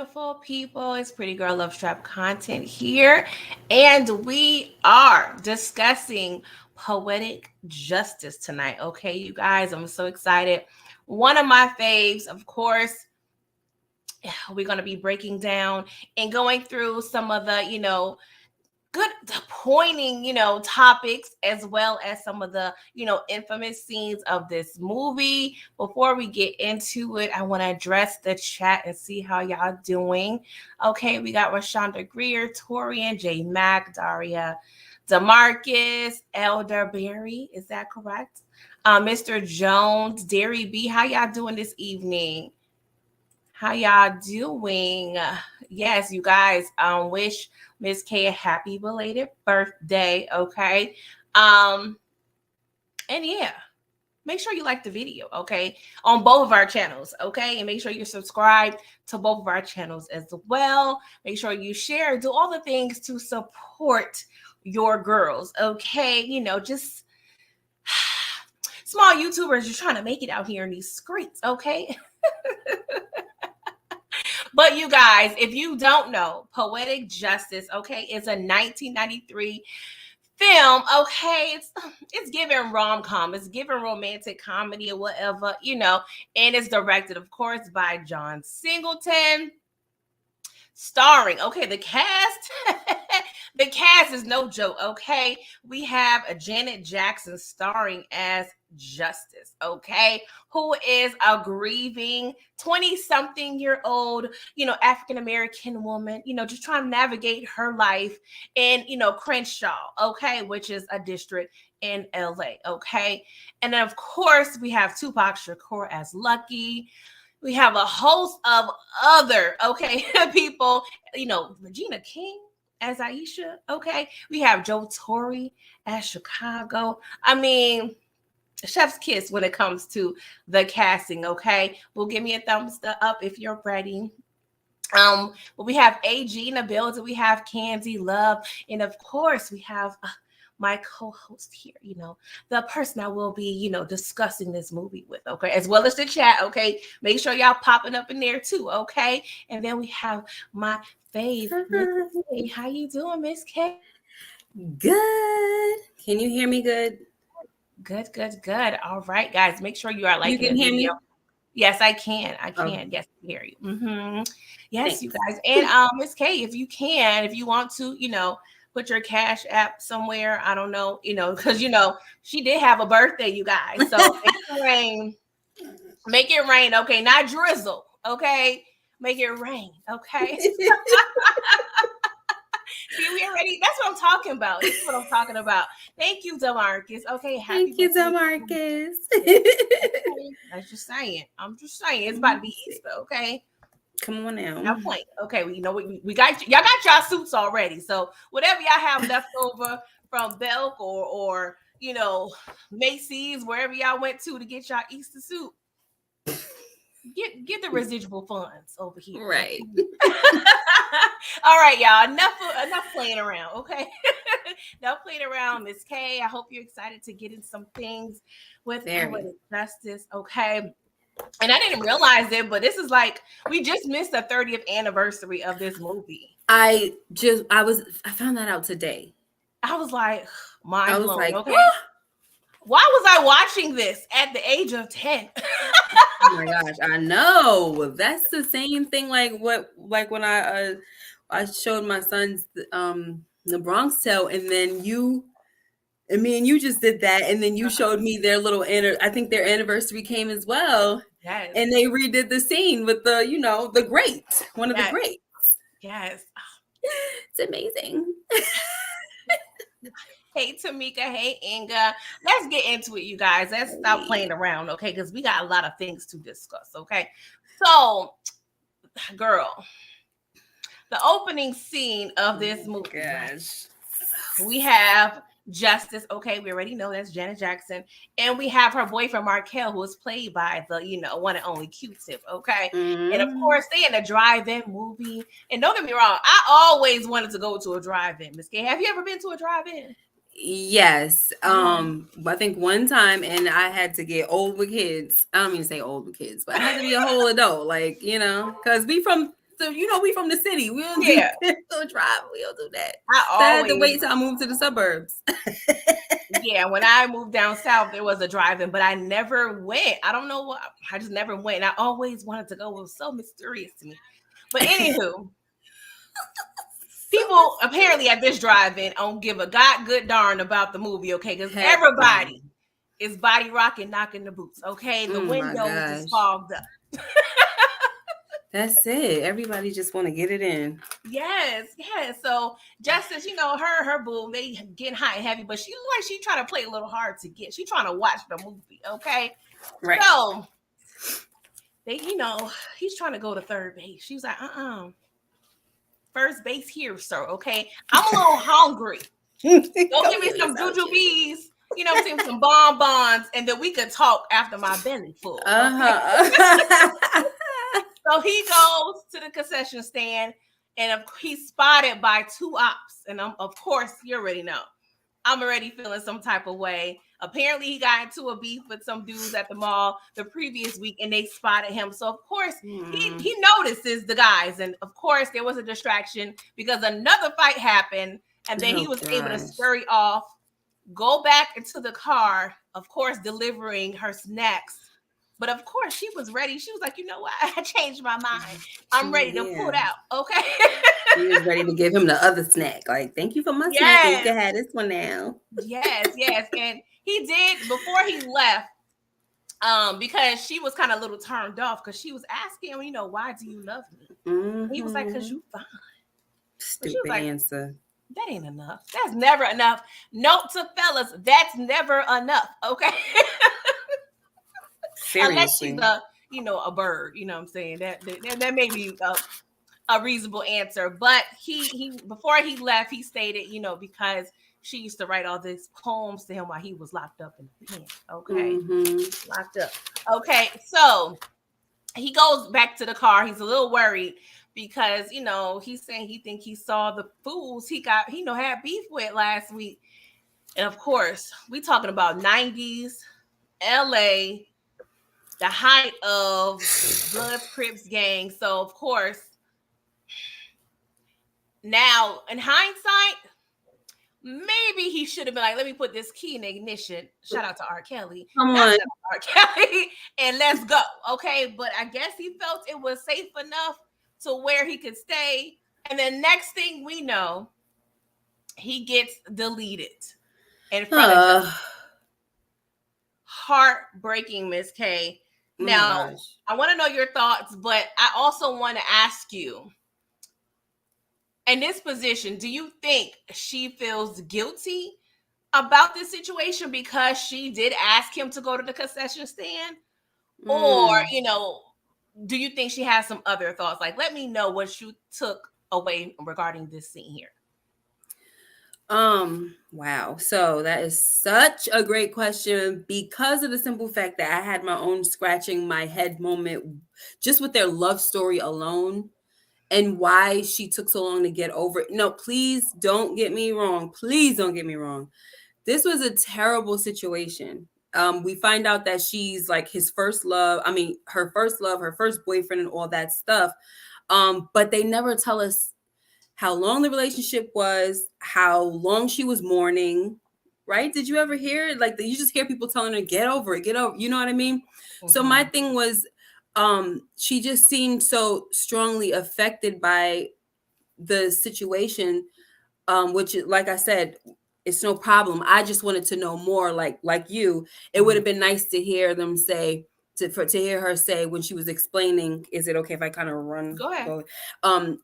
beautiful people? It's Pretty Girl Love Trap content here, and we are discussing poetic justice tonight. Okay, you guys, I'm so excited. One of my faves, of course, we're going to be breaking down and going through some of the, good pointing, topics as well as some of the, infamous scenes of this movie. Before we get into it, I want to address the chat and see how y'all doing. Okay, we got Rashonda Greer, Torian, J Mac, Daria, Demarcus, Elderberry. Is that correct? Mr. Jones, Derry B. How y'all doing this evening? How y'all doing? Yes, you guys, wish Miss K a happy belated birthday, okay? And yeah, make sure you like the video, okay? On both of our channels, okay? And make sure you're subscribed to both of our channels as well. Make sure you share, do all the things to support your girls, okay? Just small YouTubers just trying to make it out here in these streets, okay? But you guys, if you don't know, Poetic Justice, okay, is a 1993 film, okay? It's giving rom-com, it's giving romantic comedy or whatever, and it's directed, of course, by John Singleton. Starring, okay, the cast, the cast is no joke, okay? We have a Janet Jackson starring as Justice, okay, who is a grieving 20-something-year-old, African-American woman, just trying to navigate her life in, Crenshaw, okay, which is a district in LA, okay? And then, of course, we have Tupac Shakur as Lucky. We have a host of other, okay, people, Regina King as Aisha, okay? We have Joe Torre as Chicago. I mean, chef's kiss when it comes to the casting, okay? Well, give me a thumbs up if you're ready. But we have AG in the building. We have Candy Love. And of course, we have my co-host here, the person I will be, discussing this movie with, okay, as well as the chat, okay? Make sure y'all popping up in there too, okay? And then we have my favorite, how you doing, Miss K? Good. Can you hear me good? Good. All right, guys, make sure you are liking You can the hear video. me? Yes, I can. Oh. Yes, I hear you. Yes, Thanks. you guys. And Miss K, if you want to, put your Cash App somewhere. I don't know, because she did have a birthday, you guys. So make it rain. Make it rain, okay? Not drizzle, okay? Make it rain, okay? See, we already, that's what I'm talking about. This is what I'm talking about. Thank you, Demarcus. Okay, happy Thank you, birthday. Demarcus. I'm just saying. It's about to be Easter, okay? Come on now. Now point. Okay, we we got y'all got y'all suits already. So whatever y'all have left over from Belk or Macy's, wherever y'all went to get y'all Easter suit, get the residual funds over here. Right. All right, y'all. Enough playing around, okay? Enough playing around, Miss K. I hope you're excited to get in some things with Poetic Justice, okay? And I didn't realize it, but this is like we just missed the 30th anniversary of this movie. I found that out today. I was like, mind blown. Like, okay. Why was I watching this at the age of 10? Oh my gosh, I know. That's the same thing like when I showed my sons the Bronx Tale, and then me and you just did that, and then you showed me their little I think their anniversary came as well. Yes. And they redid the scene with the great, one of the greats. Yes. It's amazing. Hey, Tamika. Hey, Inga. Let's get into it, you guys. Let's stop playing around, okay? Because we got a lot of things to discuss, okay? So, girl, the opening scene of this movie, gosh. We have Justice, okay? We already know that's Janet Jackson. And we have her boyfriend, Markel, who is played by the, one and only Q-Tip, okay? And, of course, they in a drive-in movie. And don't get me wrong, I always wanted to go to a drive-in. Miss K, have you ever been to a drive-in? Yes. I think one time, and I had to get old with kids. I don't mean to say old with kids, but I had to be a whole adult, because we from So we from the city. We don't do Yeah. don't drive. We don't do that. I So I had to always, wait till I moved to the suburbs. yeah, when I moved down south, there was a drive-in, but I never went. I don't know what, I just never went. And I always wanted to go. It was so mysterious to me. But anywho, people apparently at this drive-in don't give a god good darn about the movie, okay? Because Heck no. everybody is body rocking, knocking the boots, okay? The Oh my windows is gosh. fogged up. That's it. Everybody just want to get it in. Yes, yes. So Justice, her boo, they getting hot and heavy, but she look like she trying to play a little hard to get. She trying to watch the movie, okay? Right. So they, he's trying to go to third base. She was like, first base here, sir. Okay, I'm a little hungry. Go give me some jujubes. I'm saying, some bonbons, and then we could talk after my belly full. Okay? Uh-huh. So he goes to the concession stand, and he's spotted by two ops. And of course, you already know, I'm already feeling some type of way. Apparently, he got into a beef with some dudes at the mall the previous week, and they spotted him. So, of course, he notices the guys. And, of course, there was a distraction because another fight happened, and then he was able to scurry off, go back into the car, of course, delivering her snacks. But, of course, she was ready. She was like, you know what? I changed my mind. I'm ready to pull out. Okay. She was ready to give him the other snack. Like, thank you for my snack. And you can have this one now. Yes. And he did before he left, because she was kind of a little turned off because she was asking him, why do you love me? Mm-hmm. He was like, because you fine. Stupid answer. That ain't enough. That's never enough. Note to fellas, that's never enough. Okay. Seriously. Unless she's a bird, you know what I'm saying? That may be a reasonable answer. But he before he left, he stated, because she used to write all these poems to him while he was locked up in the pen. Okay. Mm-hmm. Locked up. Okay. So he goes back to the car. He's a little worried because, he's saying he think he saw the fools he got, had beef with last week. And of course, we talking about 90s, LA, the height of Bloods, Crips gang. So, of course, now in hindsight, maybe he should have been like, let me put this key in the ignition. Shout out to R. Kelly. Come on. R. Kelly. And let's go. Okay. But I guess he felt it was safe enough to where he could stay. And then next thing we know, he gets deleted in front of him. Heartbreaking, Miss K. Now, I want to know your thoughts, but I also want to ask you, in this position, do you think she feels guilty about this situation because she did ask him to go to the concession stand? Or, do you think she has some other thoughts? Like, let me know what you took away regarding this scene here. Wow. So that is such a great question because of the simple fact that I had my own scratching my head moment just with their love story alone. And why she took so long to get over it. No, please don't get me wrong. Please don't get me wrong. This was a terrible situation. We find out that she's like his first love. I mean, her first love, her first boyfriend and all that stuff. But they never tell us how long the relationship was, how long she was mourning, right? Did you ever hear it? Like, you just hear people telling her, get over it, get over, you know what I mean? Mm-hmm. So my thing was, she just seemed so strongly affected by the situation, which, like I said, it's no problem. I just wanted to know more, like you. It would have been nice to hear them say, to hear her say when she was explaining, is it okay if I kind of run? Go ahead.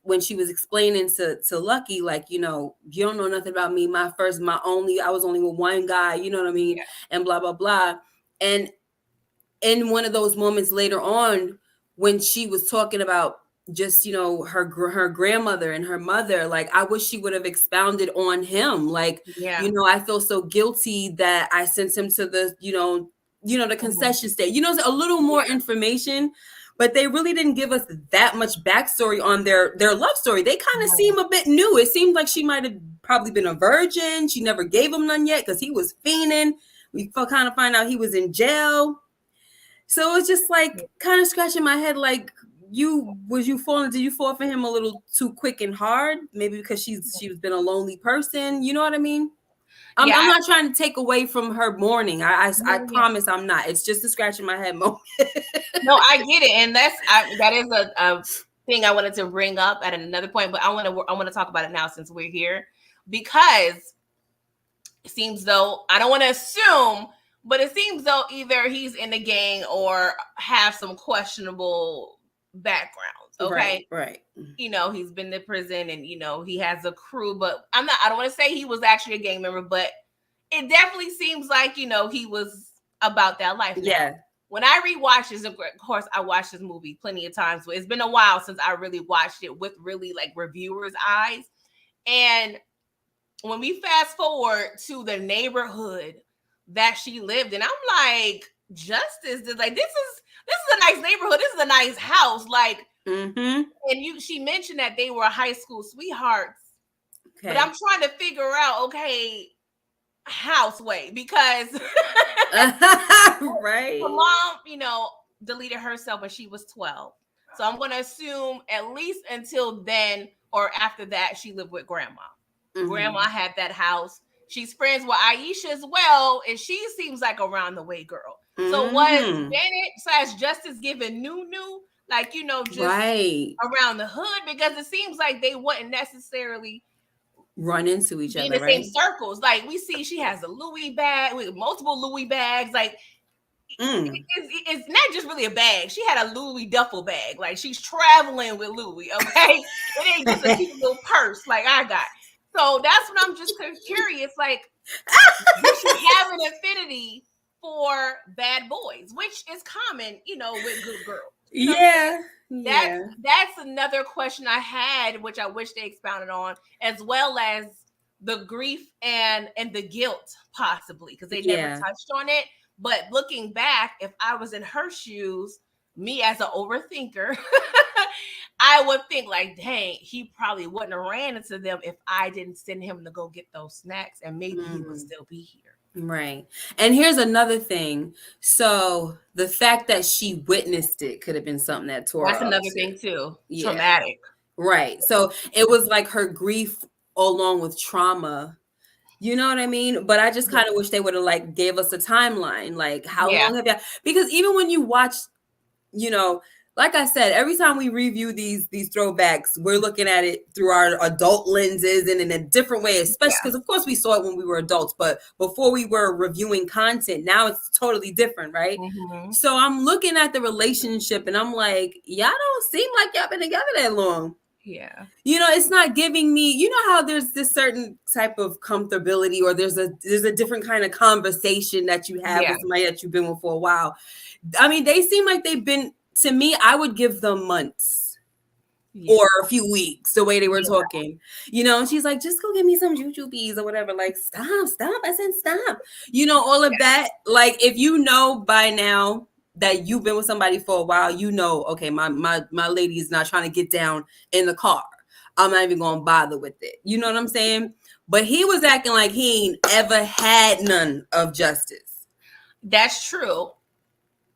When she was explaining to Lucky, like, you don't know nothing about me. I was only with one guy, you know what I mean? Yeah. And blah, blah, blah. And in one of those moments later on, when she was talking about just, her grandmother and her mother, like, I wish she would have expounded on him. Like, I feel so guilty that I sent him to the, the concession stand, a little more information, but they really didn't give us that much backstory on their love story. They kind of seem a bit new. It seemed like she might have probably been a virgin. She never gave him none yet because he was fiending. We kind of find out he was in jail. So it's just like kind of scratching my head, like, did you fall for him a little too quick and hard? Maybe because she's been a lonely person. You know what I mean? I'm Yeah, not trying to take away from her mourning. I yeah. promise I'm not. It's just a scratch in my head moment. No, I get it, and that is a thing I wanted to bring up at another point, but I want to talk about it now since we're here, because it seems though, I don't want to assume, but it seems though either he's in the gang or have some questionable backgrounds. Okay, Right. he's been to prison, and he has a crew, but I don't want to say he was actually a gang member, but it definitely seems like he was about that life. Yeah. Now, when I rewatched this, of course, I watched this movie plenty of times, but it's been a while since I really watched it with really like reviewers' eyes. And when we fast forward to the neighborhood that she lived in, I'm like, Justice is like, this is a nice neighborhood. This is a nice house. Like, Mm-hmm. and she mentioned that they were high school sweethearts. Okay. But I'm trying to figure out, okay, houseway, because right. her mom, deleted herself when she was 12. So I'm going to assume at least until then or after that, she lived with grandma. Mm-hmm. Grandma had that house. She's friends with Aisha as well, and she seems like around the way girl. Mm-hmm. So was Bennett / Justice giving new, like, just around the hood? Because it seems like they wouldn't necessarily run into each other, in the same circles. Like, we see she has a Louis bag with multiple Louis bags. Like, it's not just really a bag. She had a Louis duffel bag. Like, she's traveling with Louis, okay? It ain't just a cute little purse like I got. So that's what I'm just curious. Like, does she have an affinity for bad boys, which is common, with good girls? Yeah. That's another question I had, which I wish they expounded on, as well as the grief and the guilt, possibly, because they never touched on it. But looking back, if I was in her shoes, me as an overthinker, I would think like, dang, he probably wouldn't have ran into them if I didn't send him to go get those snacks, and maybe he would still be here. Right. And here's another thing. So the fact that she witnessed it could have been something that tore That's her another up thing too. Yeah. Traumatic. Right. So it was like her grief along with trauma. You know what I mean? But I just kind of wish they would have like gave us a timeline. Like, how long have you? Because even when you watch, like I said, every time we review these throwbacks, we're looking at it through our adult lenses and in a different way, especially because of course we saw it when we were adults, but before we were reviewing content, now it's totally different, right? Mm-hmm. So I'm looking at the relationship and I'm like, y'all don't seem like y'all been together that long. Yeah. It's not giving me, how there's this certain type of comfortability, or there's a different kind of conversation that you have with somebody that you've been with for a while. I mean, they seem like they've been, to me, I would give them months or a few weeks, the way they were talking, and she's like, just go get me some jujubes or whatever. Like, stop. I said, stop. All of that. Like, if you know by now that you've been with somebody for a while, okay, my lady is not trying to get down in the car. I'm not even going to bother with it. You know what I'm saying? But he was acting like he ain't ever had none of Justice. That's true.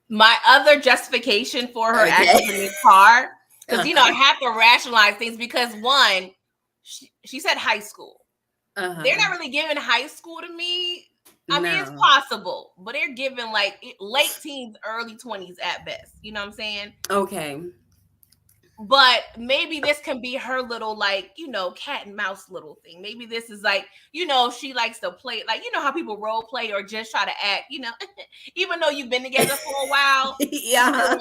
My other justification for her acting in the car, because, I have to rationalize things, because one, she said high school. They're not really giving high school to me. I mean, it's possible, but they're giving like late teens, early 20s at best. You know what I'm saying? Okay. But maybe this can be her little, like, cat and mouse little thing. Maybe this is like, she likes to play, like, how people role play or just try to act, even though you've been together for a while. Yeah.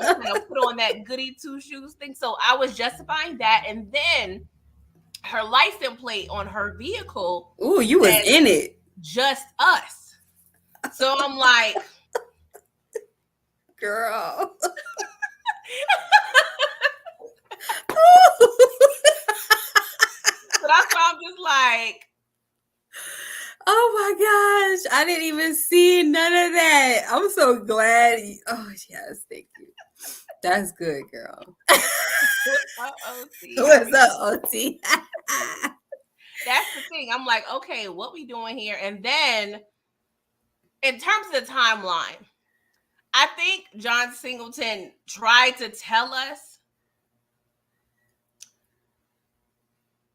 Put on that goody two shoes thing. So I was justifying that. And then her license plate on her vehicle. Ooh, you was in it. Just us. So I'm like, girl. So that's why I'm just like, oh my gosh, I didn't even see none of that. I'm so glad. Oh yes, thank you. That's good, girl. What's up, OT? That's the thing. I'm like, okay, what we doing here? And then in terms of the timeline, I think John Singleton tried to tell us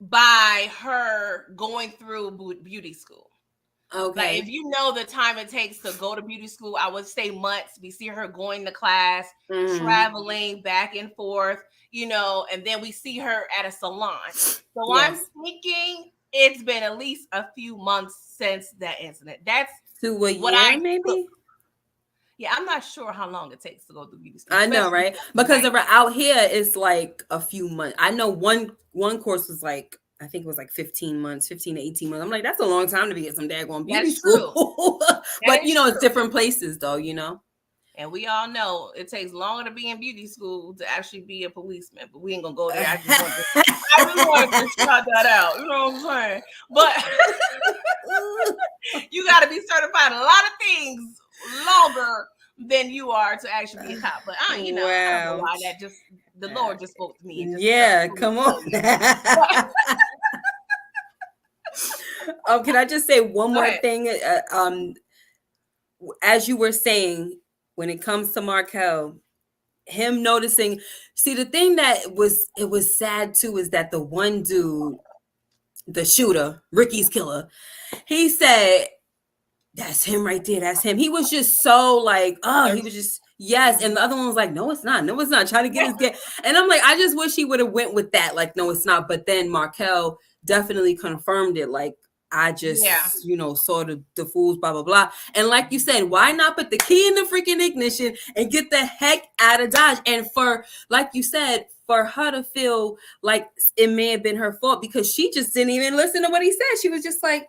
by her going through beauty school. Like, if Okay. you know the time it takes to go to beauty school, I would say months. We see her going to class, Mm-hmm. traveling back and forth, and then we see her at a salon. So I'm Yes. thinking it's been at least a few months since that incident. That's To a what I year, took. maybe? Yeah, I'm not sure how long it takes to go through beauty school, I know, especially right? in Because night. around out here it's like a few months. I know one course was like, I think it was like 15 months, 15 to 18 months. I'm like, that's a long time to be at some daggone beauty That's true. school. That But is it's true. different places though. And we all know it takes longer to be in beauty school to actually be a policeman, but we ain't gonna go there. I just wanted to shout that out. You know what I'm saying? But you got to be certified in a lot of things longer than you are to actually be a cop. But I don't know Wow. why that just the Lord just spoke to me and just Yeah, told me come to on. tell you. But, Can I just say one go more ahead. thing? As you were saying, when it comes to Markel, him noticing, see, the thing that was sad too is that the one dude, the shooter, Ricky's killer, he said, that's him right there. That's him. He was just so like, oh, he was Thirsty. just, yes. And the other one was like, no, it's not. No, it's not. Trying to get his get. And I'm like, I just wish he would have went with that. Like, no, it's not. But then Markel definitely confirmed it. Like, I Yeah. just, saw the fools, blah, blah, blah. And like you said, why not put the key in the freaking ignition and get the heck out of Dodge? And like you said, for her to feel like it may have been her fault because she just didn't even listen to what he said. She was just like,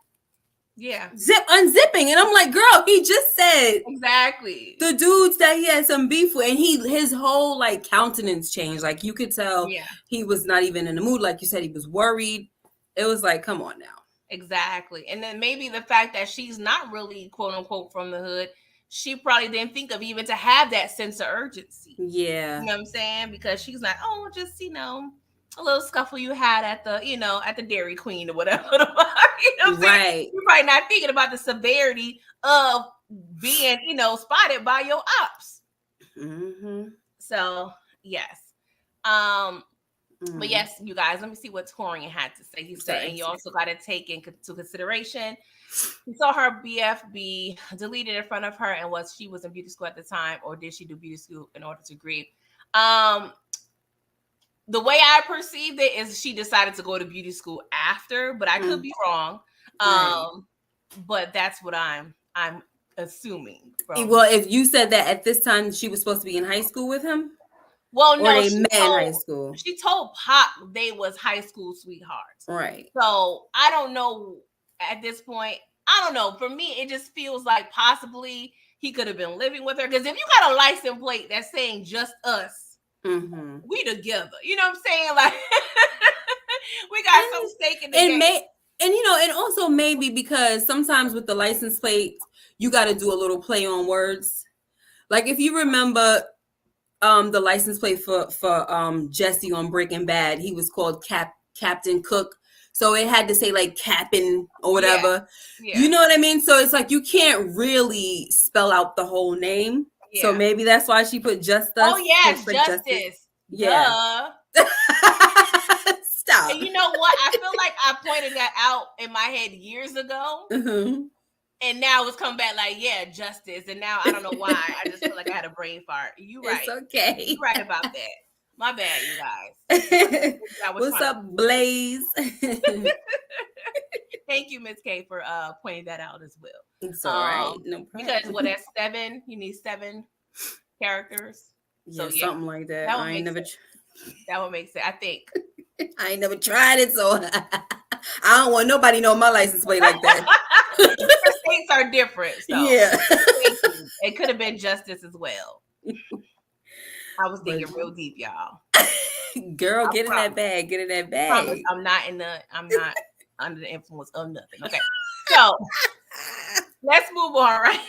Yeah. unzipping, and I'm like, girl, he just said Exactly. the dudes that he had some beef with, and his whole like countenance changed. Like you could tell Yeah. he was not even in the mood. Like you said, he was worried. It was like, come on now. Exactly. And then maybe the fact that she's not really quote unquote from the hood, she probably didn't think of even to have that sense of urgency. Yeah. You know what I'm saying? Because she's like, oh, just, a little scuffle you had at the Dairy Queen or whatever. You know what I'm saying? Right. You're probably not thinking about the severity of being, spotted by your ops. Mm-hmm. So yes. Um, Mm-hmm. But yes, you guys, let me see what Torian had to say. He said, and you also got to take into consideration, he saw her BFB deleted in front of her, and she was in beauty school at the time, or did she do beauty school in order to grieve? The way I perceived it is she decided to go to beauty school after, but I could be wrong. Right. But that's what I'm assuming from. Well, if you said that at this time she was supposed to be in high school with him, Well, or no, they met in high school, she told Pop they was high school sweethearts. right? So I don't know at this point. I don't know. For me, it just feels like possibly he could have been living with her. Because if you got a license plate that's saying just us, we together. You know what I'm saying? Like we got some stake in the game. And also maybe because sometimes with the license plate, you got to do a little play on words. Like if you remember the license plate for Jesse on Breaking Bad, he was called Captain Cook. So it had to say like Captain or whatever. Yeah. You know what I mean? So it's like you can't really spell out the whole name. Yeah. So maybe that's why she put Justice. Oh yes, like Justice. Yeah. Stop. And you know what? I feel like I pointed that out in my head years ago. Mm-hmm. And now it's come back like, yeah, Justice. And now I don't know why. I just feel like I had a brain fart. You right. It's okay. You right about that. My bad, you guys. What's up, Blaze? Thank you, Miss K, for pointing that out as well. It's all right. No problem. Because that's 7. You need 7 characters. Yeah, so, something like that. That would make sense. I think. I ain't never tried it, so I don't want nobody know my license plate like that. States are different. So yeah. It could have been Justice as well. I was thinking real deep, y'all. Girl, get in that bag. Get in that bag. I'm not under the influence of nothing. Okay. So let's move on, right?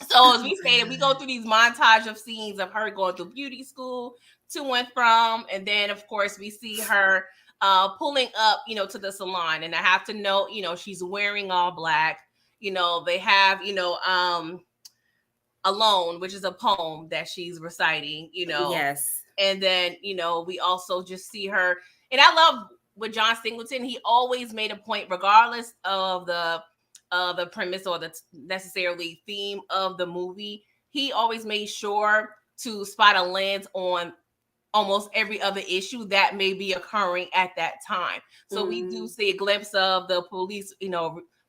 So as we stated, we go through these montage of scenes of her going through beauty school to and from, and then of course we see her pulling up, to the salon. And I have to note, she's wearing all black. They have, Alone, which is a poem that she's reciting, Yes. And then, we also just see her. And I love with John Singleton, he always made a point, regardless of the premise or the necessarily theme of the movie, he always made sure to spot a lens on almost every other issue that may be occurring at that time. So we do see a glimpse of the police,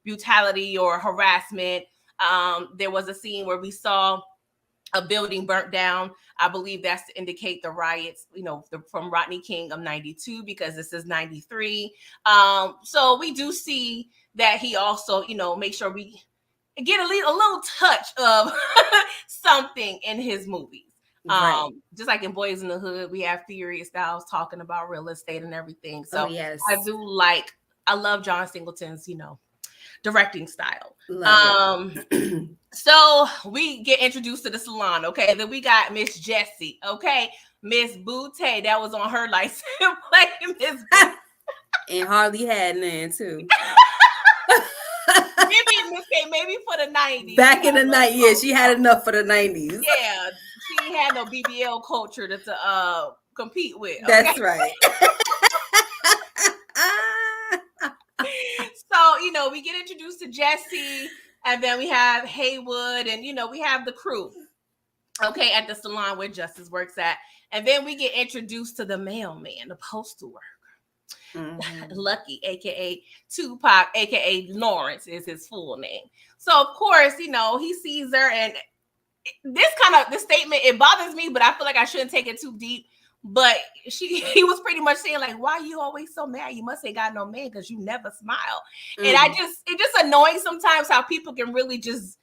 brutality or harassment. There was a scene where we saw a building burnt down. I believe that's to indicate the riots, from Rodney King of 92, because this is 93. So we do see that he also, make sure we get a little touch of something in his movies. Right. Just like in Boys in the Hood, we have Furious Styles talking about real estate and everything. So yes. I love John Singleton's, directing style. So we get introduced to the salon, okay? Then we got Miss Jessie, okay? Miss Boutte, that was on her license playing Miss Boutte. And Harley had none too. maybe for the 90s. Back in the 90s, yeah, she had enough for the 90s. Yeah, she had no BBL culture to compete with. Okay? That's right. So, we get introduced to Jessie, and then we have Haywood, and, we have the crew, okay, at the salon where Justice works at. And then we get introduced to the mailman, the postal worker. Lucky, aka Tupac, aka Lawrence is his full name. So of course, he sees her, and this statement, it bothers me, but I feel like I shouldn't take it too deep. But he was pretty much saying, like, why are you always so mad? You must ain't got no man because you never smile. And it's just annoying sometimes how people can really just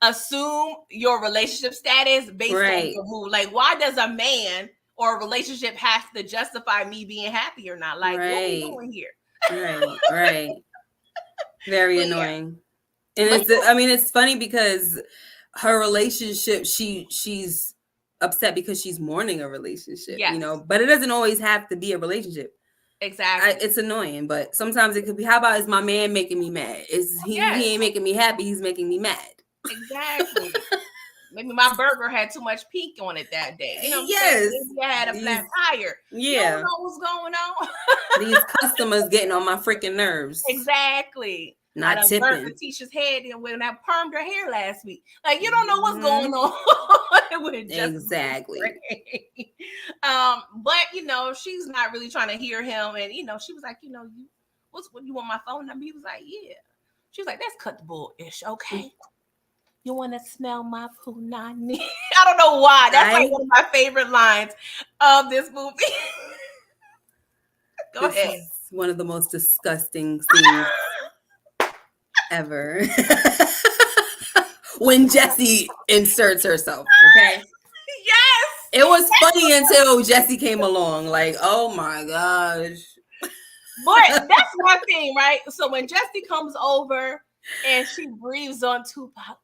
assume your relationship status based on your mood. Like, why does a man or a relationship have to justify me being happy or not? Like, what are we doing here? Right. Very annoying. Yeah. And it's funny because her relationship, she's upset because she's mourning a relationship, but it doesn't always have to be a relationship. Exactly. It's annoying, but sometimes it could be, how about, is my man making me mad? He ain't making me happy, he's making me mad. Exactly. Maybe my burger had too much pink on it that day. You know what I'm saying? Maybe I had a flat tire. Yeah. You don't know what's going on. These customers getting on my freaking nerves. Exactly. Not tipping. Burnt Letitia's head in when I permed her hair last week. Like, you don't know what's going on with it. Exactly. But she's not really trying to hear him, and she was like, you want my phone number? He was like, yeah. She was like, let's cut the bull-ish, okay? You want to smell my punani? I don't know why. That's like one of my favorite lines of this movie. Go ahead. Is one of the most disgusting scenes ever. When Jessie inserts herself, okay? Yes! It was funny until Jessie came along. Like, oh my gosh. But that's one thing, right? So when Jessie comes over and she breathes on Tupac,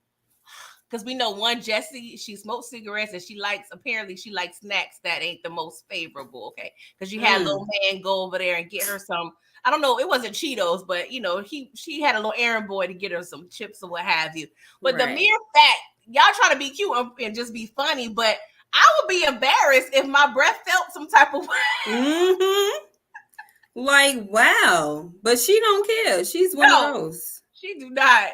because we know Jessie, she smokes cigarettes and she likes snacks that ain't the most favorable, okay? Because you had a little man go over there and get her some, I don't know, it wasn't Cheetos, but she had a little errand boy to get her some chips or what have you. But the mere fact, y'all try to be cute and just be funny, but I would be embarrassed if my breath felt some type of way. Like, wow. But she don't care. She's one of those. She do not.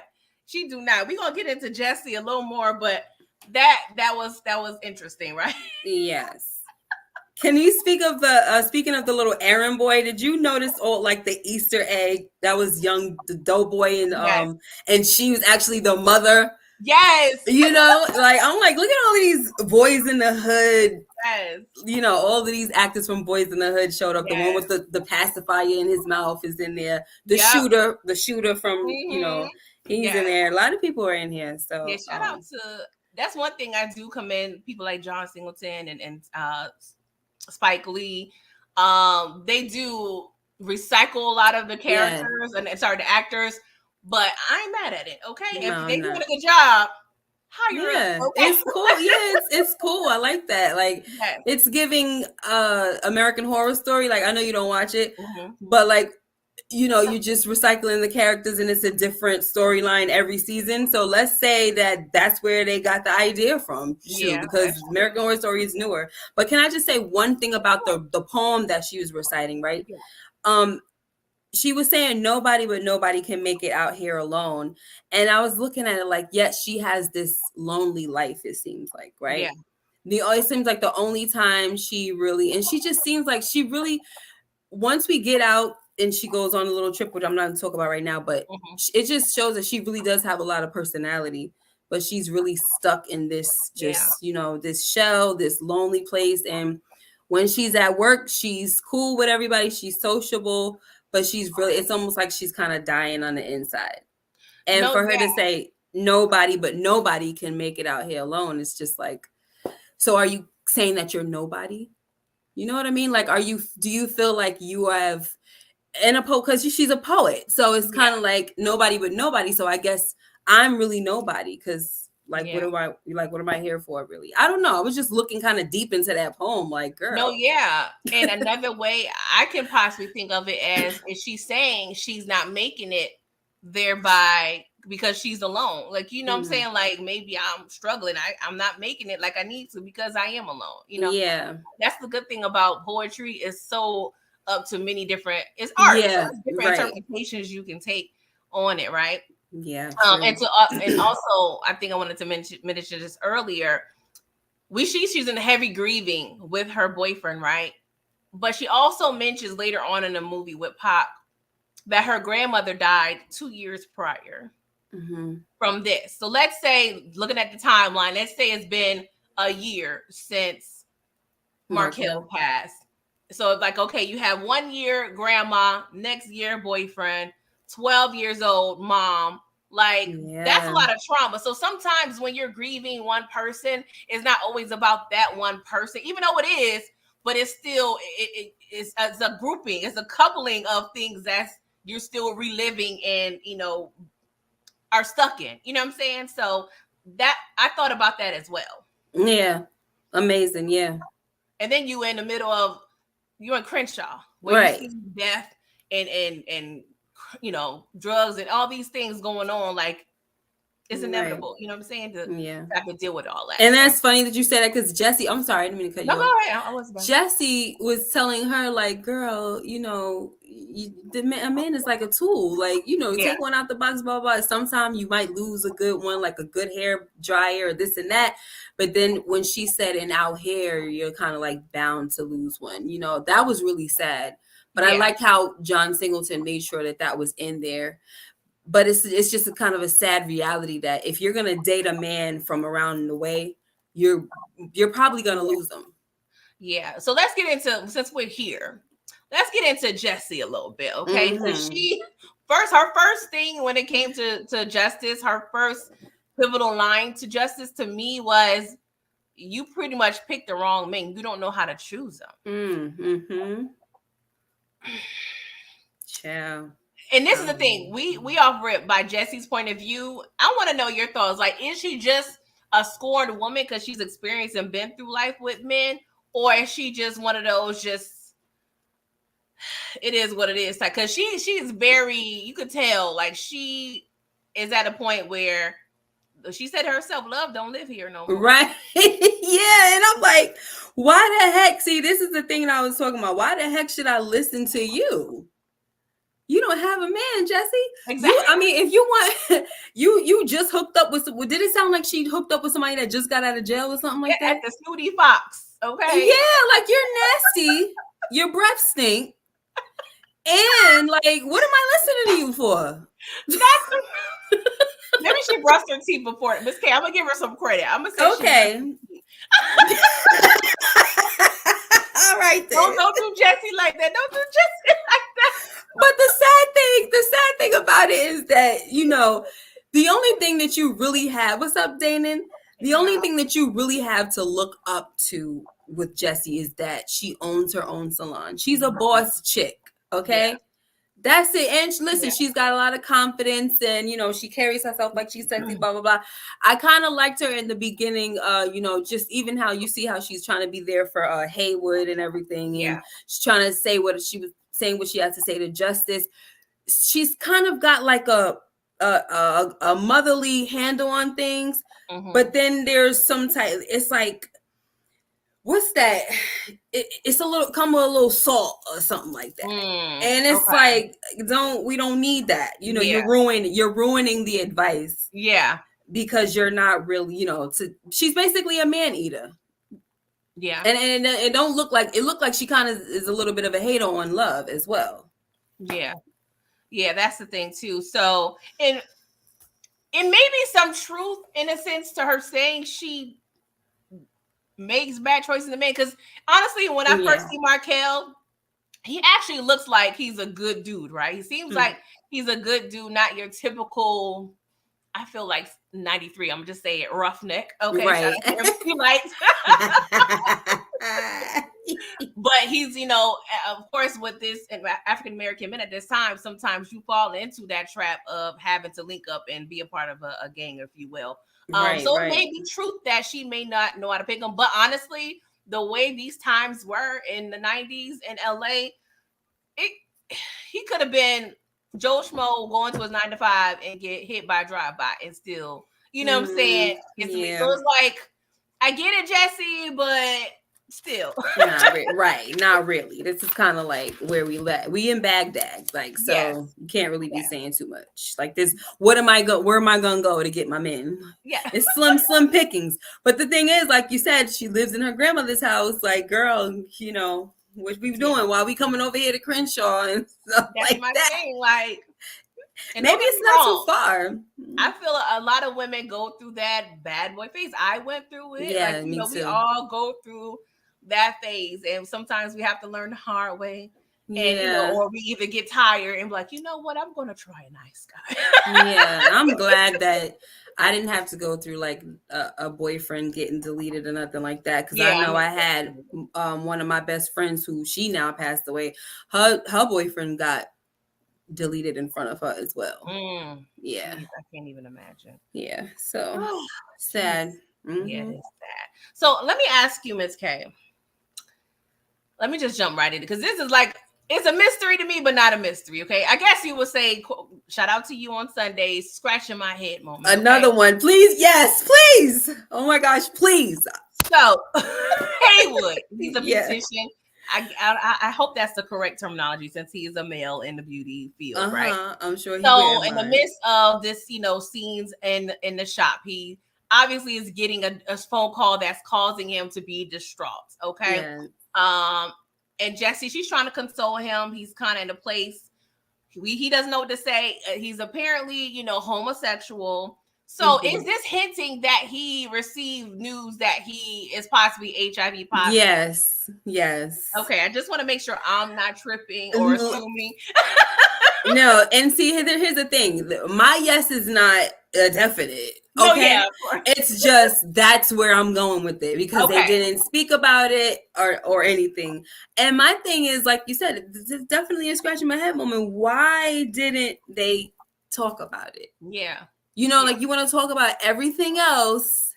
We're gonna get into Jessie a little more, but that was interesting, right? Yes. Can you speak of the speaking of the little errand boy? Did you notice the Easter egg that was the doughboy and she was actually the mother? Yes. I'm like, look at all these Boys in the Hood. Yes. All of these actors from Boys in the Hood showed up. The one with the pacifier in his mouth is in there. The shooter from he's in there. A lot of people are in here. So shout out to, that's one thing I do commend people like John Singleton and Spike Lee. They do recycle a lot of the characters and the actors, but I ain't mad at it. Okay, if they doing a good job, hire them. Okay? It's cool. It's cool. I like that. Like it's giving American Horror Story. Like, I know you don't watch it, but like you're just recycling the characters and it's a different storyline every season. So let's say that that's where they got the idea from. Shoot, Yeah, because that's true. American Horror Story is newer. But can I just say one thing about the poem that she was reciting, right? Yeah. Um, she was saying nobody but nobody can make it out here alone. And I was looking at it like, yes, she has this lonely life, it seems like, Yeah. right? It seems like the only time she really, and she just seems like she really, once we get out and she goes on a little trip, which I'm not going to talk about right now, but Hmm. it just shows that she really does have a lot of personality, but she's really stuck in this, Yeah. just, this shell, this lonely place. And when she's at work, she's cool with everybody, she's sociable, but she's really, it's almost like she's kind of dying on the inside. And No, for her yeah. to say nobody but nobody can make it out here alone, it's just like, so are you saying that you're nobody? You know what I mean? Like, do you feel like you have, and a poet, because she's a poet, so it's Yeah. kind of like nobody but nobody. So I guess I'm really nobody, because like, Yeah. what am I here for, really? I don't know. I was just looking kind of deep into that poem, like, No, girl. yeah. And another way I can possibly think of it as is she saying she's not making it thereby because she's alone. Like, you know what I'm Mhm. saying? Like maybe I'm struggling. I'm not making it like I need to because I am alone. Yeah, That's the good thing about poetry. Is so up to many different, it's art. So yeah, there's different right, interpretations you can take on it, right? yeah, And true. and also I think I wanted to mention this earlier. She's using heavy grieving with her boyfriend, right? But she also mentions later on in the movie with Pop that her grandmother died 2 years prior Mm-hmm. from this. So let's say, looking at the timeline, let's say it's been a year since Mark Hill. Markel passed. So it's like, okay, you have 1 year grandma, next year boyfriend, 12 years old mom. Like, that's a Yeah, lot of trauma. So sometimes when you're grieving one person, it's not always about that one person, even though it is, but it's still, it's a grouping, it's a coupling of things that's you're still reliving and, are stuck in. You know what I'm saying? So that I thought about that as well. yeah, amazing. Yeah, And then you in the middle of you're in Crenshaw where you right, see death and drugs and all these things going on. Like it's right. inevitable. You know what I'm saying? To Yeah. have to deal with all that. And So that's funny that you said that, because Jesse, I'm sorry, I didn't mean to cut no, you go off. ahead. I was done. Jesse was telling her, like, girl, a man is like a tool. Like, Yeah, take one out the box, blah, blah, blah. Sometimes you might lose a good one, like a good hair dryer or this and that. But then when she said, in our hair, you're kind of like bound to lose one, that was really sad. But I yeah, like how John Singleton made sure that was in there. But it's just a kind of a sad reality that if you're gonna date a man from around the way, you're probably gonna yeah, lose them. yeah. So let's get into since we're here. Let's get into Jessie a little bit, okay? Because Mm-hmm. her first thing when it came to justice, her first pivotal line to justice to me was, "You pretty much picked the wrong man. You don't know how to choose them." Mm-hmm. Ciao. And this is the thing, we offer it by Jesse's point of view. I want to know your thoughts. Like, is she just a scorned woman because she's experienced and been through life with men, or is she just one of those just it is what it is? Like, because she's very, you could tell, like she is at a point where she said herself, "Love don't live here no more." Right. Yeah. And I'm like, why the heck? See, this is the thing that I was talking about. Why the heck should I listen to you? You don't have a man, Jesse. Exactly. I mean, if you want, you just hooked up with. Did it sound like she hooked up with somebody that just got out of jail or something Yeah, like at that? the Snooty Fox. Okay. Yeah, like, you're nasty. Your breath stink. And like, what am I listening to you for? That's maybe she brushed her teeth before. Miss K, I'm gonna give her some credit. I'm gonna say she brushed her Okay. teeth. All right then. Don't do Jesse like that. Don't do Jesse like that. But the sad thing about it is that, the only thing that you really have, what's up, Danon? The only thing that you really have to look up to with Jessie is that she owns her own salon. She's a boss chick, Yeah, okay? That's it. And listen, yeah, she's got a lot of confidence, and she carries herself like she's sexy, blah blah blah. I kind of liked her in the beginning, just even how you see how she's trying to be there for Haywood and everything, yeah, and she's trying to say what she was saying, what she has to say to Justice. she's kind of got like a motherly handle on things, but then there's some type. It's like, what's that? It's a little come with a little salt or something like that. And it's like, we don't need that. You're ruining the advice. Yeah. Because you're not really, she's basically a man eater. Yeah. And it don't look like she kind of is a little bit of a hater on love as well. Yeah. Yeah, that's the thing too. So, and it may be some truth in a sense to her saying she makes bad choices in men. Because honestly, when I first see Markel, he actually looks like he's a good dude, right? He seems like he's a good dude, not your typical, I feel like 93. I'm just saying roughneck. Okay. Right. But he's, of course, with this African American men at this time, sometimes you fall into that trap of having to link up and be a part of a gang, if you will. It may be truth that she may not know how to pick them. But honestly, the way these times were in the 90s in LA, he could have been Joe Schmo going to his 9 to 5 and get hit by a drive-by and still, you know what I'm saying? So it's like, I get it, Jesse, but still. Not really. This is kind of like where we in Baghdad, like, so you can't really be saying too much. Like this, where am I gonna go to get my men? Yeah. It's slim pickings. But the thing is, like you said, she lives in her grandmother's house. Like, girl, what we doing while we coming over here to Crenshaw and stuff like that. Thing, like, and maybe it's not too far. I feel a lot of women go through that bad boy phase. I went through it. Yeah, me too. We all go through that phase, and sometimes we have to learn the hard way. And or we either get tired and be like, you know what, I'm gonna try a nice guy. Yeah, I'm glad that I didn't have to go through like a boyfriend getting deleted or nothing like that, because I know I had one of my best friends who she now passed away. Her boyfriend got deleted in front of her as well. Yeah, I can't even imagine. Yeah, so sad. Yeah, it's sad. So let me ask you, Ms. K. Let me just jump right in, because this is like, it's a mystery to me, but not a mystery. Okay, I guess you would say, shout out to you on Sundays, scratching my head moment. Another one, please. Yes, please. Oh my gosh, please. So Haywood, he's a musician. I hope that's the correct terminology, since he is a male in the beauty field, right? I'm sure. So in the midst of this, scenes in the shop, he obviously is getting a phone call that's causing him to be distraught. Okay. Yeah. And Jessie, she's trying to console him. He's kind of in a place he doesn't know what to say. He's apparently, homosexual. So is this hinting that he received news that he is possibly HIV positive? Yes. Okay, I just want to make sure I'm not tripping or assuming. No, and see, here's the thing. My yes is not a definite. Okay, it's just that's where I'm going with it, because they didn't speak about it or anything. And my thing is, like you said, this is definitely a scratching my head moment. Why didn't they talk about it? Yeah. Like, you want to talk about everything else,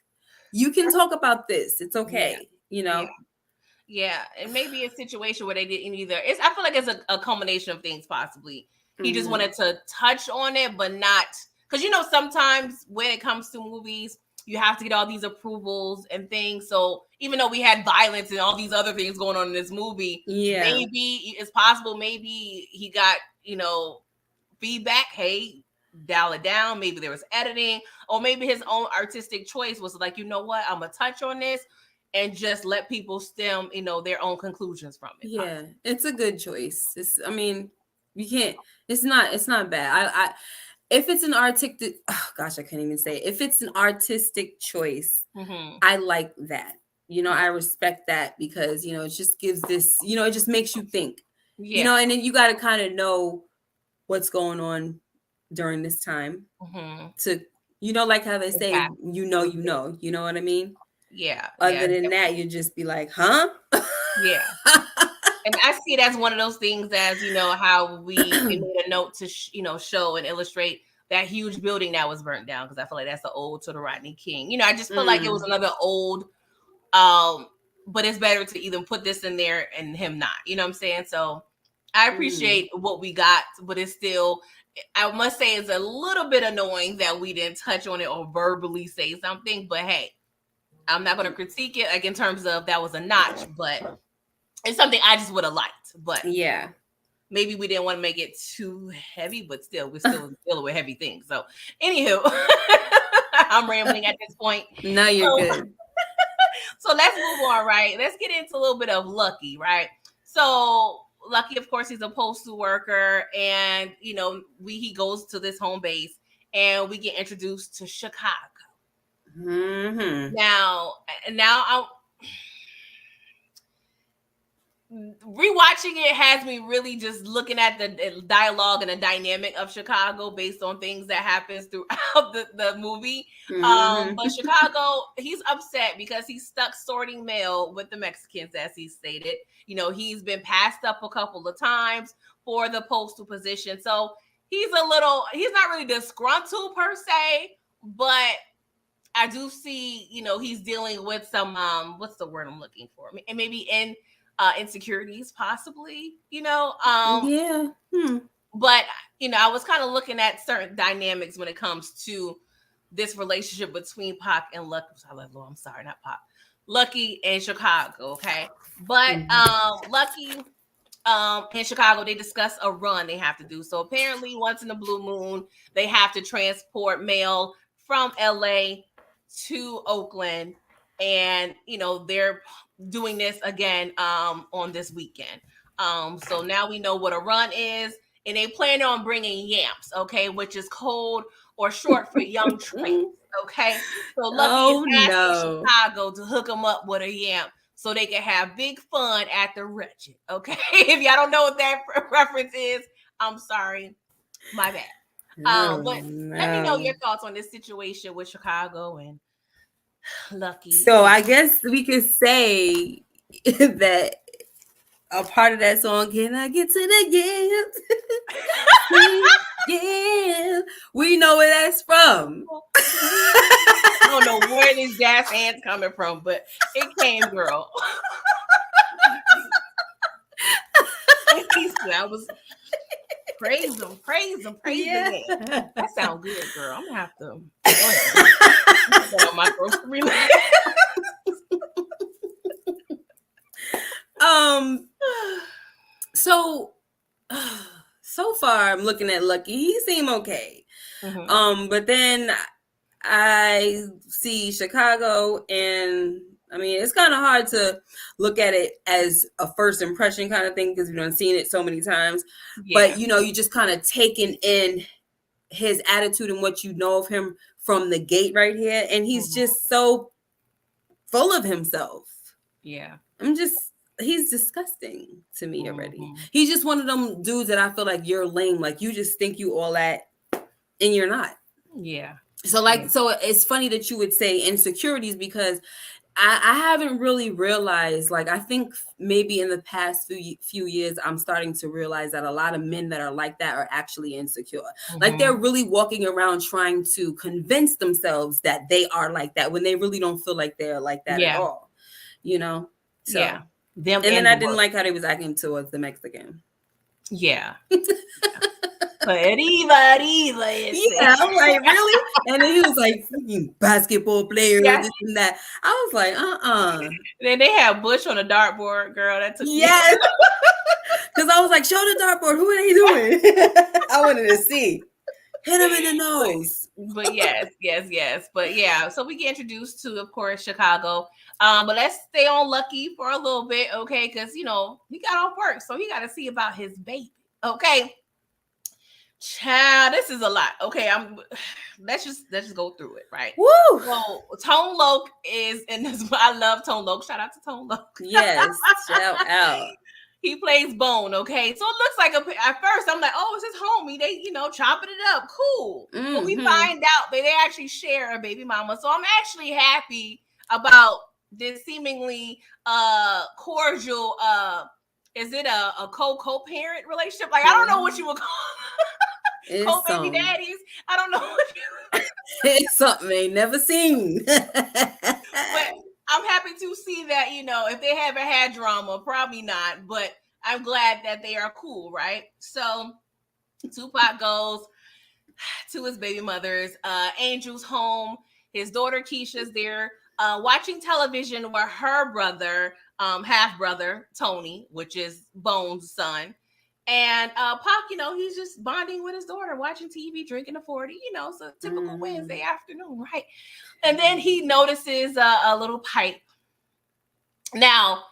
you can talk about this. It's okay. Yeah, it may be a situation where they didn't either. I feel like it's a culmination of things, possibly. He just wanted to touch on it, but not, because sometimes when it comes to movies, you have to get all these approvals and things. So even though we had violence and all these other things going on in this movie, maybe it's possible. Maybe he got feedback. Hey, dial it down. Maybe there was editing, or maybe his own artistic choice was like, you know what, I'm gonna touch on this and just let people stem, their own conclusions from it. Yeah, it's a good choice. You can't. It's not bad. I if it's an artistic, I can't even say it. If it's an artistic choice, I like that. I respect that, because it just gives this. It just makes you think. Yeah. And then you got to kind of know what's going on during this time to, like how they say, you know what I mean? Yeah. Other than that, you just be like, huh? Yeah. And I see it as one of those things, as how we made a note to show and illustrate that huge building that was burnt down, because I feel like that's the ode to the Rodney King. I just feel like it was another old, but it's better to either put this in there and him not. You know what I'm saying? So I appreciate what we got, but it's still, I must say, it's a little bit annoying that we didn't touch on it or verbally say something. But hey, I'm not going to critique it like in terms of that was a notch, but it's something I just would have liked. But Yeah. maybe we didn't want to make it too heavy, but still, we're still dealing with heavy things. So, anywho, I'm rambling at this point. No, you're good. So let's move on, right? Let's get into a little bit of Lucky, right? So Lucky, of course, he's a postal worker, and he goes to this home base, and we get introduced to Chicago. Mm-hmm. Now I'm rewatching it has me really just looking at the dialogue and the dynamic of Chicago based on things that happens throughout the movie. Mm-hmm. But Chicago, he's upset because he's stuck sorting mail with the Mexicans, as he stated. He's been passed up a couple of times for the postal position. So he's not really disgruntled per se, but I do see, he's dealing with some, what's the word I'm looking for? And maybe insecurities, possibly, Yeah. But, I was kind of looking at certain dynamics when it comes to this relationship between Pac and Lucky. I'm sorry, not Pac. Lucky and Chicago, okay? But Lucky in Chicago, they discuss a run they have to do. So apparently once in a blue moon, they have to transport mail from LA to Oakland. And, they're doing this again on this weekend. So now we know what a run is. And they plan on bringing yamps, okay, which is code or short for young tramps, okay? So Lucky is asking Chicago to hook them up with a yamp so they can have big fun at the Wretched, okay? If y'all don't know what that reference is, I'm sorry. My bad. But let me know your thoughts on this situation with Chicago and Lucky. So I guess we could say that a part of that song, can I get to the yeah. We know where that's from. I don't know where this jazz hands coming from, but it came, girl. I was praise them. Yeah. That sounds good, girl. I'm gonna have to put on my grocery list. So far I'm looking at Lucky. He seemed okay. Mm-hmm. But then I see Chicago, and I mean, it's kind of hard to look at it as a first impression kind of thing because we've done seen it so many times. Yeah. But you just kind of taking in his attitude and what you know of him from the gate right here, and he's just so full of himself. Yeah, he's disgusting to me already. He's just one of them dudes that I feel like you're lame, like you just think you all that, and you're not. Yeah. So so it's funny that you would say insecurities because I haven't really realized, like, I think maybe in the past few years, I'm starting to realize that a lot of men that are like that are actually insecure. Like they're really walking around trying to convince themselves that they are like that when they really don't feel like they're like that at all, So, yeah. And then I didn't like how they was acting towards the Mexican. Yeah. Arriba. Yeah, I'm like, really? And then he was like, freaking basketball player, this and that. I was like, Then they had Bush on a dartboard, girl. That took yes. Because I was like, show the dartboard. Who are they doing? I wanted to see. Hit him in the nose. But yes. But yeah, so we get introduced to, of course, Chicago. But let's stay on Lucky for a little bit, okay? Because, he got off work, so he got to see about his baby, okay? Child, this is a lot. Okay, let's just go through it, right? Woo! So Tone Loc is in this. I love Tone Loc. Shout out to Tone Loc. Yes, shout out. He plays Bone, okay? So it looks like at first I'm like, oh, it's his homie. They, chopping it up. Cool. Mm-hmm. But we find out that they actually share a baby mama. So I'm actually happy about this seemingly cordial is it a co-parent relationship? Like, I don't know what you would call co-baby daddies. I don't know what you it's something they never seen. But I'm happy to see that, if they haven't had drama, probably not. But I'm glad that they are cool, right? So Tupac goes to his baby mother's. Angel's home. His daughter Keisha's there, watching television with her brother, half brother Tony, which is Bones' son. And Pac, he's just bonding with his daughter, watching TV, drinking a 40. It's a typical Wednesday afternoon, right? And then he notices a little pipe. Now,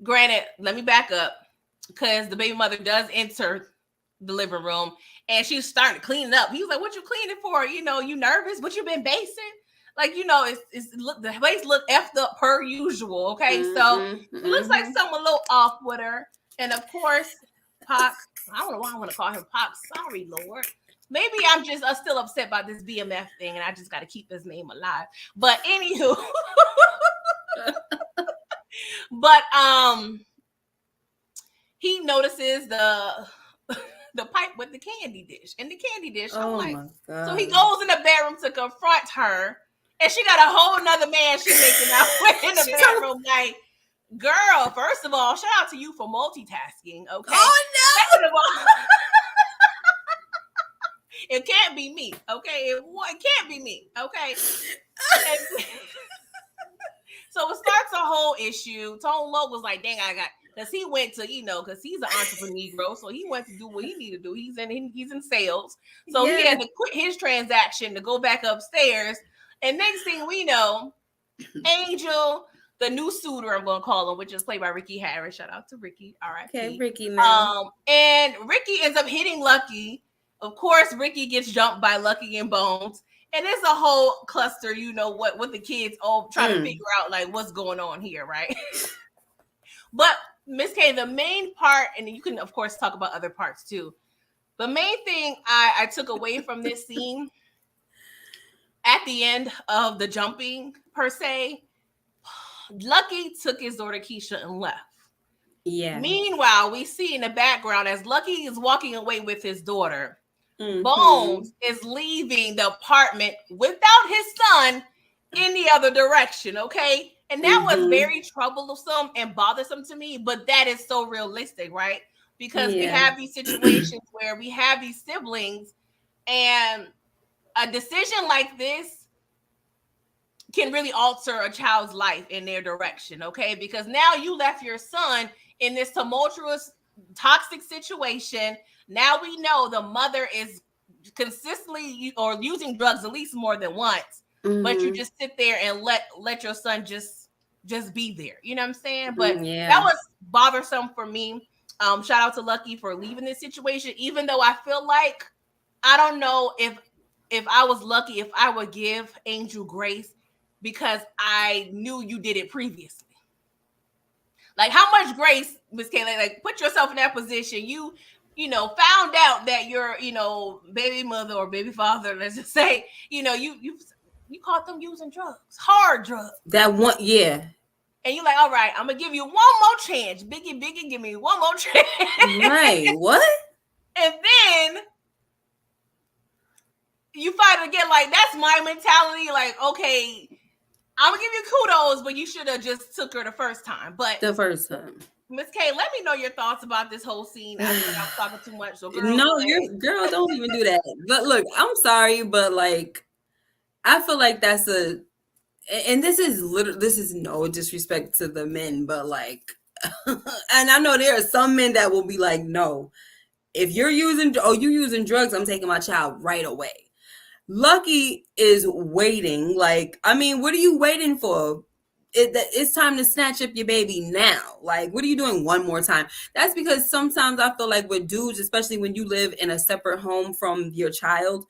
granted, let me back up because the baby mother does enter the living room and she's starting to clean it up. He was like, "What you cleaning for? You nervous? What you been basing?" Like, the place look effed up per usual. Okay, so it looks like something a little off with her. And of course, Pac. I don't know why I want to call him Pac. Sorry, Lord. Maybe I'm just still upset about this BMF thing, and I just got to keep his name alive. But anywho, but he notices the pipe with the candy dish. And the candy dish, I'm like, so he goes in the bedroom to confront her, and she got a whole nother man she's making out with in the bedroom. Like, girl, first of all, shout out to you for multitasking, okay? Oh, no! Second of all, it can't be me, okay? It can't be me, okay? So it starts a whole issue. Tone Loc was like, dang, because he went to, because he's an entrepreneur, so he went to do what he needed to do. He's in sales. So he had to quit his transaction to go back upstairs. And next thing we know, Angel, the new suitor, I'm going to call him, which is played by Ricky Harris. Shout out to Ricky. All right. Okay, Ricky, man. And Ricky ends up hitting Lucky. Of course, Ricky gets jumped by Lucky and Bones. And it's a whole cluster, what the kids all trying to figure out, like, what's going on here, right? But, Miss K, the main part, and you can, of course, talk about other parts, too. The main thing I took away from this scene, at the end of the jumping, per se, Lucky took his daughter Keisha and left. Yeah. Meanwhile, we see in the background, as Lucky is walking away with his daughter, Bones is leaving the apartment without his son in the other direction, okay? And that was very troublesome and bothersome to me, but that is so realistic, right? Because we have these situations where we have these siblings, and a decision like this can really alter a child's life in their direction, okay? Because now you left your son in this tumultuous, toxic situation. Now we know the mother is consistently or using drugs at least more than once, but you just sit there and let your son just be there. You know what I'm saying? But that was bothersome for me. Shout out to Lucky for leaving this situation, even though I feel like, I don't know if I was Lucky, if I would give Angel grace because I knew you did it previously. Like, how much grace, Miss Kayla? Like, put yourself in that position. You found out that your, baby mother or baby father, let's just say, you caught them using drugs, hard drugs. That one, yeah. And you're like, all right, I'm gonna give you one more chance, Biggie, give me one more chance. Right? What? And then you fight again. Like, that's my mentality. Like, okay, I'm gonna give you kudos, but you should have just took her the first time. But the first time. Miss K, let me know your thoughts about this whole scene. I think I'm talking too much. So girl, don't even do that. But look, I'm sorry, but like, I feel like that's and this is no disrespect to the men, but like, and I know there are some men that will be like, no, if you're using drugs, I'm taking my child right away. Lucky is waiting. Like, I mean, what are you waiting for? It's time to snatch up your baby now. Like, what are you doing one more time? That's because sometimes I feel like with dudes, especially when you live in a separate home from your child,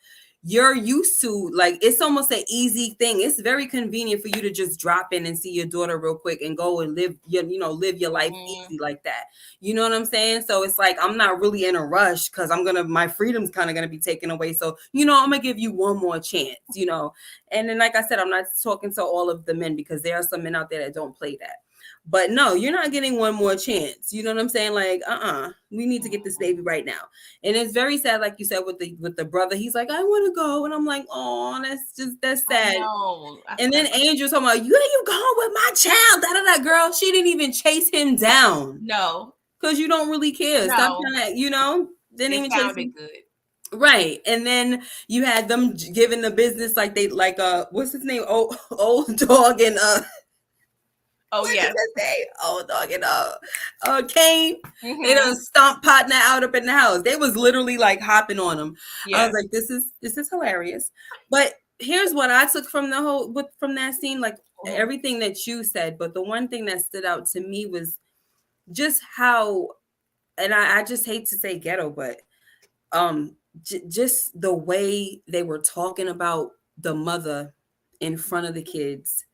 you're used to, like, it's almost an easy thing. It's very convenient for you to just drop in and see your daughter real quick and go and live your life easy like that. You know what I'm saying? So it's like, I'm not really in a rush because my freedom's kind of going to be taken away. So, I'm going to give you one more chance, And then, like I said, I'm not talking to all of the men because there are some men out there that don't play that. But no, you're not getting one more chance. You know what I'm saying? Like, we need to get this baby right now. And it's very sad, like you said, with the brother. He's like, I want to go. And I'm like, oh, that's sad. And then Angel's talking about, you going with my child. Da-da-da. Girl, she didn't even chase him down. No. because you don't really care. Stop No, trying to, you know, didn't it even chase. sounded good. Right. And then you had them giving the business like they like what's his name? Old dog and Oh what is yes. his name? Old dog and Kane. They done Mm-hmm. stomp partner out up in the house. They was literally like hopping on him. I was Yes. like, this is hilarious. But here's what I took from the from that scene, like Mhm. everything that you said, but the one thing that stood out to me was just how, and I just hate to say ghetto, but just the way they were talking about the mother in front of the kids,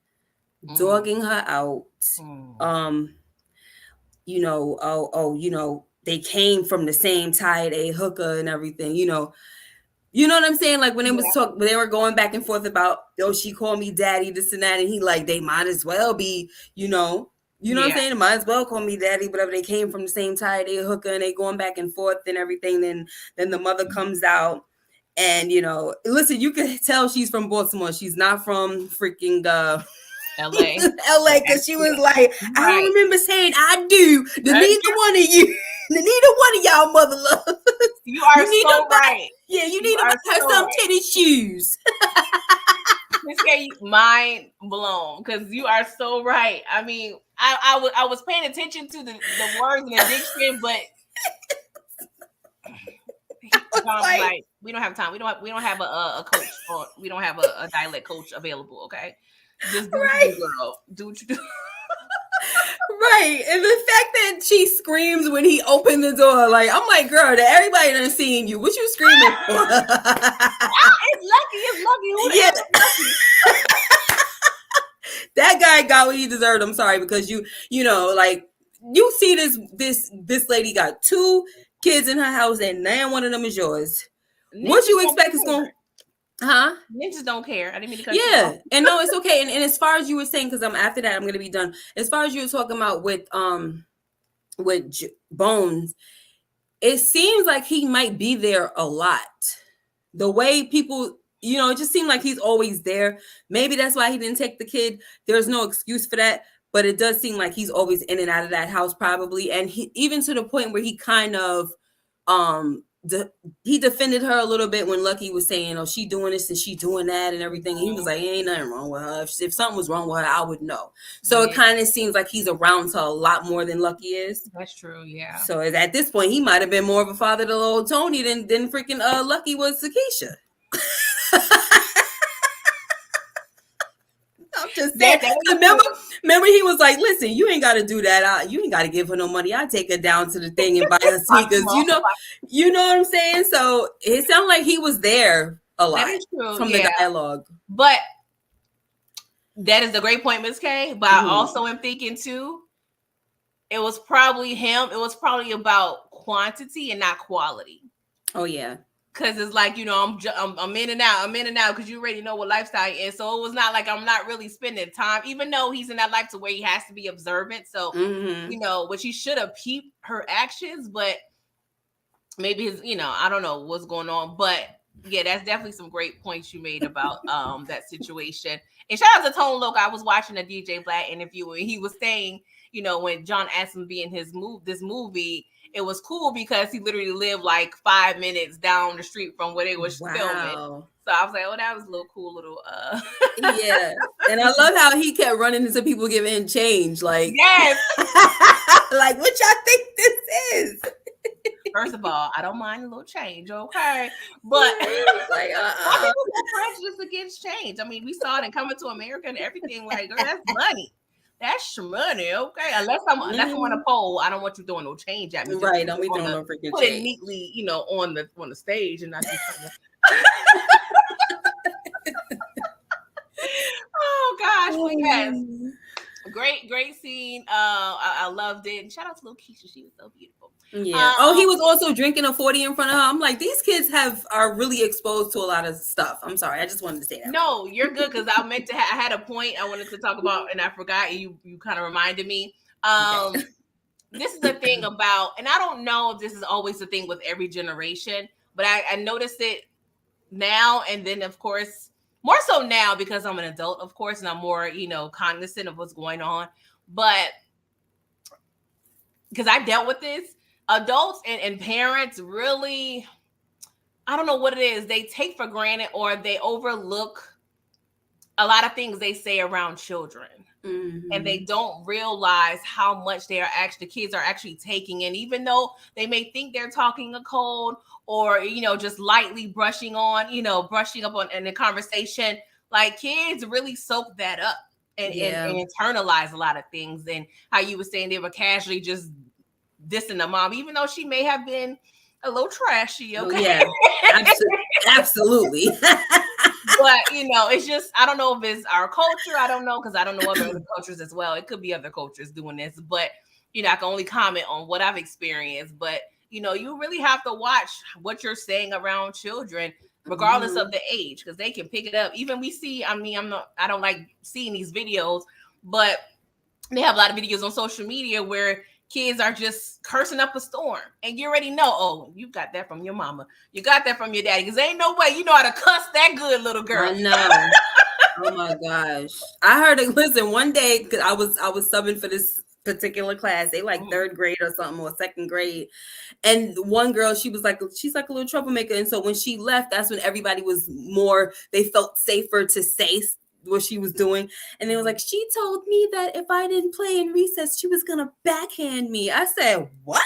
Mm. dogging her out. Mm. um they came from the same tired A hooker and everything, you know what I'm saying? Like when it was Yeah. talk, when they were going back and forth about, oh, she called me daddy, this and that, and he like, they might as well be, what I'm Yeah. saying? They might as well call me daddy, whatever. They came from the same tired A hooker, and they going back and forth and everything. Then the mother comes out, and listen, you can tell she's from Baltimore. She's not from freaking LA. LA, because she was like, I don't Right. remember saying I do to That's neither one of you, to neither one of y'all mother love. You are You need to so buy, right. yeah, you You need to are buy her so some right. titty shoes. This get mind blown because you are so right. I mean, I was paying attention to the words in the dictionary, but John was Like, like, we don't have time. We don't have a coach, or we don't have a dialect coach available. Okay, just do what you right, do, girl. Do what you do. right. And the fact that she screams when he opened the door, like, I'm like, girl, that everybody done seen you. What you screaming for? It's lucky. It's lucky. Who the Yeah, hell is lucky? that guy got what he deserved. I'm sorry, because like, you see this lady got two kids in her house, and now one of them is yours. What Ninjas you don't expect is going, care. huh? Ninjas don't care. I didn't mean to cut you off. Yeah, and no, it's okay. And as far as you were saying, because after that I'm gonna be done. As far as you were talking about with Bones, it seems like he might be there a lot. The way people, it just seemed like he's always there. Maybe that's why he didn't take the kid. There's no excuse for that, but it does seem like he's always in and out of that house, probably. And he, even to the point where he kind of he defended her a little bit when Lucky was saying, oh, she doing this and she doing that and everything. And he was like, ain't nothing wrong with her. If something was wrong with her, I would know. So it Yeah, kind of seems like he's around her a lot more than Lucky is. that's true. Yeah. So at this point, he might have been more of a father to little Tony than freaking Lucky was to Keisha. I'm just saying. That is Remember, he was like, "Listen, you ain't got to do that. You ain't got to give her no money. I take her down to the thing and buy her sneakers. true. You know what I'm saying." So it sounded like he was there a That lot is true. from the Yeah. dialogue. But that is a great point, Miss K. But I Mhm. also am thinking too, it was probably him. It was probably about quantity and not quality. Oh yeah. Cause it's like, I'm in and out. I'm in and out because you already know what lifestyle is. So it was not like I'm not really spending time, even though he's in that life to where he has to be observant. So which he should have peeped her actions, but maybe his, I don't know what's going on. But yeah, that's definitely some great points you made about that situation. And shout out to Tone Loc. I was watching a DJ Black interview and he was saying, when John asked him to be in this movie, it was cool because he literally lived like 5 minutes down the street from where they was filming. So I was like, oh, that was a little cool little Yeah. And I love how he kept running into people giving change. Like, yes. like, what y'all think this is? First of all, I don't mind a little change, okay? But like, why people so prejudiced against change? I mean, we saw it in Coming to America and everything. Like, girl, that's money. That's money, okay? Unless I'm on a poll, I don't want you throwing no change at me. Just right? Don't be throwing no freaking put change. it neatly, on the stage, and not just. Oh gosh, but yes. Great scene. I loved it. And shout out to little Keisha. She was so beautiful. Yeah. He was also drinking a 40 in front of her. I'm like, these kids are really exposed to a lot of stuff. I'm sorry. I just wanted to say that. No, you're good, because I meant to I had a point I wanted to talk about and I forgot, and you kind of reminded me. Okay. This is the thing about, and I don't know if this is always the thing with every generation, but I noticed it now, and then of course more so now because I'm an adult, of course, and I'm more cognizant of what's going on. But because I dealt with this, adults and parents really, I don't know what it is, they take for granted or they overlook a lot of things they say around children. And they don't realize how much they are actually, the kids are actually taking in, even though they may think they're talking a code or, just lightly brushing up on in the conversation. Like, kids really soak that up and internalize a lot of things. And how you were saying they were casually just dissing the mom, even though she may have been a little trashy. Okay. Yeah, absolutely. But it's just, I don't know if it's our culture. I don't know, because I don't know other cultures as well. It could be other cultures doing this, but I can only comment on what I've experienced. But you really have to watch what you're saying around children, regardless of the age, because they can pick it up. Even we see, I mean, I don't like seeing these videos, but they have a lot of videos on social media where kids are just cursing up a storm, and you already know, oh, you got that from your mama, you got that from your daddy, because ain't no way you know how to cuss that good, little girl. I know. Oh my gosh, I heard it. Listen, one day, because I was subbing for this particular class, they like third grade or something, or second grade, and one girl, she's like a little troublemaker, and so when she left, that's when everybody was more, they felt safer to say what she was doing. And they was like, she told me that if I didn't play in recess, she was gonna backhand me. I said, what?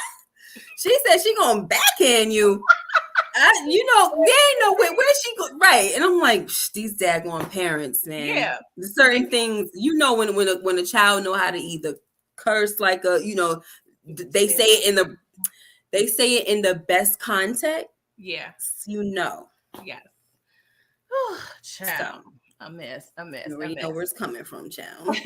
She said she gonna backhand you. They ain't no way where she go, right? And I'm like, these daggone parents, man. Yeah, certain things, when a child know how to either curse like they say it in the best context. Yeah, Yes. Child. So, a mess. You already know where it's coming from, child.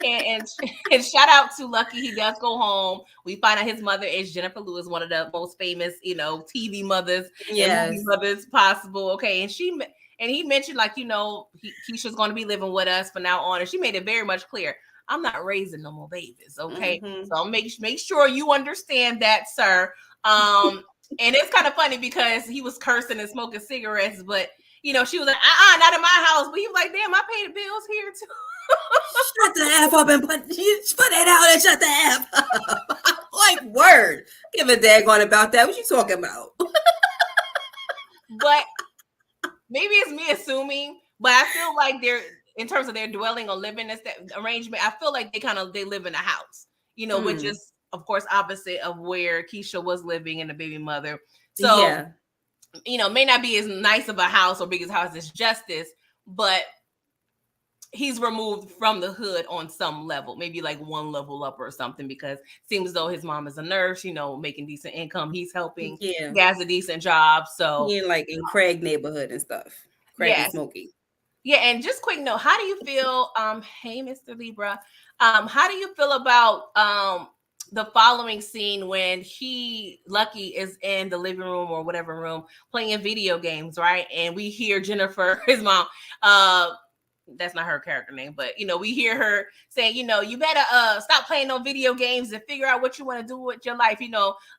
and shout out to Lucky. He does go home. We find out his mother is Jennifer Lewis, one of the most famous, TV mothers and movie mothers possible. Okay, and he mentioned, like, Keisha's going to be living with us from now on, and she made it very much clear, I'm not raising no more babies. Okay, so make sure you understand that, sir. And it's kind of funny because he was cursing and smoking cigarettes, but she was like, not in my house. But he was like, damn, I pay the bills here too. Shut the F up and put it out and shut the F up. Like, word. Give a daggone about that. What you talking about? But maybe it's me assuming, but I feel like they're, in terms of their dwelling or living arrangement, I feel like they live in a house, which is, of course, opposite of where Keisha was living and the baby mother. So, may not be as nice of a house or big as house as Justice, but he's removed from the hood on some level, maybe like one level up or something, because it seems as though his mom is a nurse, making decent income. He's helping. He has a decent job. So like in Craig neighborhood and stuff. Craig and Smokey. Yeah, and just quick note, how do you feel? Hey, Mr. Libra, how do you feel about the following scene when Lucky is in the living room or whatever room playing video games, right? And we hear Jennifer, his mom, that's not her character name, but we hear her saying, you better stop playing no video games and figure out what you want to do with your life.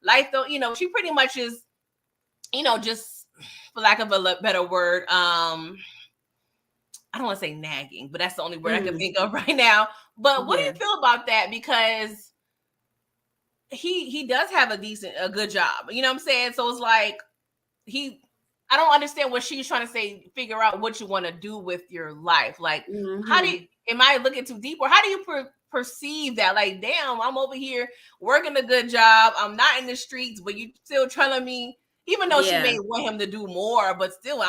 Life don't, she pretty much is, just for lack of a better word, I don't want to say nagging, but that's the only word I can think of right now. But what do you feel about that? Because he does have a good job. You know what I'm saying? So it's like I don't understand what she's trying to say. Figure out what you want to do with your life. Like, how am I looking too deep, or how do you perceive that? Like, damn, I'm over here working a good job. I'm not in the streets, but you still telling me, even though she may want him to do more, but still,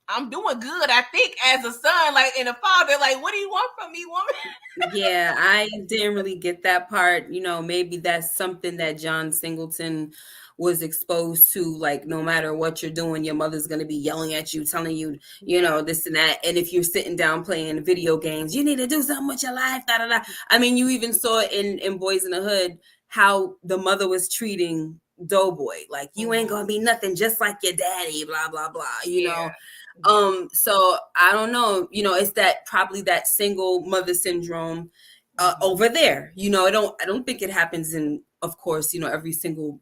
I'm doing good, I think, as a son, like, and a father. Like, what do you want from me, woman? Yeah, I didn't really get that part. Maybe that's something that John Singleton was exposed to. Like, no matter what you're doing, your mother's going to be yelling at you, telling you, this and that. And if you're sitting down playing video games, you need to do something with your life. Da, da, da. I mean, you even saw in Boys in the Hood how the mother was treating Doughboy. Like, you ain't going to be nothing just like your daddy, blah, blah, blah, you know. So I don't know, it's probably that single mother syndrome over there. I don't think it happens in, of course, every single,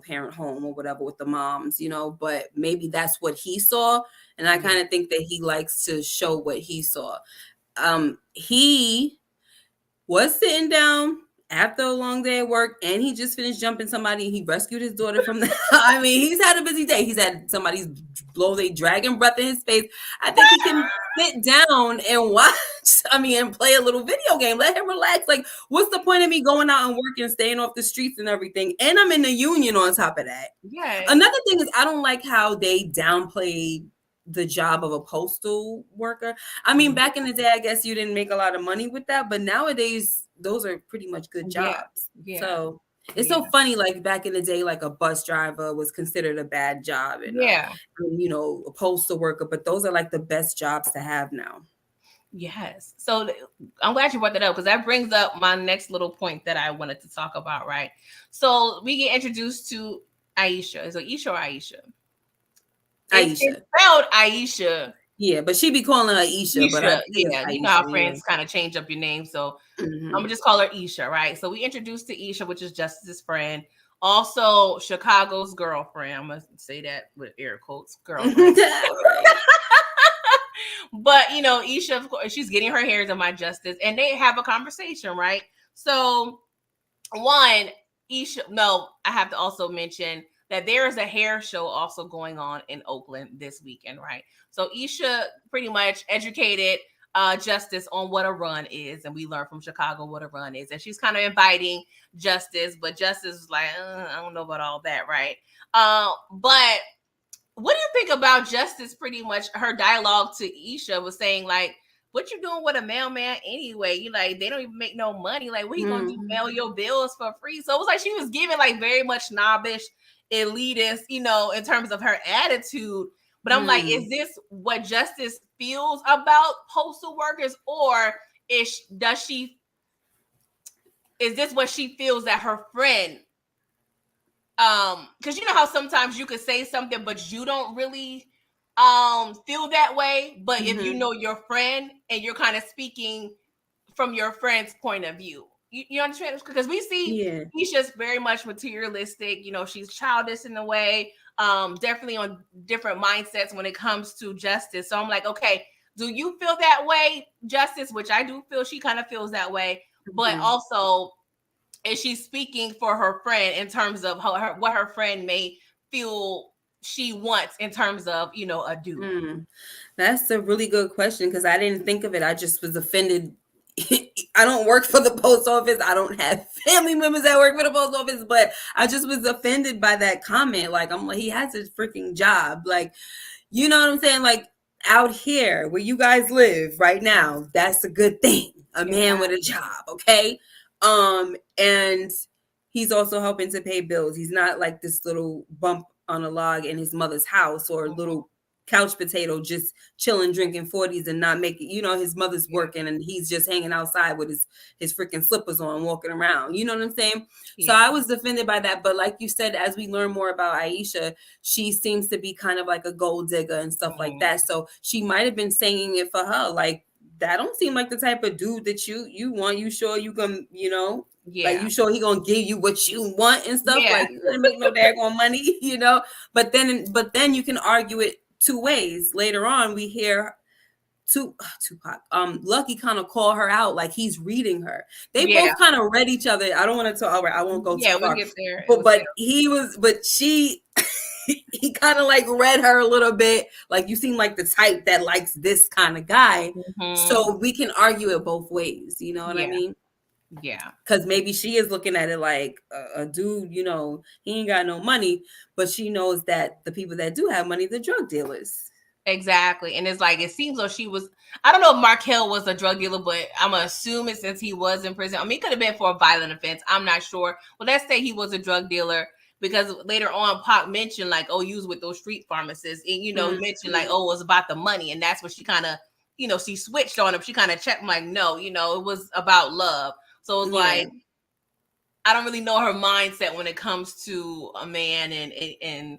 parent home or whatever with the moms, but maybe that's what he saw. And I kind of think that he likes to show what he saw. He was sitting down after a long day at work, and he just finished jumping somebody. He rescued his daughter from the. I mean, he's had a busy day. He's had somebody's blow their dragon breath in his face. I think he can sit down and watch. I mean, and play a little video game. Let him relax. Like, what's the point of me going out and working, staying off the streets and everything? And I'm in the union on top of that. Yeah. Another thing is, I don't like how they downplay the job of a postal worker. I mean, back in the day, I guess you didn't make a lot of money with that, but nowadays those are pretty much good jobs. Yeah. So it's so funny, like back in the day, like a bus driver was considered a bad job, and you know, a postal worker, but those are like the best jobs to have now. Yes. So I'm glad you brought that up, because that brings up my next little point that I wanted to talk about, right? So we get introduced to Aisha. Is it Aisha or Aisha? Aisha. It's spelled Aisha. Yeah, but she be calling her Aisha. But yeah, you know how friends kind of change up your name. So I'm gonna just call her Aisha, right? So we introduced to Aisha, which is Justice's friend, also Chicago's girlfriend. I'm gonna say that with air quotes, girlfriend. But you know, Aisha, of course, she's getting her hair done by Justice, and they have a conversation, right? So I have to also mention that there is a hair show also going on in Oakland this weekend, right? So Aisha pretty much educated Justice on what a run is, and we learned from Chicago what a run is, and she's kind of inviting Justice, but Justice is like, I don't know about all that, right? But what do you think about Justice? Pretty much her dialogue to Aisha was saying, like, what you doing with a mailman anyway? You like, they don't even make no money. Like, what you gonna do, mail your bills for free? So it was like she was giving like very much snobbish, elitist, you know, in terms of her attitude. But I'm like, is this what Justice feels about postal workers, or is this what she feels that her friend? Because you know how sometimes you could say something, but you don't really feel that way. But if you know your friend and you're kind of speaking from your friend's point of view, you understand? Because we see he's just very much materialistic. You know, she's childish in a way. Definitely on different mindsets when it comes to Justice. So I'm like, okay, do you feel that way, Justice? Which I do feel she kind of feels that way, but also, is she speaking for her friend in terms of what her friend may feel she wants in terms of, you know, a dude? That's a really good question, because I didn't think of it. I just was offended. I don't work for the post office. I don't have family members that work for the post office, but I just was offended by that comment. Like, I'm like, he has a freaking job. Like, you know what I'm saying? Like, out here where you guys live right now, that's a good thing. A man with a job, okay? And he's also helping to pay bills. He's not like this little bump on a log in his mother's house, or a little couch potato just chilling, drinking 40s and not making, you know, his mother's working and he's just hanging outside with his freaking slippers on, walking around. You know what I'm saying? So I was offended by that. But like you said, as we learn more about Aisha, she seems to be kind of like a gold digger and stuff like that. So she might have been saying it for her, like, that don't seem like the type of dude that you want. You sure you can, you know, like, you sure he gonna give you what you want and stuff? Like, you gonna make no daggone money, you know? But then you can argue it two ways. Later on, we hear Tupac, Lucky kind of call her out, like he's reading her. They both kind of read each other. I don't want to talk. All right, I won't go too far. We'll get there. But she. He kind of like read her a little bit, like, you seem like the type that likes this kind of guy. So we can argue it both ways, you know what I mean? Yeah, because maybe she is looking at it like a dude, you know, he ain't got no money, but she knows that the people that do have money, the drug dealers. Exactly. And it's like, it seems like she was, I don't know if Markel was a drug dealer, but I'm gonna assume it since he was in prison. I mean, it could have been for a violent offense, I'm not sure. Well, let's say he was a drug dealer, because later on Pac mentioned like, oh, you was with those street pharmacists, and you know, he mentioned like, oh, it was about the money, and that's what she kind of, you know, she switched on him. She kind of checked, like, no, you know, it was about love. So it was like, I don't really know her mindset when it comes to a man and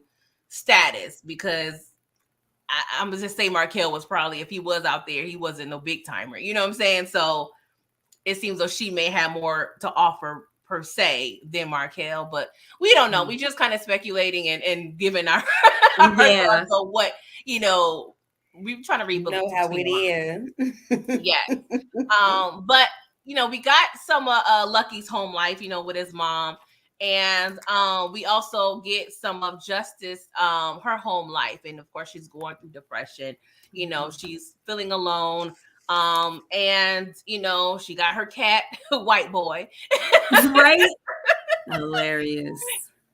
status, because I'm gonna just say Markel was probably, if he was out there, he wasn't no big timer, you know what I'm saying? So it seems like she may have more to offer per se than Markel, but we don't know. We just kind of speculating and giving our, our thoughts on what, you know, we're trying to read. Know how it is. Yeah. But we got some Lucky's home life, with his mom. And we also get some of Justice, her home life. And of course, she's going through depression. She's feeling alone. And she got her cat, White Boy. Right? Hilarious.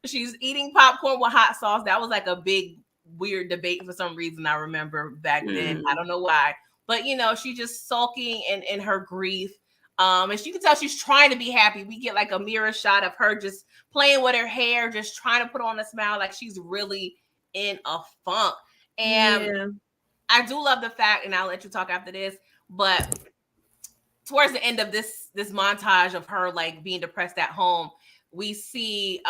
She's eating popcorn with hot sauce. That was like a big weird debate for some reason. I remember back then. I don't know why. But she's just sulking in her grief. And you can tell she's trying to be happy. We get like a mirror shot of her just playing with her hair, just trying to put on a smile, like she's really in a funk. And I do love the fact, and I'll let you talk after this, but towards the end of this montage of her like being depressed at home, we see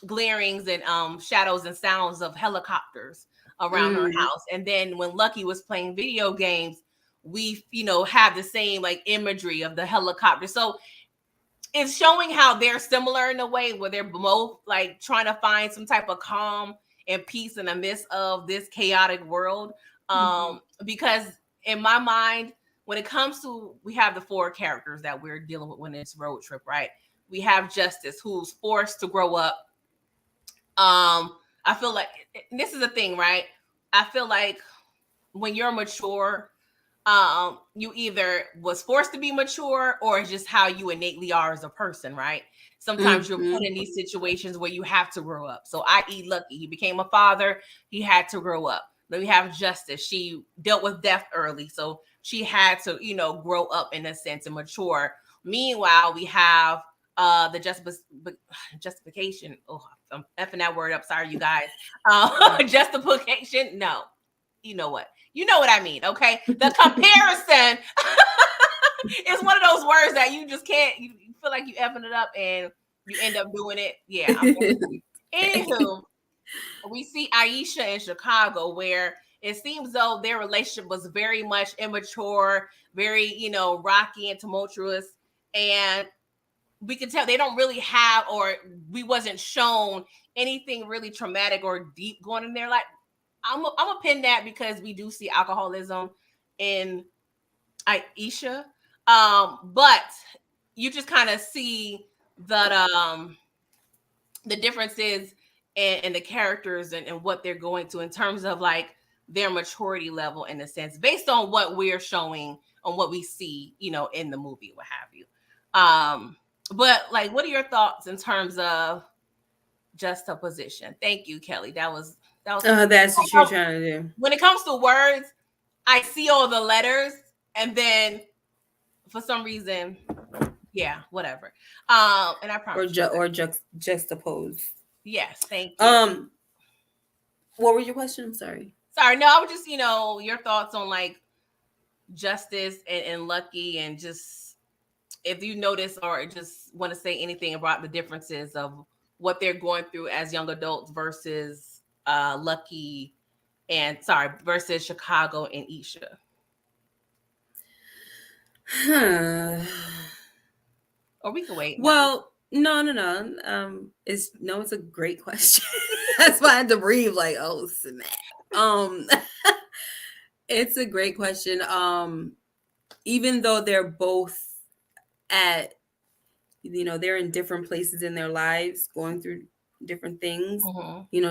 glarings and shadows and sounds of helicopters around her house. And then when Lucky was playing video games, we have the same like imagery of the helicopter. So it's showing how they're similar in a way where they're both like trying to find some type of calm and peace in the midst of this chaotic world. Because in my mind, when it comes to, we have the 4 characters that we're dealing with when it's road trip, right? We have Justice, who's forced to grow up. I feel like this is the thing, right? I feel like when you're mature, you either was forced to be mature or it's just how you innately are as a person, right? Sometimes you're put in these situations where you have to grow up. So i.e. Lucky, he became a father, he had to grow up. Then we have Justice, she dealt with death early, so she had to grow up in a sense and mature. Meanwhile, we have the justification. Oh, I'm effing that word up, sorry you guys. Justification, no, you know what I mean, okay? The comparison is one of those words that you just can't, you feel like you effing it up and you end up doing it. Yeah. Anywho, we see Aisha in Chicago, where it seems though their relationship was very much immature, very, rocky and tumultuous. And we can tell they don't really have, or we wasn't shown anything really traumatic or deep going in their life. I'm a pin that because we do see alcoholism in Aisha, but you just kind of see that the differences in the characters and what they're going to in terms of like their maturity level, in a sense, based on what we're showing, on what we see, in the movie, what have you. But like, what are your thoughts in terms of juxtaposition? Thank you, Kelly. That was. That's what you're trying to do. When it comes to words, I see all the letters, and then for some reason, yeah, whatever. And I promise. Or juxtapose. Yes, thank you. What were your questions? I'm sorry. Sorry, no, I was just your thoughts on like Justice and Lucky, and just if you notice or just want to say anything about the differences of what they're going through as young adults versus Lucky versus Chicago and Aisha. Or we can wait. Well, no. It's a great question. That's why I had to breathe like, oh snap. It's a great question. Even though they're both at, they're in different places in their lives, going through different things.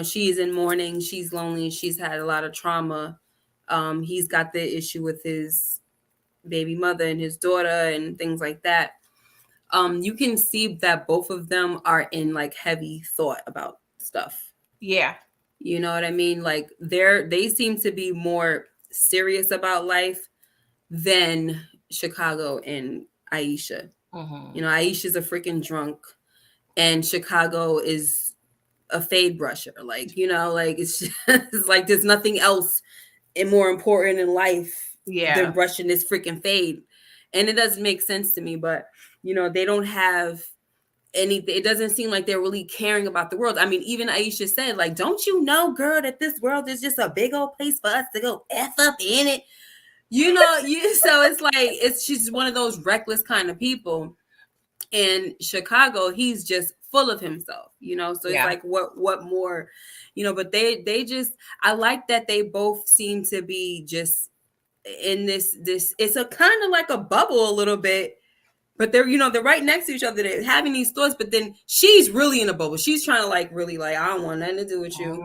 She's in mourning, she's lonely, she's had a lot of trauma. He's got the issue with his baby mother and his daughter and things like that. You can see that both of them are in like heavy thought about stuff. Yeah. You know what I mean? Like they seem to be more serious about life than Chicago and Aisha. Aisha's a freaking drunk, and Chicago is a fade brusher. Like, like it's just like there's nothing else more important in life than brushing this freaking fade. And it doesn't make sense to me, but they don't have anything. It doesn't seem like they're really caring about the world. I mean, even Aisha said, like, don't you know, girl, that this world is just a big old place for us to go F up in it. So it's like, she's one of those reckless kind of people. In Chicago, he's just full of himself, so it's like, what more, but they just, I like that they both seem to be just in this, it's a kind of like a bubble a little bit, but they're they're right next to each other. They're having these thoughts, but then she's really in a bubble. She's trying to like really like I don't want nothing to do with you.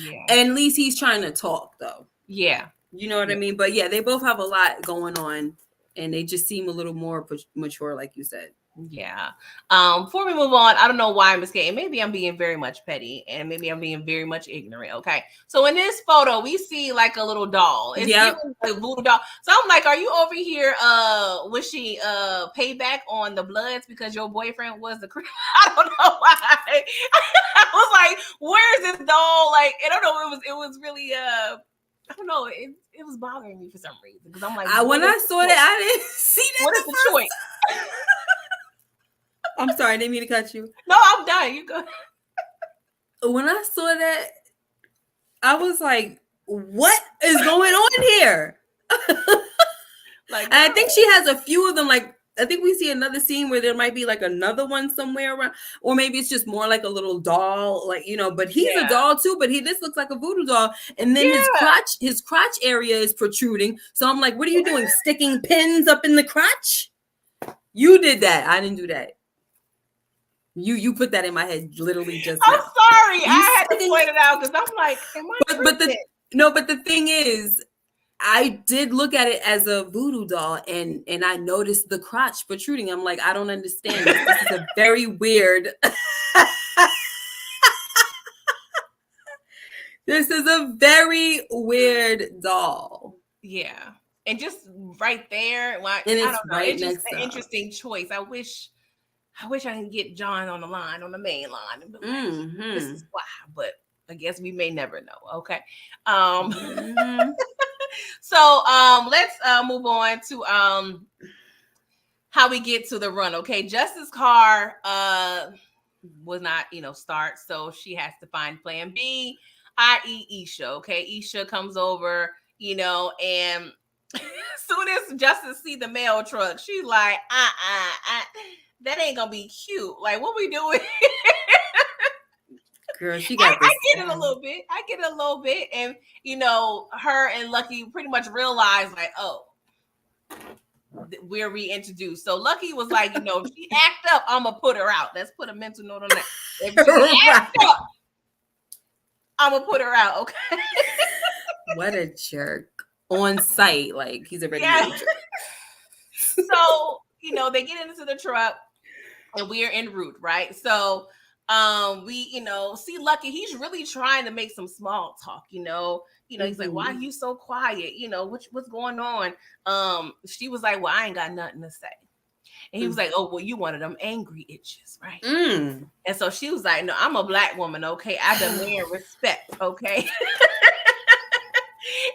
Yeah. And at least he's trying to talk though. Yeah. You know what I mean? But yeah, they both have a lot going on, and they just seem a little more mature, like you said. Yeah. Before we move on, I don't know why I'm escaping. Maybe I'm being very much petty, and maybe I'm being very much ignorant. Okay. So in this photo, we see like a little doll. It's giving a voodoo doll. So I'm like, are you over here wishing payback on the Bloods because your boyfriend was the I don't know why. I was like, where's this doll? Like, I don't know. It was really I don't know. It was bothering me for some reason because I'm like, when I saw that, I didn't see that. What is the choice? I'm sorry, I didn't mean to cut you. No, I'm done. You go. When I saw that, I was like, what is going on here? Like, and I think she has a few of them. Like, I think we see another scene where there might be like another one somewhere around, or maybe it's just more like a little doll, like but he's a doll too. But this looks like a voodoo doll, and then his crotch area is protruding. So I'm like, what are you doing? Sticking pins up in the crotch? You did that. I didn't do that. You put that in my head literally just now. I'm sorry. I had to point it out because I'm like, am I but the thing is, I did look at it as a voodoo doll and I noticed the crotch protruding. I'm like, I don't understand. This is a very weird. This is a very weird doll. Yeah. And just right there, like, and I don't know. Right it's just an interesting choice. I wish I can get John on the line, on the main line, and be like, this is why. But I guess we may never know. Okay. So let's move on to how we get to the run. Okay, Justice's car was not start, so she has to find plan B, i.e. Aisha. Okay, Aisha comes over, and as soon as Justice see the mail truck, she's like, that ain't gonna be cute. Like, what we doing? Girl, she got this. I get it a little bit. And her and Lucky pretty much realized, like, oh, we're reintroduced. So Lucky was like, if she act up, I'm gonna put her out. Let's put a mental note on that. If she act up, I'm gonna put her out. Okay. What a jerk. On site, like he's already major. So they get into the truck and we're en route, right? So we see Lucky, he's really trying to make some small talk. He's like, why are you so quiet? What's going on? She was like, well, I ain't got nothing to say. And he was like, oh, well, you one of them angry itches, right? And so she was like, no, I'm a Black woman, okay? I demand respect, okay?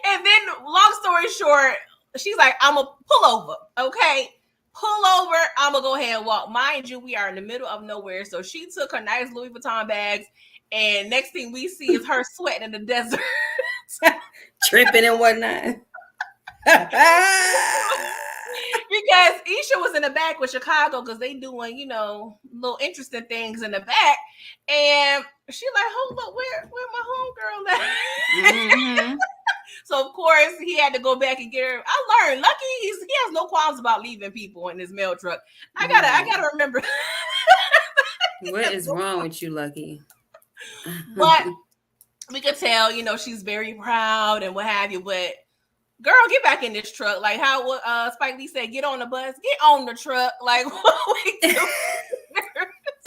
And then, long story short, she's like, I'm going to pull over, okay? Pull over, I'm going to go ahead and walk. Mind you, we are in the middle of nowhere. So she took her nice Louis Vuitton bags, and next thing we see is her sweating in the desert. Tripping and whatnot. Because Aisha was in the back with Chicago because they doing, little interesting things in the back. And she like, hold up, where my homegirl at? So, of course, he had to go back and get her. I learned, Lucky, he has no qualms about leaving people in his mail truck. I gotta remember. What is wrong with you, Lucky? But we could tell, she's very proud and what have you. But girl, get back in this truck. Like how Spike Lee said, get on the bus, get on the truck. Like, what we do?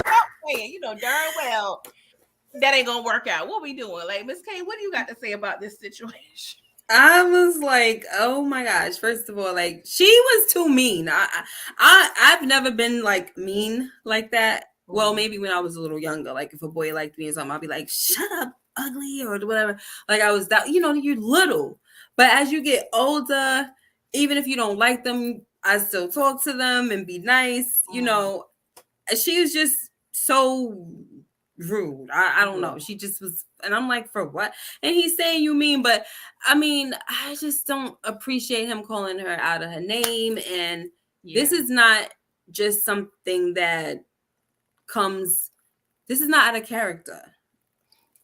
Stop playing. Darn well that ain't gonna work out. What we doing? Like, Miss K, what do you got to say about this situation? I was like, oh my gosh. First of all, like, she was too mean. I've never been like mean like that. Well, maybe when I was a little younger, like if a boy liked me or something, I'd be like, shut up, ugly, or whatever. Like I was that, you're little. But as you get older, even if you don't like them, I still talk to them and be nice. She was just so rude. I don't know. She just was, and I'm like, for what? And he's saying you mean, but I mean, I just don't appreciate him calling her out of her name. And this is not just something that this is not out of character.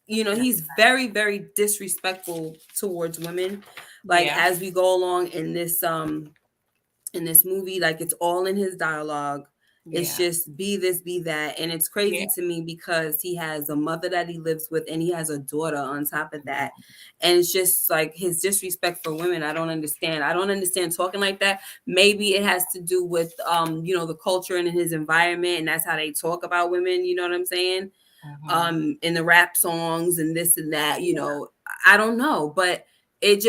He's very, very disrespectful towards women. Like as we go along in this movie, like it's all in his dialogue. It's Yeah. just be this, be that. And it's Yeah. crazy to me because he has a mother that he lives with and he has a daughter on top of that. And it's just like his disrespect for women. I don't understand. I don't understand talking like that. Maybe it has to do with the culture and his environment, and that's how they talk about women, you know what I'm saying? Mhm. In the rap songs and this and that, Yeah. I don't know, but it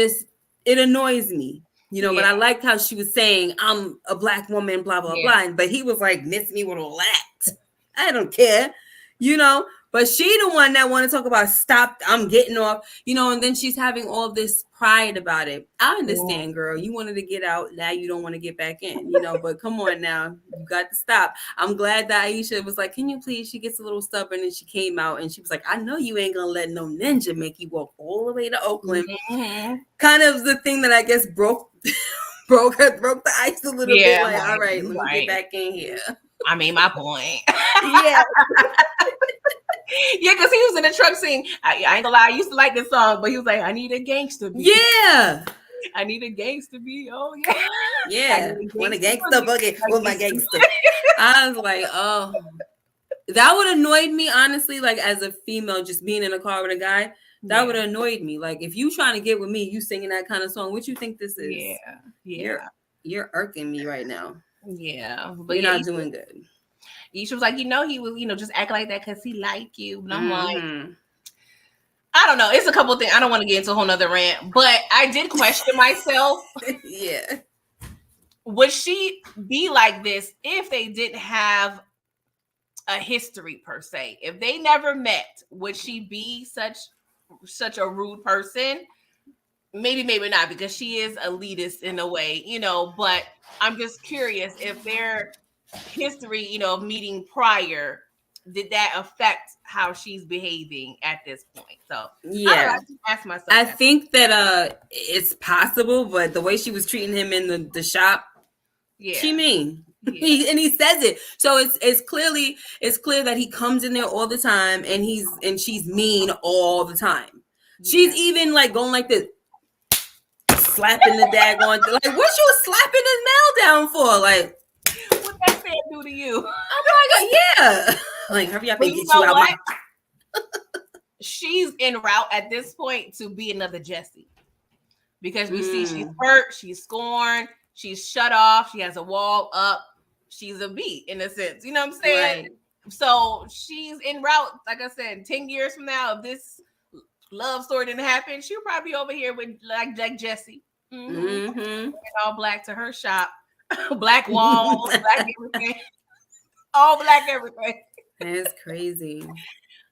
annoys me, but Yeah. I liked how she was saying, I'm a black woman, blah, blah, Yeah. blah. But he was like, miss me with all that. I don't care, you know, but she the one that want to talk about stop, I'm getting off, and then she's having all this pride about it. I Mhm. understand, girl. You wanted to get out, now you don't want to get back in, but come on now, you got to stop. I'm glad that Aisha was like, can you please? She gets a little stubborn and she came out and she was like, I know you ain't gonna let no ninja make you walk all the way to Oakland. Mhm. Kind of the thing that I guess broke the ice a little bit. Yeah. Like, all Right. right, let me get Right. back in here. I made my point. Yeah. Yeah, because he was in the truck singing. I ain't gonna lie, I used to like this song, but he was like, I need a gangster beat. Yeah. I need a gangster beat. Oh, yeah. I Yeah. need a Want a gangster gangster boogie. boogie A with my gangster gangster. I was like, oh, that would annoy me, honestly, like as a female, just being in a car with a guy. That would have annoyed me. Like if you trying to get with me, you singing that kind of song. What you think this is? Yeah. You're Yeah. you're irking me right now. Yeah. But You're yeah, not doing good. Isha was like, he was, just act like that because he like you. And I'm like, Mm-hmm. I don't know. It's a couple of things. I don't want to get into a whole nother rant, but I did question myself. Yeah. Would she be like this if they didn't have a history per se? If they never met, would she be such a rude person? Maybe not, because she is elitist in a way, but I'm just curious if their history, of meeting prior, did that affect how she's behaving at this point? So I don't know. I Yeah. just ask myself I that. think that it's possible, but the way she was treating him in the shop, she Yeah. mean. Yeah. He says it. So it's clear that he comes in there all the time and she's mean all the time. She's Yeah. even like going like this, slapping the daggone, like what you slapping his nail down for? Like, What that fan do to you? I'm like, yeah. Like, hurry up But and you get you know out my. what? She's en route at this point to be another Jessie, because we see she's hurt, she's scorned, she's shut off, she has a wall up, she's a beat in a sense. You know what I'm saying? Right. So she's en route, like I said, 10 years from now, if this love story didn't happen, she'll probably be over here with like Jessie. Mm-hmm. All black to her shop, black walls, black everything, all black everything. That's crazy.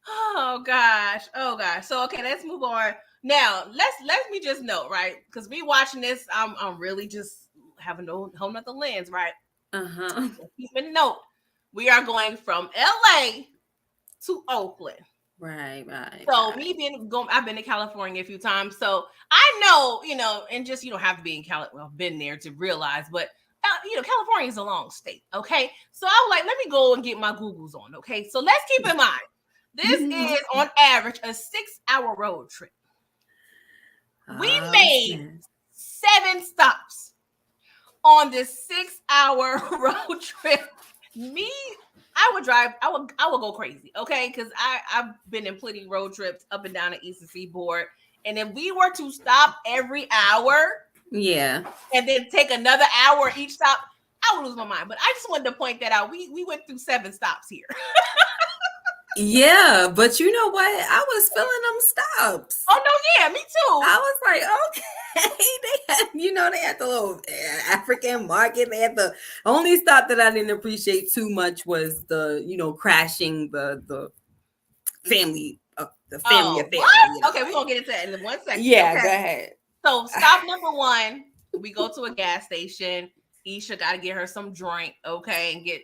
Oh gosh. Oh gosh. So okay, let's move on. Now, let me just note, right? Because me watching this, I'm really just having a whole nother lens, right? Uh-huh. Keep a note. We are going from LA to Oakland. Right. So me I've been to California a few times, so I know, and just you don't have to be in California. Well, been there to realize, but California is a long state. Okay, so I was like, let me go and get my Googles on. Okay, so let's keep in mind, this is on average a 6-hour road trip. We Oh, made snap. 7 stops on this 6-hour road trip. Me, I would drive. I would go crazy. Okay, because I've been in plenty road trips up and down the Eastern Seaboard, and if we were to stop every hour, Yeah. and then take another hour each stop, I would lose my mind. But I just wanted to point that out. We went through 7 stops here. Yeah, but you know what? I was feeling them stops. Oh no, yeah, me too. I was like, okay. They had the little African market. They had the only stop that I didn't appreciate too much was the, crashing the family, the family Oh, affair. what? Okay, we're gonna get into that in 1 second. Yeah, Okay. go ahead. So stop number 1, we go to a gas station. Isha got to get her some drink, okay, and get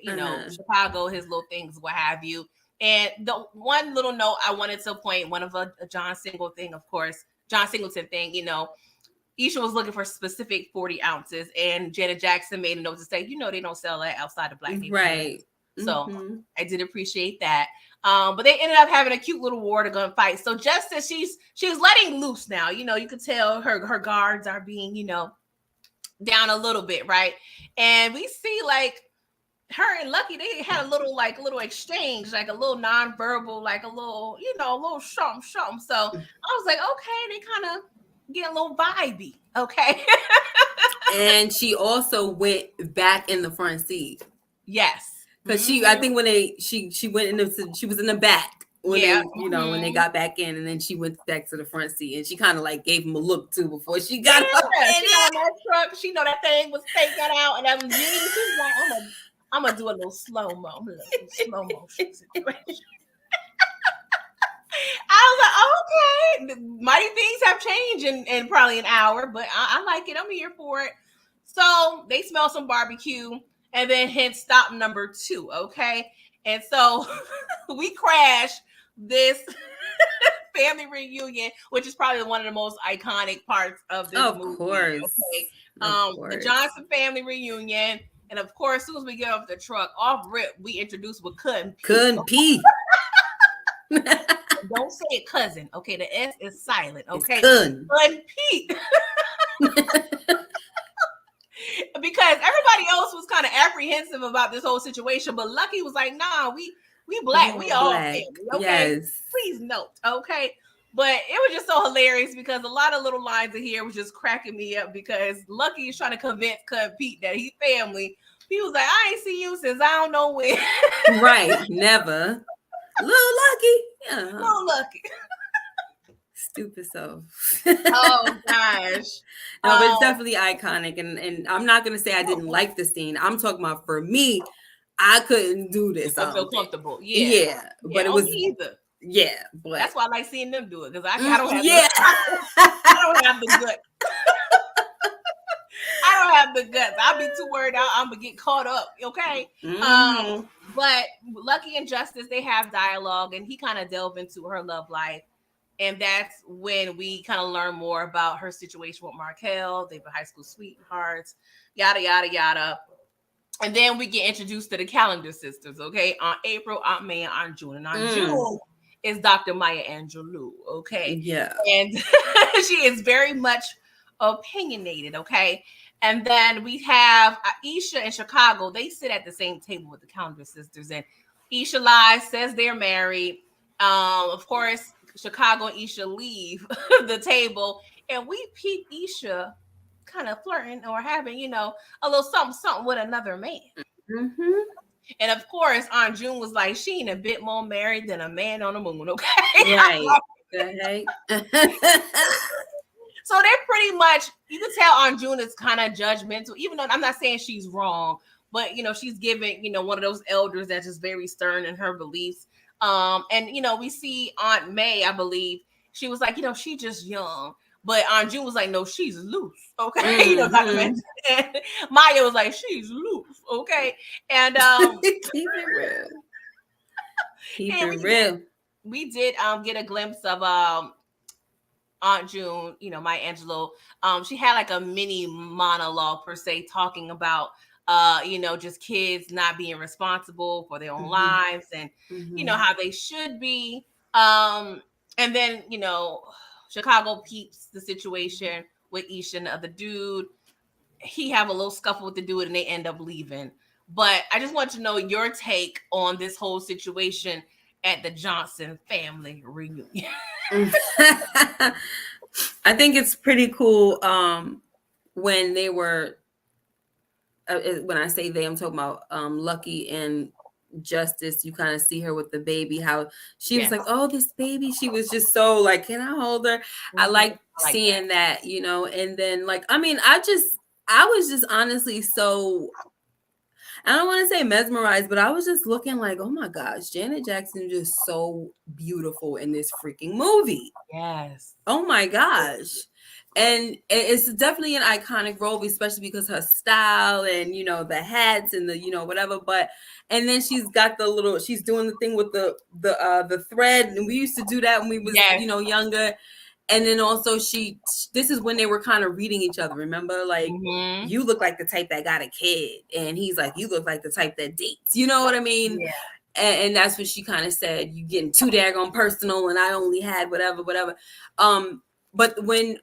Chicago, his little things, what have you. And the one little note I wanted to point, one of a John Singleton thing, of course, John Singleton thing, Isha was looking for specific 40 ounces, and Janet Jackson made a note to say, they don't sell that outside of black neighborhoods. Right. So I did appreciate that. But they ended up having a cute little water gun fight. So just as she's letting loose now, you could tell her guards are being, down a little bit, right? And we see like her and Lucky, they had a little exchange, like a little nonverbal, like a little, a little something. So I was like, okay, they kind of get a little vibey. Okay. And she also went back in the front seat. Yes. Because I think when she went she was in the back when Yeah. when they got back in, and then she went back to the front seat, and she kind of like gave him a look too before she got up in She got on that truck. She know that thing was taken out, and that was me. She's like, I'm gonna do a little slow motion situation. I was like, okay, mighty things have changed in probably an hour, but I like it. I'm here for it. So they smell some barbecue, and then hence stop number 2. Okay, and so we crash this family reunion, which is probably one of the most iconic parts of this movie. Okay, the Johnson family reunion. And of course, as soon as we get off the truck, off rip, we introduce with Cousin Pete. Don't say it, cousin. Okay, the S is silent. Okay, Cousin Pete. Because everybody else was kind of apprehensive about this whole situation, but Lucky was like, "Nah, we black, we all family." Okay, yes. Please note. Okay. But it was just so hilarious because a lot of little lines in here was just cracking me up because Lucky is trying to convince Cousin Pete that he's family. He was like, I ain't see you since I don't know when. Right, never. Little Lucky. Yeah. Little Lucky. Stupid so. Oh, gosh. No, but it's definitely iconic. And I'm not going to say I didn't like the scene. I'm talking about for me, I couldn't do this. I feel comfortable. Yeah. But it was. Me either. Yeah, but that's why I like seeing them do it because I don't have I don't have the guts. I don't have the guts. I'll be too worried out. I'm gonna get caught up. Okay. But Lucky and Justice, they have dialogue, and he kind of delve into her love life, and that's when we kind of learn more about her situation with Markel. They've been high school sweethearts, yada yada yada. And then we get introduced to the Calendar sisters. Okay, on April, Aunt May, and Aunt June, and Aunt June is Dr. Maya Angelou, okay? Yeah. And she is very much opinionated, okay? And then we have Aisha in Chicago. They sit at the same table with the Calendar sisters. And Aisha lies, says they're married. Of course, Chicago and Aisha leave the table. And we peep Aisha kind of flirting or having, a little something with another man. Mm-hmm. And of course, Aunt June was like, she ain't a bit more married than a man on the moon, okay? Right. Okay. So they're pretty much, you can tell Aunt June is kind of judgmental, even though I'm not saying she's wrong, but, she's giving, one of those elders that's just very stern in her beliefs. And, we see Aunt May, I believe, she was like, she just young. But Aunt June was like, no, she's loose. Okay. And Maya was like, she's loose. Okay. And keep it real. Keep it real. We did get a glimpse of Aunt June, Maya Angelou. She had like a mini monologue per se, talking about just kids not being responsible for their own lives and how they should be. And then, Chicago peeps the situation with Aisha and the other dude. He have a little scuffle with the dude and they end up leaving. But I just want to know your take on this whole situation at the Johnson family reunion. I think it's pretty cool when they were, when I say they, I'm talking about Lucky and Justice. You kind of see her with the baby, how she was like, oh, this baby, she was just so like, can I hold her? I like seeing that, and then like, I mean, I was just honestly so, I don't want to say mesmerized, but I was just looking like, oh my gosh, Janet Jackson is just so beautiful in this freaking movie. Yes. Oh my gosh. And it's definitely an iconic role, especially because her style and, the hats and the, whatever. But, and then she's got she's doing the thing with the thread. And we used to do that when we was, younger. And then also this is when they were kind of reading each other. Remember, like, you look like the type that got a kid. And he's like, you look like the type that dates. You know what I mean? Yeah. And that's what she kind of said. You getting too daggone personal and I only had whatever. But when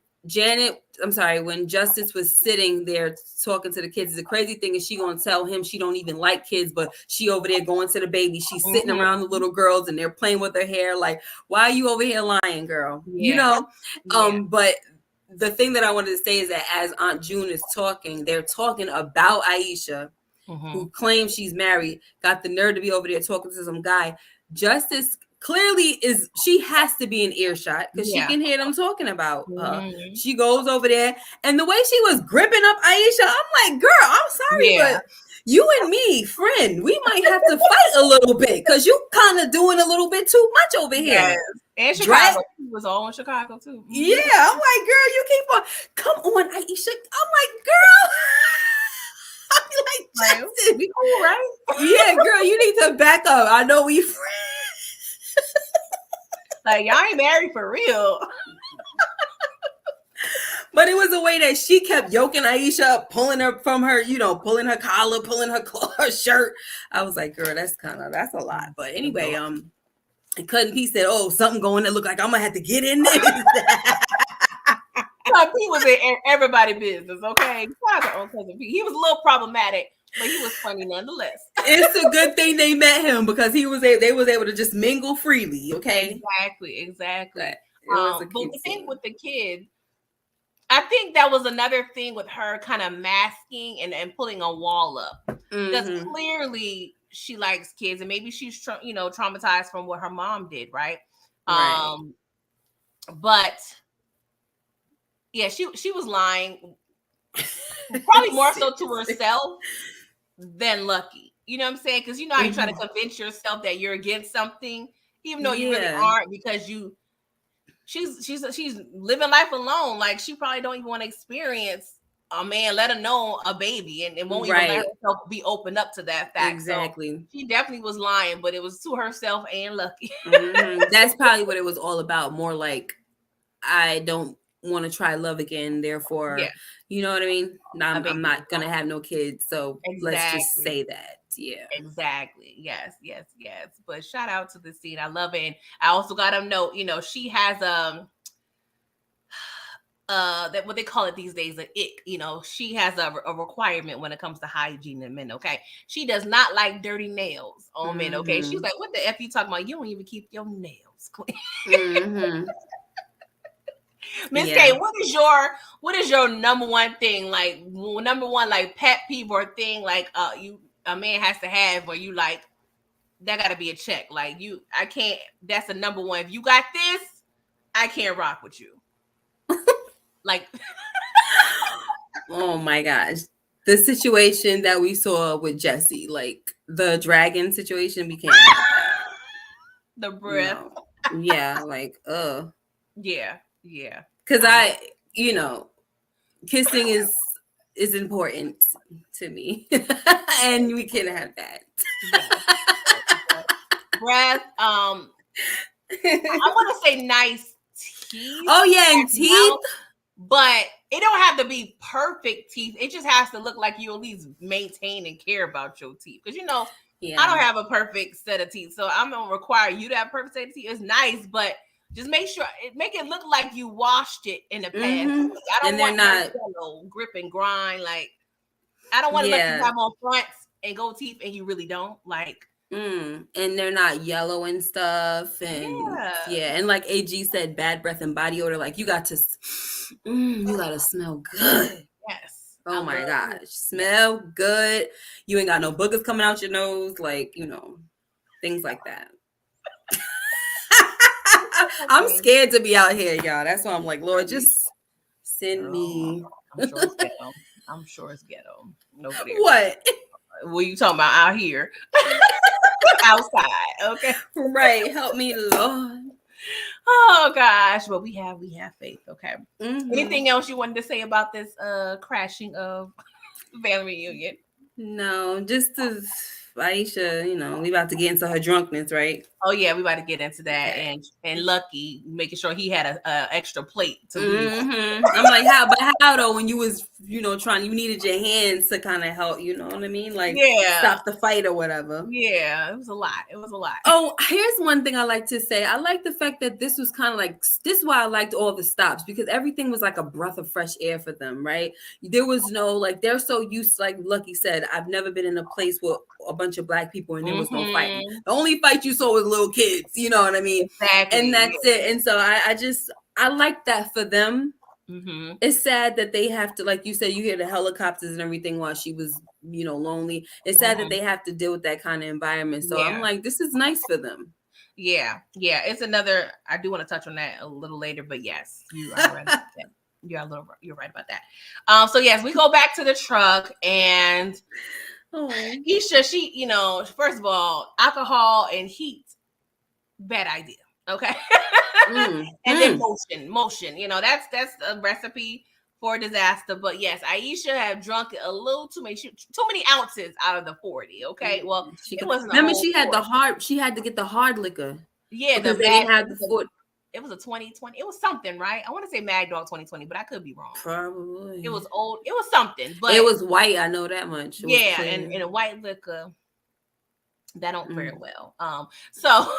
when Justice was sitting there talking to the kids, the crazy thing is she gonna tell him she don't even like kids, but she over there going to the baby. She's sitting around the little girls and they're playing with her hair. Like, why are you over here lying, girl? Yeah. But the thing that I wanted to say is that as Aunt June is talking, they're talking about Aisha, who claims she's married, got the nerve to be over there talking to some guy. Justice clearly she has to be in earshot because she can hear them talking about her. She goes over there, and the way she was gripping up Aisha, I'm like, girl, I'm sorry, but you and me, friend, we might have to fight a little bit because you kind of doing a little bit too much over here. Yes. And Chicago. He was all in Chicago too. Yeah, I'm like, girl, you keep on. Come on, Aisha. I'm like, girl. I'm like, Justice. We cool, right? Yeah, girl, you need to back up. I know we friends. Like, y'all ain't married for real. But it was a way that she kept yoking Aisha up, pulling her from her, pulling her collar, pulling her shirt. I was like, girl, that's a lot. But anyway, and Cousin P said, oh, something going that look like I'm gonna have to get in this. Cousin P was in everybody's business, okay? Cousin P. He was a little problematic, but he was funny nonetheless. It's a good thing they met him because they was able to just mingle freely, okay? Exactly. But the thing with the kid, I think that was another thing with her kind of masking and putting a wall up. Because clearly she likes kids, and maybe she's traumatized from what her mom did, right? But yeah, she was lying, probably more so to herself than Lucky. You know what I'm saying? Because how you try to convince yourself that you're against something, even though you really aren't, because she's living life alone. Like, she probably don't even want to experience a man, let alone a baby, and it won't even let herself be opened up to that fact. Exactly. So she definitely was lying, but it was to herself and Lucky. That's probably what it was all about. More like, I don't want to try love again, therefore, you know what I mean? I'm not gonna have no kids, so let's just say that. Yeah, exactly. Yes. But shout out to the scene. I love it. And I also got a note. She has that what they call it these days, an ick. She has a requirement when it comes to hygiene in men. Okay, she does not like dirty nails on men. Okay, she's like, what the f you talking about? You don't even keep your nails clean. Miss K, what is your number one thing, like number one, like pet peeve or thing, like a man has to have, where you like, that got to be a check, like I can't, that's the number one. If you got this, I can't rock with you. Like, oh my gosh, the situation that we saw with Jesse, like the dragon situation, we can't have that. The breath. No. Yeah, like yeah, because kissing is important to me. And we can't have that. Breath. I want to say nice teeth. Oh yeah, and teeth. But it don't have to be perfect teeth. It just has to look like you at least maintain and care about your teeth. Because I don't have a perfect set of teeth, so I'm gonna require you to have a perfect set of teeth. It's nice, but just make it look like you washed it in the past. I don't want that grip and grind. Like, I don't want to let you have on fronts and gold teeth and you really don't. Like, and they're not yellow and stuff, and and like AG said, bad breath and body odor. Like, you got to smell good. Yes. Oh my gosh, smell good. You ain't got no boogers coming out your nose, like, things like that. I'm scared to be out here, y'all. That's why I'm like, Lord, just send me. I'm sure it's ghetto. Nobody. What? What are you talking about out here? Outside, okay. Right. Help me, Lord. Oh gosh, but we have faith, okay. Anything else you wanted to say about this crashing of family reunion? No, just to Aisha, we about to get into her drunkenness, right? Oh yeah, we about to get into that, Okay. and Lucky making sure he had a extra plate to be on. I'm like, how? But how though? When you was, trying, you needed your hands to kind of help. You know what I mean? Like Yeah, stop the fight or whatever. yeah, it was a lot. It was a lot. Oh, here's one thing I like to say. I like the fact that this was kind of like this is why I liked all the stops, because everything was like a breath of fresh air for them, right? There was no like they're so used, like Lucky said, I've never been in a place with a bunch of black people and there was no fighting. Mm-hmm. The only fight you saw was little kids, you know what I mean? And Exactly. that's it. And so I like that for them. Mm-hmm. It's sad that they have to, like you said, you hear the helicopters and everything while she was, lonely. It's sad that Mm-hmm. they have to deal with that kind of environment. So I'm Yeah. like, this is nice for them. Yeah. Yeah. It's another. I do want to touch on that a little later, but yes, you are right about that. You're right about that. So yes, we go back to the truck, and Oh. Isha, she, first of all, alcohol and heat, bad idea. Okay. And then motion. That's a recipe for disaster. But yes, Aisha had drunk a little too many, too many ounces out of the 40. Okay. Well, it wasn't a remember whole she had 40. she had to get the hard liquor. Yeah, because they didn't have the foot. It was a 2020. It was something, right? I want to say Mad Dog 2020, but I could be wrong. Probably. It was old. It was something, but it was white. I know that much. Yeah, and a white liquor that don't very well. So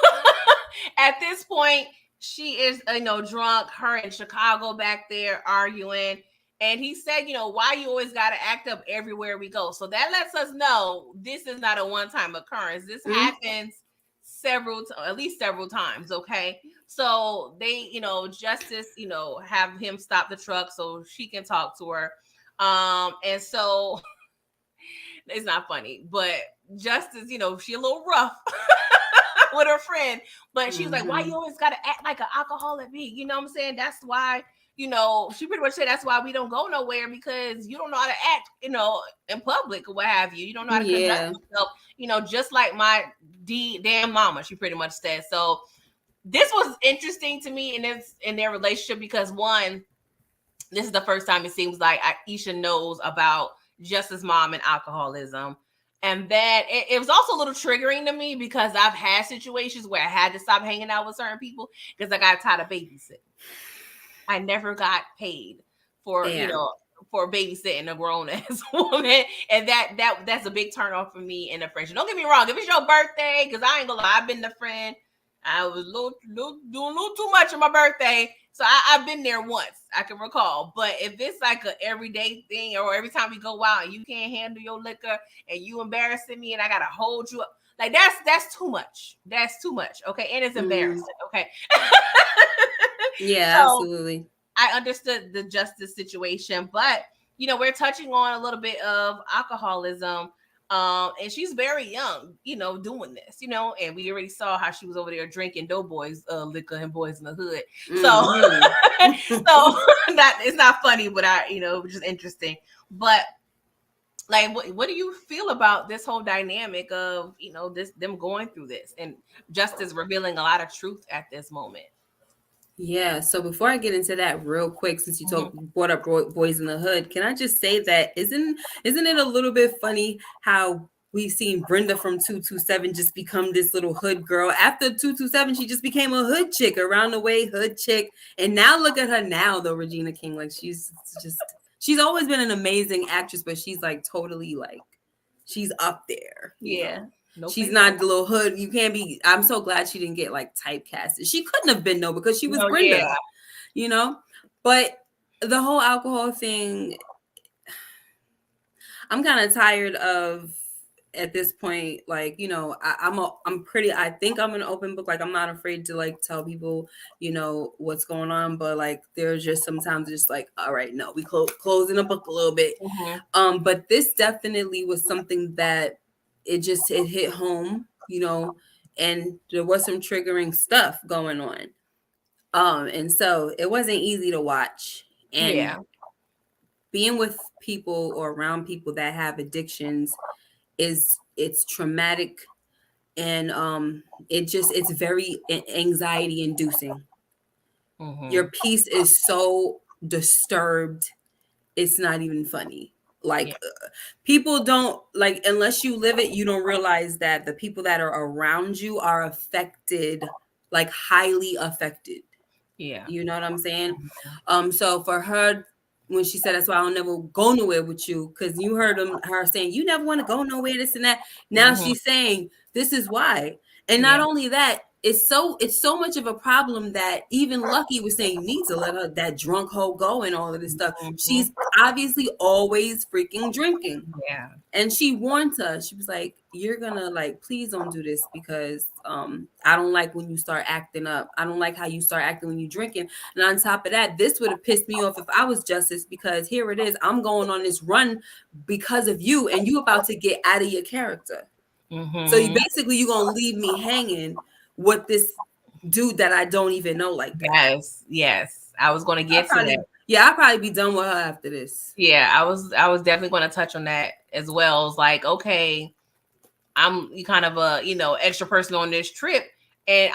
at this point, she is, drunk. Her in Chicago back there arguing. And he said, why you always got to act up everywhere we go. So that lets us know this is not a one-time occurrence. This happens at least several times. Okay. So they, Justice, have him stop the truck so she can talk to her. And so it's not funny, but Justice, she a little rough with her friend, but she was like, why you always got to act like an alcoholic me? You know what I'm saying? That's why, she pretty much said that's why we don't go nowhere, because you don't know how to act, in public or what have you. You don't know how to conduct yourself, just like my damn mama, she pretty much said. So this was interesting to me in their relationship, because one, this is the first time it seems like Aisha knows about Justice's mom and alcoholism. And that it was also a little triggering to me, because I've had situations where I had to stop hanging out with certain people because I got tired of babysitting. I never got paid for, for babysitting a grown ass woman. And that's a big turn off for me in a friendship. Don't get me wrong. If it's your birthday, because I ain't gonna lie, I've been the friend. I was doing a little too much on my birthday. So I've been there once, I can recall. But if it's like an everyday thing, or every time we go out and you can't handle your liquor and you embarrassing me and I gotta hold you up, like that's too much. That's too much. Okay. And it's embarrassing. Okay. Yeah, so, absolutely. I understood the Justice situation, but we're touching on a little bit of alcoholism. And she's very young, doing this, and we already saw how she was over there drinking Doughboys liquor and Boys in the Hood. So, that it's not funny, but it was just interesting. But like, what do you feel about this whole dynamic of, them going through this and Justice revealing a lot of truth at this moment? Yeah. So before I get into that real quick, since you brought up Boys in the Hood, can I just say that isn't it a little bit funny how we've seen Brenda from 227 just become this little hood girl? After 227, she just became a hood chick, around the way hood chick. And now look at her now, though, Regina King. Like she's always been an amazing actress, but she's like totally like she's up there. You know? No, she's not the little hood. You can't be. I'm so glad she didn't get like typecasted. She couldn't have been, though, because she was Brenda. Yeah. But the whole alcohol thing, I'm kind of tired of at this point. Like, I think I'm an open book. Like, I'm not afraid to like tell people, what's going on. But like, there's just sometimes just like, all right, no, we closing the book a little bit. But this definitely was something that it hit home, and there was some triggering stuff going on. And so it wasn't easy to watch. And being with people or around people that have addictions it's traumatic, and it's very anxiety inducing. Your peace is so disturbed, it's not even funny. Like people don't like, unless you live it, you don't realize that the people that are around you are affected, like highly affected. Yeah. You know what I'm saying? So for her, when she said that's why I'll never go nowhere with you, because you heard her saying you never want to go nowhere, this and that. Now she's saying this is why. And not only that, it's so much of a problem that even Lucky was saying you need to let her, that drunk hoe, go and all of this stuff. She's obviously always freaking drinking. Yeah. And she warned her. She was like, you're gonna, like, please don't do this, because I don't like when you start acting up. I don't like how you start acting when you're drinking. And on top of that, this would have pissed me off if I was Justice, because here it is, I'm going on this run because of you, and you about to get out of your character. So you basically, you're gonna leave me hanging with this dude that I don't even know like that. Yes. I was going to get to that. Yeah, I'll probably be done with her after this. Yeah, I was definitely going to touch on that as well. It's like, okay, I'm kind of a, extra person on this trip, and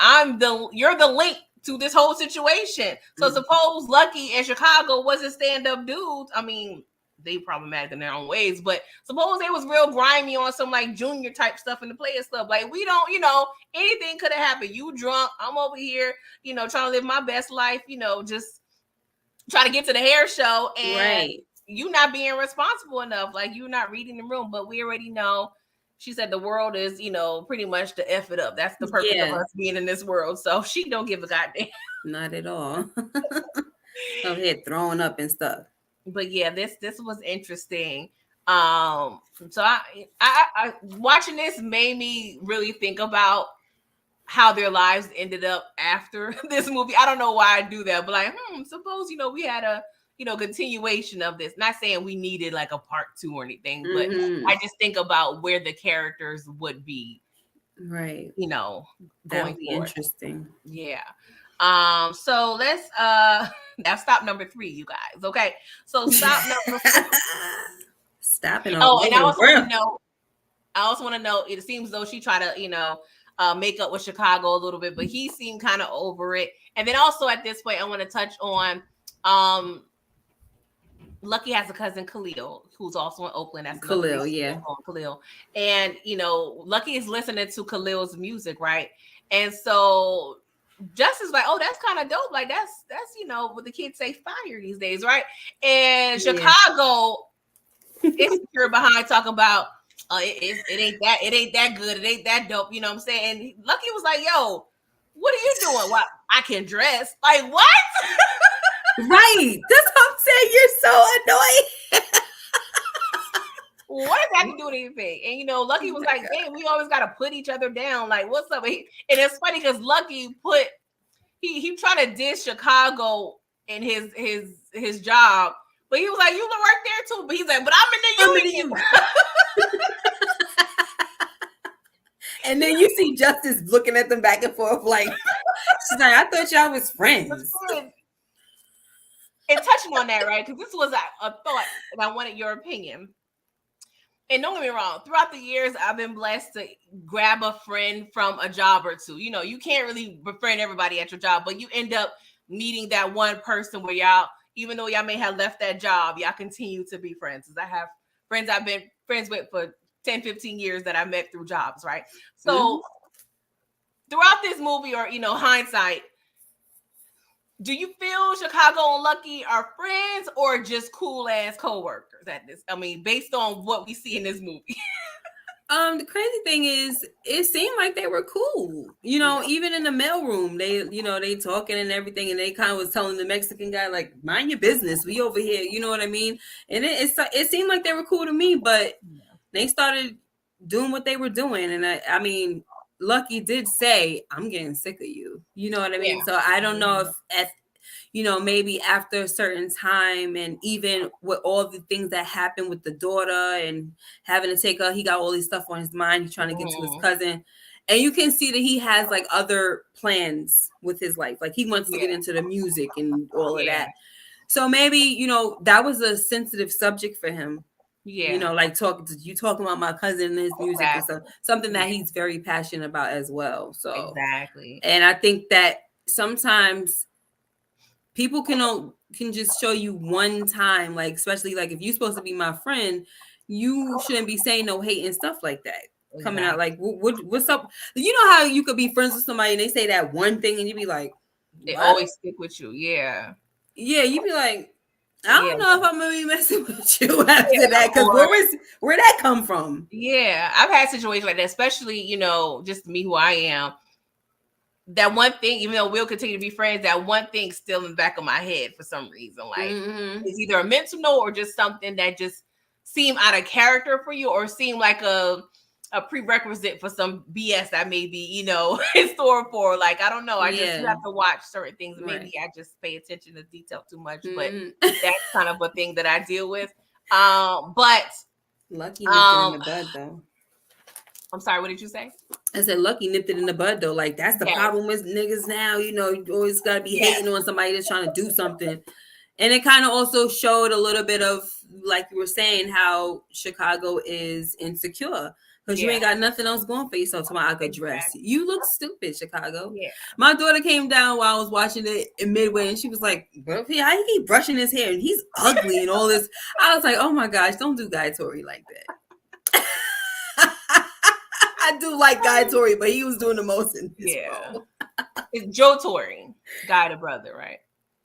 you're the link to this whole situation. So suppose Lucky and Chicago wasn't stand-up dudes. I mean, they problematic in their own ways, but suppose they was real grimy on some like junior type stuff and the player stuff. Like, we don't, anything could have happened. You drunk, I'm over here, trying to live my best life, just trying to get to the hair show, and you not being responsible enough. Like, you're not reading the room. But we already know, she said the world is, pretty much to F it up. That's the purpose of us being in this world. So she don't give a goddamn. Not at all. Over here throwing up and stuff. But yeah, this was interesting. So I watching this made me really think about how their lives ended up after this movie. I don't know why I do that, but like, suppose, we had a, continuation of this. Not saying we needed like a part 2 or anything, but I just think about where the characters would be. Right. That would be interesting. Yeah. So let's now stop number 3, you guys. Okay. So stop number 4. Stopping. And I also want to know, it seems though she tried to, make up with Chicago a little bit, but he seemed kind of over it. And then also at this point, I want to touch on Lucky has a cousin, Khalil, who's also in Oakland. That's Khalil, yeah. Khalil. And, Lucky is listening to Khalil's music, right? And so Justice is like, oh, that's kind of dope. Like, that's what the kids say, fire these days, right? And Chicago is secure behind talking about, it ain't that good. It ain't that dope. You know what I'm saying? And Lucky was like, yo, what are you doing? What? I can dress. Like, what? Right. That's what I'm saying. You're so annoying. What does that have to do with anything? And, Lucky was like, dang, we always got to put each other down. Like, what's up? And it's funny because Lucky he tried to diss Chicago in his job. But he was like, you work there too. But he's like, but I'm in the union. And then you see Justice looking at them back and forth like, she's like, I thought y'all was friends. And touching on that, right? Because this was a thought, and I wanted your opinion. And don't get me wrong, throughout the years, I've been blessed to grab a friend from a job or two. You can't really befriend everybody at your job, but you end up meeting that one person where y'all, even though y'all may have left that job, y'all continue to be friends. Because I have friends I've been friends with for 10, 15 years that I met through jobs, right? So throughout this movie, or, hindsight, do you feel Chicago and Lucky are friends or just cool ass co-workers at this? I mean, based on what we see in this movie. The crazy thing is, it seemed like they were cool. Even in the mailroom, they talking and everything, and they kind of was telling the Mexican guy, like, mind your business, we over here. You know what I mean? And it seemed like they were cool to me, but they started doing what they were doing, and I mean, Lucky did say, I'm getting sick of you. You know what I mean? So I don't know if maybe after a certain time, and even with all the things that happened with the daughter and having to take her, he got all these stuff on his mind. He's trying to get to his cousin. And you can see that he has like other plans with his life. Like he wants to get into the music and all of that. So maybe, that was a sensitive subject for him. Yeah. Like talking about my cousin and his music and stuff, something that he's very passionate about as well. So exactly. And I think that sometimes people can just show you one time, like especially like if you're supposed to be my friend, you shouldn't be saying no hate and stuff like that coming out. Like what's up? You know how you could be friends with somebody and they say that one thing and you be like, what? They always stick with you. Yeah. Yeah, you be like, I don't know if I'm gonna be messing with you after that, because where that come from? Yeah, I've had situations like that, especially, just me who I am. That one thing, even though we'll continue to be friends, that one thing's still in the back of my head for some reason. Like, it's either a mental note or just something that just seemed out of character for you, or seemed like a prerequisite for some BS that may be, in store for. Like, I don't know. You have to watch certain things. Maybe I just pay attention to detail too much, but that's kind of a thing that I deal with. But lucky nipped it in the bud though. I'm sorry, what did you say? I said lucky nipped it in the bud though. Like, that's the problem with niggas now. You always gotta be hating on somebody that's trying to do something. And it kind of also showed a little bit of, like you were saying, how Chicago is insecure. Because you ain't got nothing else going for yourself. So I could dress. You look stupid, Chicago. Yeah. My daughter came down while I was watching it in midway, and she was like, how you keep brushing his hair? And he's ugly and all this. I was like, oh my gosh, don't do Guy Tori like that. I do like Guy Tori, but he was doing the most in this role. It's Joe Tori, Guy the brother, right?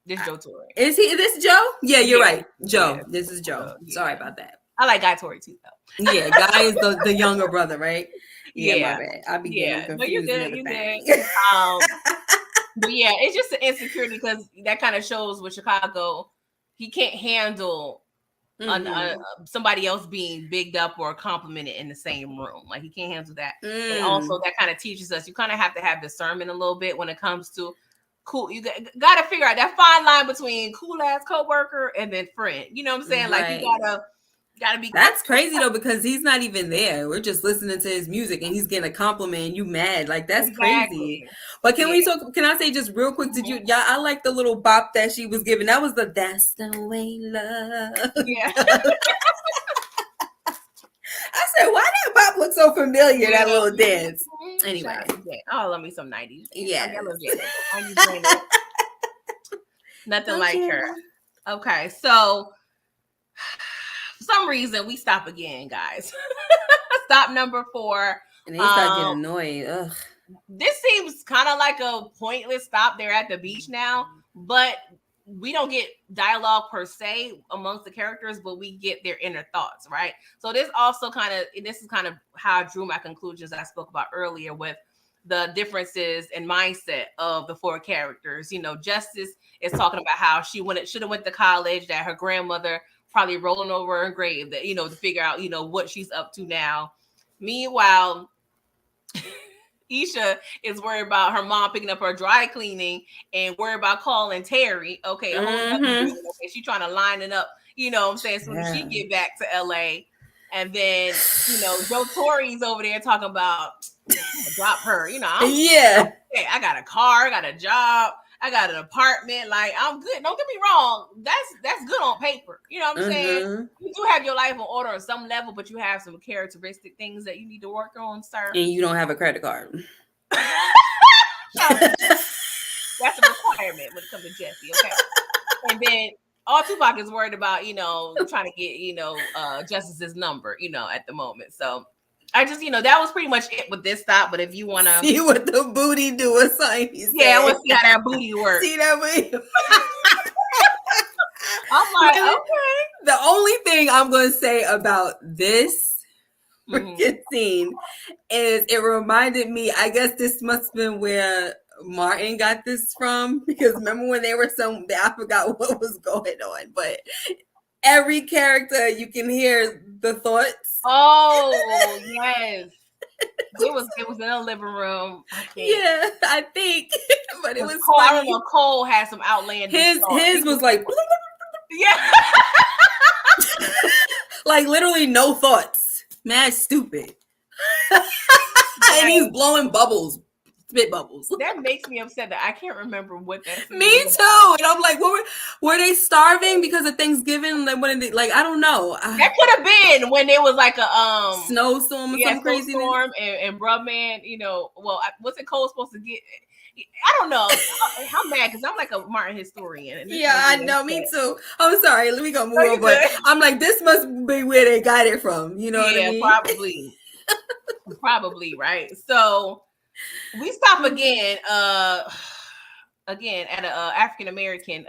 This Joe Tori. Is this Joe? Yeah, you're right. Joe. This is Joe. Sorry about that. I like Guy Tori too, though. Yeah, Guy is the younger brother, right? Yeah, my bad. I be getting confused. But you did. But yeah, it's just an insecurity, because that kind of shows with Chicago, he can't handle somebody else being bigged up or complimented in the same room. Like, he can't handle that. And also that kind of teaches us you kind of have to have discernment a little bit when it comes to cool. You got to figure out that fine line between cool ass coworker and then friend. You know what I'm saying? Like, you gotta be. That's crazy though, because he's not even there. We're just listening to his music and he's getting a compliment and you mad. Like, that's crazy. But can we talk? Can I say just real quick? I like the little bop that she was giving. That was that's the way love. Yeah. I said, why that bop look so familiar? That little dance. Anyway, I love me some 90s. Yeah. Nothing like her. Okay, so for some reason we stop again, guys. Stop number 4. And they start getting annoyed. Ugh. This seems kind of like a pointless stop. They're at the beach now, but we don't get dialogue per se amongst the characters, but we get their inner thoughts, right? So this is kind of how I drew my conclusions I spoke about earlier with the differences in mindset of the 4 characters. Justice is talking about how she should have went to college, that her grandmother probably rolling over her grave, that, to figure out, what she's up to now. Meanwhile, Aisha is worried about her mom picking up her dry cleaning and worried about calling Terry. Okay, she's trying to line it up, you know what I'm saying, so when she get back to LA. And then, Joe Tori's over there talking about drop her, I got a car, I got a job, I got an apartment, like, I'm good. Don't get me wrong, that's good on paper. You know what I'm saying? You do have your life in order on some level, but you have some characteristic things that you need to work on, sir. And you don't have a credit card. That's a requirement when it comes to Jesse, okay? And then all Tupac is worried about, trying to get, Justice's number, at the moment. So I just, that was pretty much it with this stop. But if you want to see what the booty do or something, I want to see how that booty works. See that booty? I'm like, okay. The only thing I'm going to say about this freaking scene is it reminded me, I guess this must have been where Martin got this from, because remember when they were I forgot what was going on, but every character you can hear the thoughts. Oh yes. It was in a living room. I think. But it was Cole. I don't know. Cole had some outlandish. His was like yeah. Like literally no thoughts. Mad stupid. And he's blowing bubbles. Spit bubbles. That makes me upset that I can't remember what that. Me too. And I'm like, were they starving because of Thanksgiving? Like, I don't know. That could have been when there was like a snowstorm or something crazy. Snowstorm and Brubman, what's it Cole supposed to get? I don't know. I'm mad because I'm like a Martin historian, and this Yeah, might I be know, me upset. too. I'm sorry, let me go No, move on. you But good. I'm like, this must be where they got it from. You know what I Yeah, mean? probably, right? So we stop again, again at a African American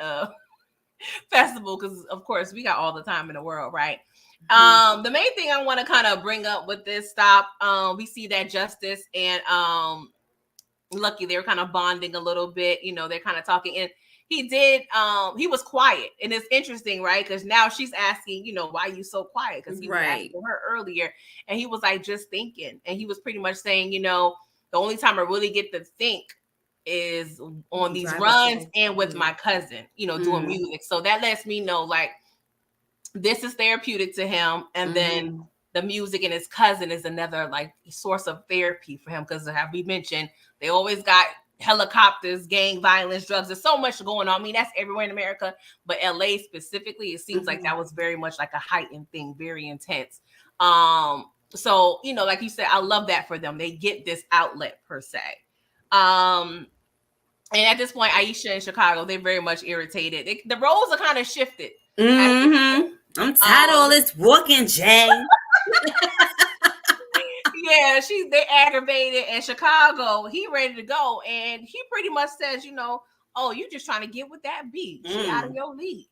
festival because of course we got all the time in the world, right? The main thing I want to kind of bring up with this stop, we see that Justice and Lucky, they're kind of bonding a little bit, they're kind of talking, and he was quiet, and it's interesting, right? Because now she's asking, why are you so quiet? Because he was Right. asking her earlier, and he was like, just thinking, and he was pretty much saying, the only time I really get to think is on these Drive up runs there. and with my cousin, doing music. So that lets me know, like, this is therapeutic to him, and then the music and his cousin is another like source of therapy for him, because have we mentioned they always got helicopters, gang violence, drugs. There's so much going on. I mean, that's everywhere in America, but LA specifically, it seems like that was very much like a heightened thing, very intense. So like you said, I love that for them. They get this outlet per se. And at this point, Aisha in Chicago, they're very much irritated. The roles are kind of shifted. I'm tired of all this walking, Jay. Yeah, they aggravated, and Chicago, he ready to go, and he pretty much says, oh, you just trying to get with that B. She out of your league.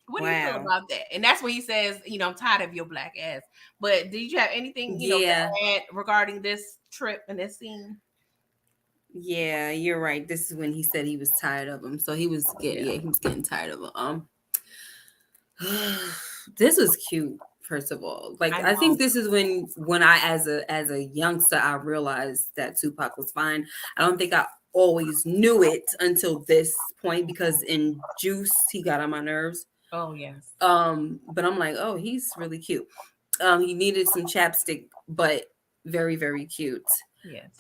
What do you feel about that? And that's when he says, I'm tired of your black ass. But did you have anything, to add regarding this trip and this scene? Yeah, you're right. This is when he said he was tired of him. So he was he was getting tired of him. This was cute. First of all, like I think this is when I, as a youngster, I realized that Tupac was fine. I don't think I always knew it until this point, because in Juice he got on my nerves. Oh yes. But I'm like, oh, he's really cute. He needed some chapstick, but very, very cute. Yes.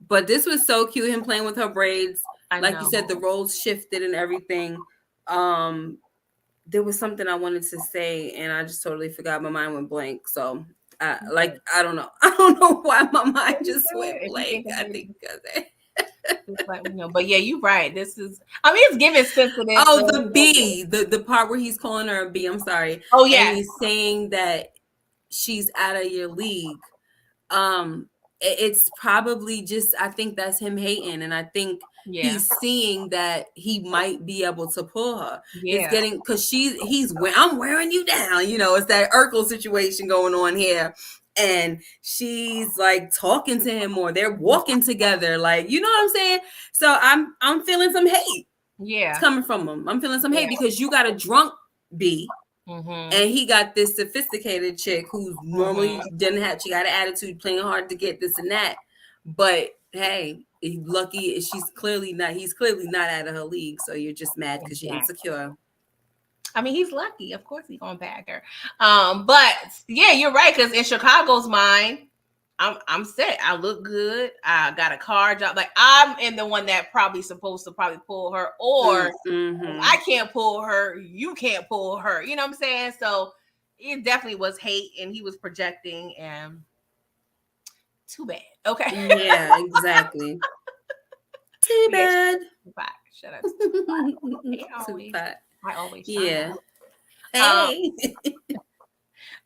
But this was so cute, him playing with her braids. Like you said, the roles shifted and everything. There was something I wanted to say, and I just totally forgot. My mind went blank. So, I don't know. I don't know why my mind just went blank. I think just let me know. But yeah, you're right. This is, I mean, it's giving sensitive. Oh, the B, the part where he's calling her a B. I'm sorry. Oh yeah. And he's saying that she's out of your league. It's probably just, I think that's him hating, and I think he's seeing that he might be able to pull her. It's getting, because I'm wearing you down. It's that Urkel situation going on here. And she's like talking to him more. They're walking together, like, you know what I'm saying? So I'm feeling some hate. Yeah, it's coming from him. I'm feeling some hate because you got a drunk B, and he got this sophisticated chick who normally didn't have. She got an attitude, playing hard to get this and that. But hey, Lucky, he's clearly not out of her league. So you're just mad because you're insecure. I mean, he's lucky. Of course, he's gonna bag her. But yeah, you're right. Because in Chicago's mind, I'm set. I look good. I got a car job. Like, I'm in the one that probably supposed to pull her, or I can't pull her. You can't pull her. You know what I'm saying? So it definitely was hate, and he was projecting. And too bad. Okay. Yeah, exactly. Too bad. Bye. Shut up. I always. Yeah. Hey.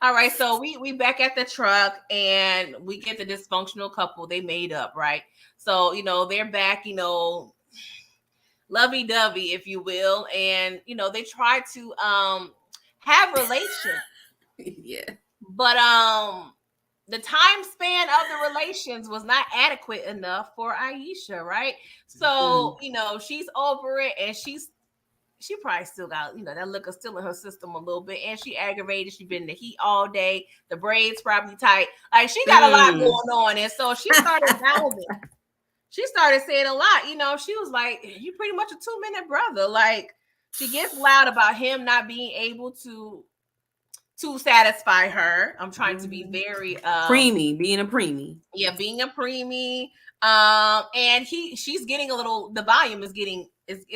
All right, so we back at the truck, and we get the dysfunctional couple. They made up, right? So they're back, lovey-dovey, if you will, and they try to have relations. Yeah. But the time span of the relations was not adequate enough for Aisha, right? So she's over it, and she probably still got, that liquor still in her system a little bit. And she aggravated. She been in the heat all day. The braids probably tight. Like, she got a lot going on. And so she started mouthing. She started saying a lot. She was like, you pretty much a 2-minute brother. Like, she gets loud about him not being able to satisfy her. I'm trying to be very preemie, being a preemie. Yeah, being a preemie. And she's getting a little, the volume is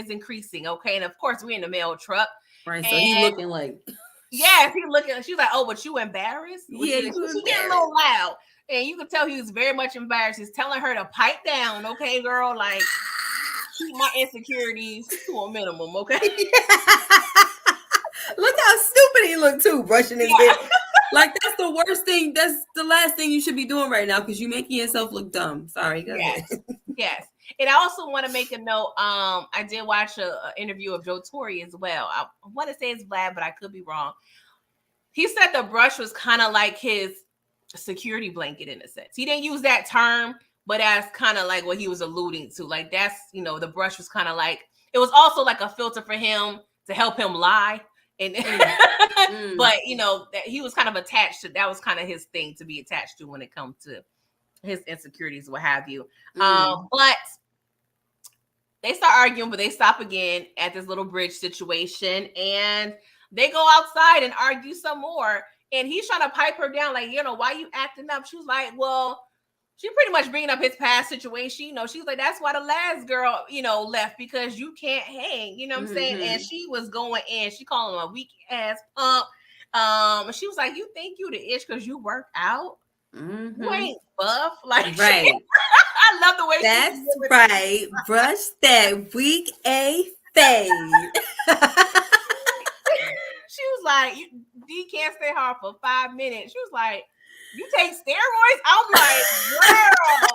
increasing, okay? And of course, we're in the mail truck. Right, so he's looking like, yes, he's looking, she's like, oh, but you embarrassed? Yeah, she's getting a little loud. And you could tell he was very much embarrassed. He's telling her to pipe down, okay, girl, like keep my insecurities to a minimum, okay? Look how stupid he looked too, brushing his Yeah. hair. Like that's the worst thing. That's the last thing you should be doing right now because you're making yourself look dumb. Sorry, go ahead. Yes. Yes. And I also want to make a note. I did watch a interview of Joe Torre as well. I want to say it's Vlad, but I could be wrong. He said the brush was kind of like his security blanket in a sense. He didn't use that term, but that's kind of like what he was alluding to. Like that's, the brush was kind of like, it was also like a filter for him to help him lie. And but that he was kind of attached to, that was kind of his thing to be attached to when it comes to his insecurities, what have you. But they start arguing, but they stop again at this little bridge situation, and they go outside and argue some more. And he's trying to pipe her down, like, why you acting up? She was like, well, she pretty much bringing up his past situation. She's like, that's why the last girl, left, because you can't hang. You know what I'm saying? And she was going in. She called him a weak ass punk. She was like, you think you the ish because you work out? You ain't buff, like right. I love the way that's right. Brush that weak A fade. She was like, D can't stay hard for 5 minutes. She was like, you take steroids? I'm like, girl.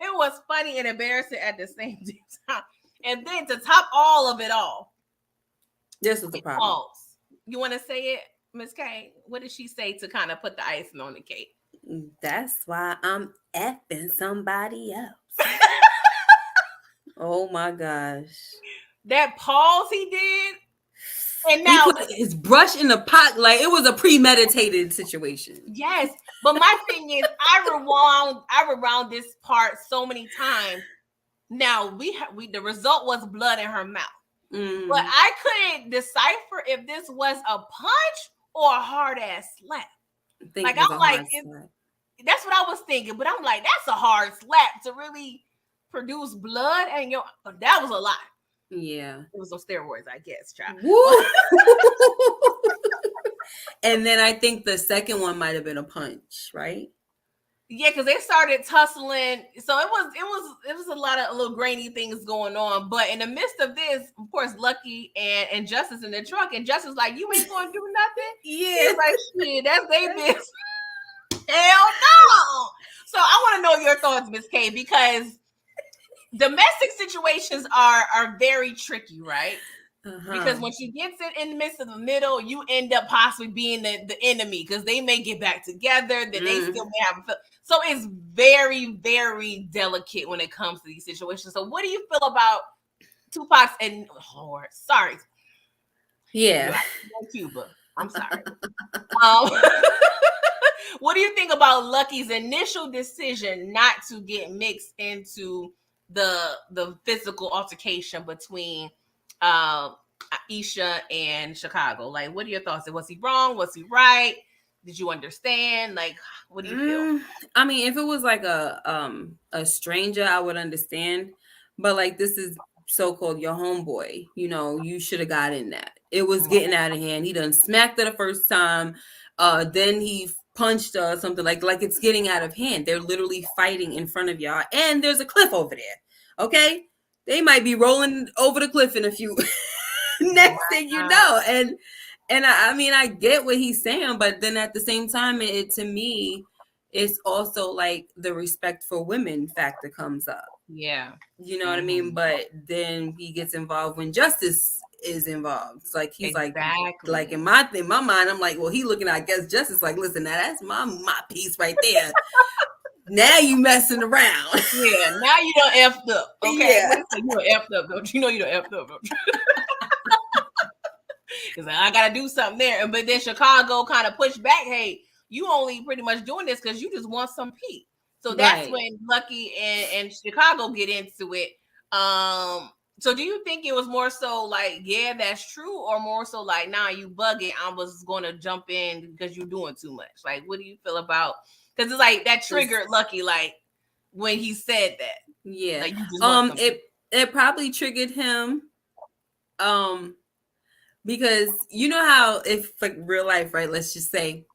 It was funny and embarrassing at the same time. And then to top all of it all, this was the problem. Pause. You want to say it, Miss K? What did she say to kind of put the icing on the cake? That's why I'm effing somebody else. Oh my gosh. That pause he did. And now he put his brush in the pot, like it was a premeditated situation. Yes. But my thing is, I rewound this part so many times. Now we the result was blood in her mouth. But I couldn't decipher if this was a punch or a hard ass slap. Like I'm like, that's what I was thinking, but I'm like, that's a hard slap to really produce blood, and that was a lot. Yeah, it was those steroids, I guess, child. And then I think the second one might have been a punch, right? Yeah, because they started tussling, so it was a lot of little grainy things going on. But in the midst of this, of course, Lucky and Justice in the truck, and Justice like, you ain't gonna do nothing. Yeah, he's like, shit, that's their business. Hell no. So I want to know your thoughts, Miss K, because domestic situations are very tricky, right? Because when she gets it in the midst of the middle, you end up possibly being the enemy, because they may get back together, then they still may have a so it's very, very delicate when it comes to these situations. So what do you feel about Tupac's and sorry. Yeah. Cuba. I'm sorry. What do you think about Lucky's initial decision not to get mixed into the physical altercation between Aisha and Chicago? Like, what are your thoughts? Was he wrong? Was he right? Did you understand? Like, what do you feel? I mean, if it was like a stranger, I would understand. But like, this is so-called your homeboy. You should have got in that. It was getting out of hand. He done smacked her the first time. Then he punched her or something, like it's getting out of hand. They're literally fighting in front of y'all, and there's a cliff over there. Okay, they might be rolling over the cliff in a few. Next thing you know, and I mean, I get what he's saying, but then at the same time, it to me, it's also like the respect for women factor comes up. Yeah, you know what I mean. But then he gets involved when Justice is involved. It's like he's like in my mind, I'm like, well, he looking at, I guess, Justice like, listen, now that's my piece right there. Now you messing around. Yeah, now you done effed up. Okay, yeah. You done effed up, don't you? You done effed up, don't you? It's like, I gotta do something there. But then Chicago kind of pushed back, hey, you only pretty much doing this because you just want some peace. So that's when Lucky and Chicago get into it. So do you think it was more so like, yeah, that's true, or more so like, nah, you bugging, I was gonna jump in because you're doing too much? Like, what do you feel about, because it's like that triggered Lucky, like when he said that. Yeah. Like, it probably triggered him. Because how if like real life, right? Let's just say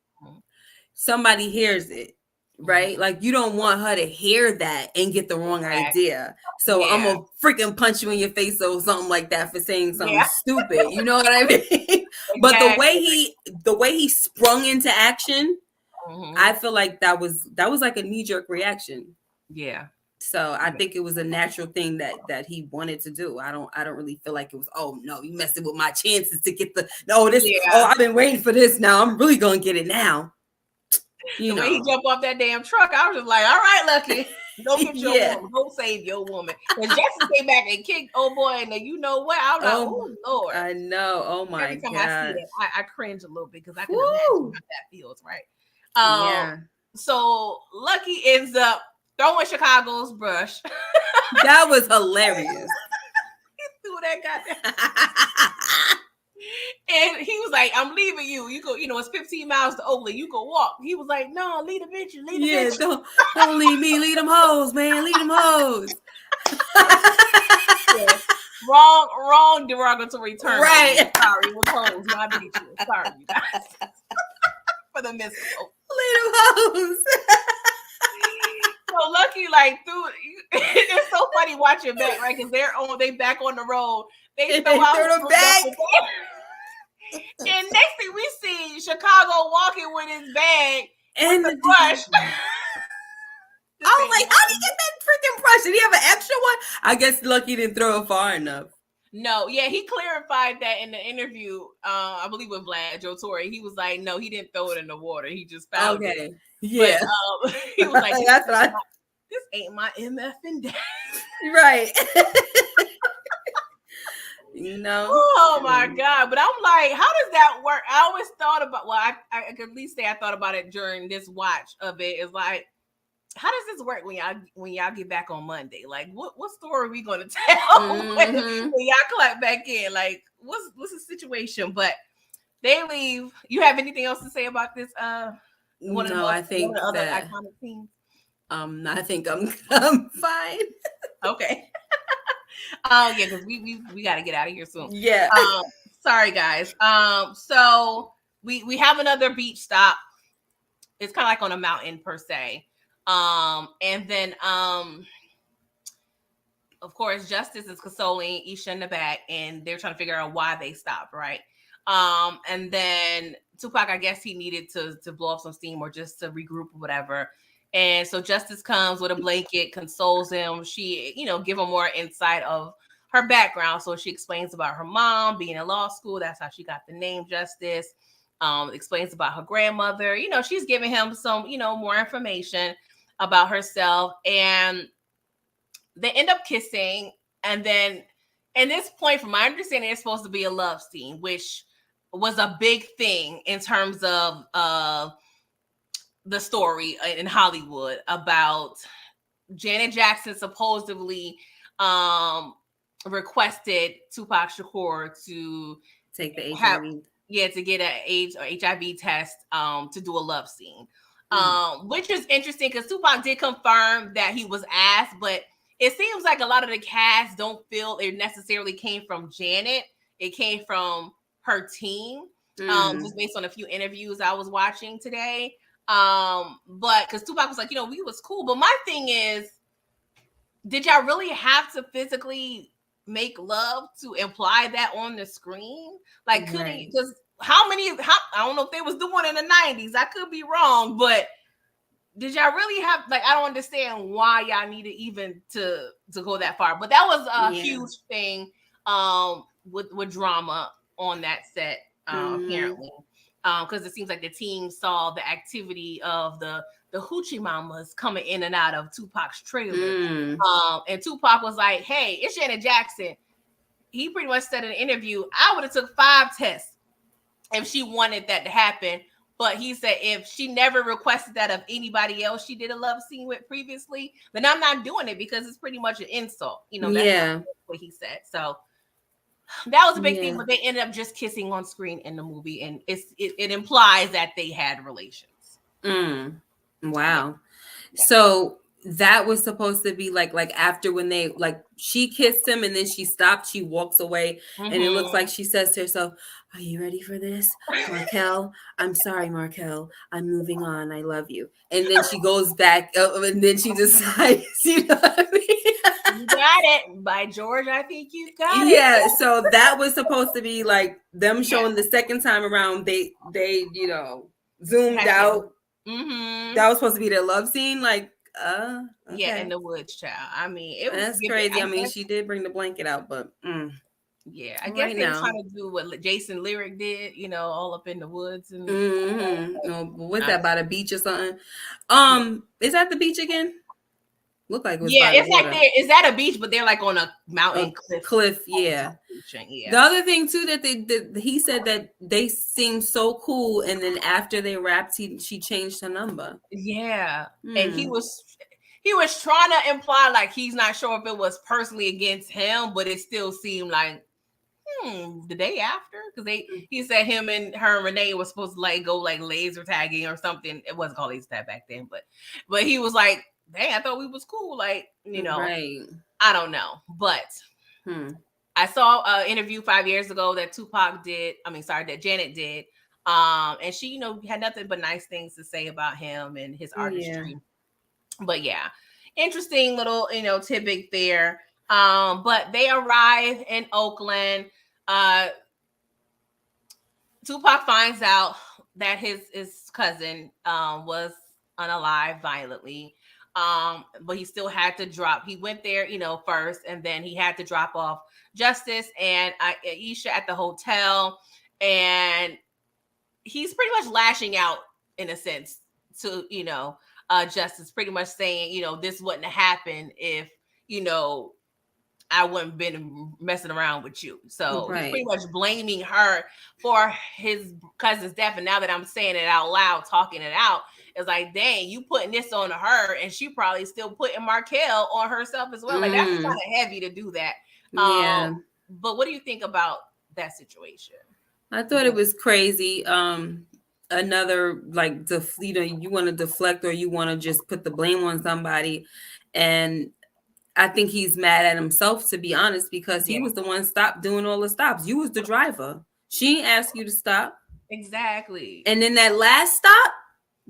somebody hears it right? Like you don't want her to hear that and get the wrong Exactly. idea. So I'm Yeah. gonna freaking punch you in your face or something like that for saying something Yeah. stupid. You know what I mean? But Exactly. the way he sprung into action, Hmm. I feel like that was like a knee jerk reaction. Yeah. So I think it was a natural thing that he wanted to do. I don't really feel like it was, oh no, you messing with my chances to get the no this oh Yeah. I've been waiting for this now. I'm really gonna get it now. The You way he know. jumped off that damn truck, I was just like, all right, Lucky. Go get your Yeah. woman. Go save your woman. And Jesse came back and kicked oh boy. And then you know what? I was like, Oh, oh Lord. I know. Oh my Every time I see gosh. that, I cringe a little bit because I can imagine how Woo. that feels, right? Yeah. So Lucky ends up throwing Chicago's brush. That was hilarious. Threw that goddamn. And he was like, I'm leaving you. You go, it's 15 miles to Oakland. You go walk. He was like, no, leave the bitch. Leave the Yeah, bitch. don't leave me. Leave them hoes, man. Leave them hoes. Yeah. Wrong derogatory term. Right. Sorry, it was hoes, not bitches. Sorry, you guys. For the missile. Leave them hoes. So Lucky, like, it's so funny watching back, right? Because they back on the road. They throw out Throw them back. And next thing we see Chicago walking with his bag And with the brush. I was like, how did he get that freaking brush? Did he have an extra one? I guess Lucky didn't throw it far enough. No, yeah, he clarified that in the interview. I believe with Vlad Joe Torre. He was like, no, he didn't throw it in the water. He just found it. Yeah. But he was like, That's this ain't my MF and dad. Right. You know. Oh my God. But I'm like, how does that work? I always thought about, well, I could at least say I thought about it during this watch of it. It's like, how does this work when y'all get back on Monday? Like, what story are we gonna tell when y'all clap back in? Like, what's the situation? But they leave. You have anything else to say about this? No, I think one of the other that iconic scenes. I think I'm fine. Okay. Yeah, because we got to get out of here soon. Yeah. Sorry guys. So we have another beach stop. It's kind of like on a mountain per se. And then of course Justice is consoling Aisha in the back, and they're trying to figure out why they stopped, right? And then Tupac, I guess he needed to blow off some steam or just to regroup or whatever. And so Justice comes with a blanket, consoles him. She, give him more insight of her background. So she explains about her mom being in law school. That's how she got the name Justice. Explains about her grandmother. She's giving him some, more information about herself. And they end up kissing. And then at this point, from my understanding, it's supposed to be a love scene, which was a big thing in terms of the story in Hollywood about Janet Jackson supposedly requested Tupac Shakur to take the HIV. To get an AIDS or HIV test to do a love scene. Which is interesting because Tupac did confirm that he was asked, but it seems like a lot of the cast don't feel it necessarily came from Janet. It came from her team, just based on a few interviews I was watching today. But because Tupac was like, we was cool. But my thing is, did y'all really have to physically make love to imply that on the screen? Like, couldn't, because I don't know if they was doing in the 90s. I could be wrong, but did y'all really have, like, I don't understand why y'all needed even to go that far. But that was a huge thing with drama on that set, apparently. Because it seems like the team saw the activity of the hoochie mamas coming in and out of Tupac's trailer. And Tupac was like, hey, it's Janet Jackson. He pretty much said in an interview, I would have took 5 tests if she wanted that to happen. But he said if she never requested that of anybody else she did a love scene with previously, then I'm not doing it because it's pretty much an insult. That's what he said. So that was a big thing, but they ended up just kissing on screen in the movie, and it implies that they had relations. Wow. So that was supposed to be like after when they like she kissed him and then she stopped, she walks away, and it looks like she says to herself, "Are you ready for this, Markel? I'm sorry, Markel. I'm moving on. I love you." And then she goes back, and then she decides, you know what I mean? You got it. By George, I think you got it. Yeah, so that was supposed to be like them Yeah. showing the second time around. They zoomed out. That was supposed to be their love scene. Like, Yeah, okay. in the woods, child. I mean, it was That's giving. crazy. I I mean, guess. she did bring the blanket out, but Yeah, I guess right they were now. trying to do what Jason Lyric did. All up in the woods and. No, what's Not that, by the beach or something? yeah. Is that the beach again? Looked like it was Yeah, by the it's like water. there. Is that a beach? But they're like on a mountain A cliff. cliff, yeah. Yeah. The other thing too that he said that they seemed so cool, and then after they wrapped, she changed her number. Yeah, and he was trying to imply like he's not sure if it was personally against him, but it still seemed like the day after, because he said him and her and Renee was supposed to like go like laser tagging or something. It wasn't called laser tag back then, but he was like, dang, I thought we was cool. Like, Right. I don't know, but I saw an interview 5 years ago that that Janet did. And she, had nothing but nice things to say about him and his artistry. But yeah, interesting little, tidbit there. But they arrive in Oakland. Tupac finds out that his cousin was unalive violently. But he still had to drop. He went there, first, and then he had to drop off Justice and Aisha at the hotel, and he's pretty much lashing out in a sense to Justice, pretty much saying, this wouldn't have happened if I wouldn't been messing around with you. So he's pretty much blaming her for his cousin's death. And now that I'm saying it out loud, talking it out, it's like, dang, you putting this on her, and she probably still putting Markel on herself as well. Like, that's kind of heavy to do that. Yeah. But what do you think about that situation? I thought it was crazy. Another like you want to deflect, or you want to just put the blame on somebody, and I think he's mad at himself, to be honest, because he was the one stopped doing all the stops. You was the driver. She didn't ask you to stop. Exactly. And then that last stop,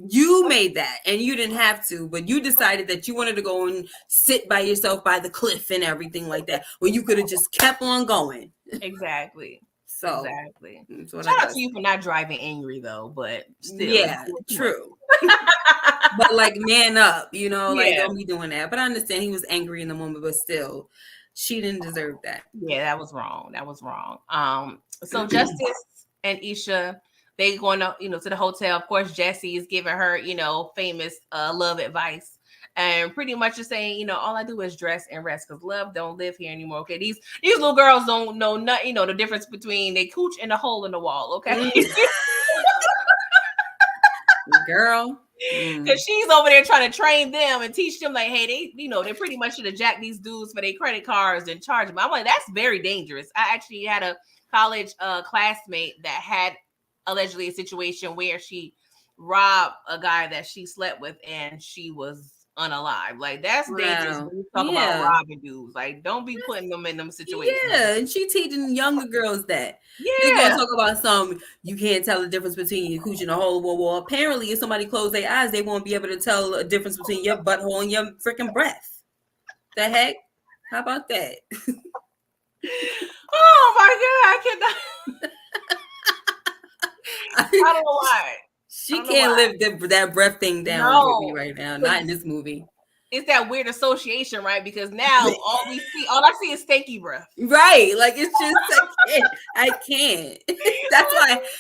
you made that, and you didn't have to, but you decided that you wanted to go and sit by yourself by the cliff and everything like that, where you could have just kept on going. Exactly. So exactly. Shout out to you for not driving angry though, but still. Yeah, true. But like, man up, like, don't be doing that. But I understand he was angry in the moment, but still, she didn't deserve that. Yeah, that was wrong. So Justice and Aisha, they going to, to the hotel. Of course, Jesse is giving her, famous love advice. And pretty much just saying, all I do is dress and rest because love don't live here anymore. Okay, these little girls don't know nothing. The difference between they cooch and a hole in the wall. Okay, girl, because she's over there trying to train them and teach them like, hey, they pretty much should have jacked these dudes for their credit cards and charge them. I'm like, that's very dangerous. I actually had a college classmate that had allegedly a situation where she robbed a guy that she slept with and she was unalive. Like, that's dangerous when you talk about robbing dudes. Like, don't be putting them in them situations. Yeah, and she teaching younger girls that. Yeah, they're gonna talk about you can't tell the difference between your cooch and a hole. Well, apparently, if somebody close their eyes, they won't be able to tell a difference between your butthole and your freaking breath. The heck? How about that? Oh my God, I cannot. I don't know why. She can't live that breath thing down with me right now. Not in this movie. It's that weird association, right? Because now all I see is stanky breath. Right. Like, it's just I can't.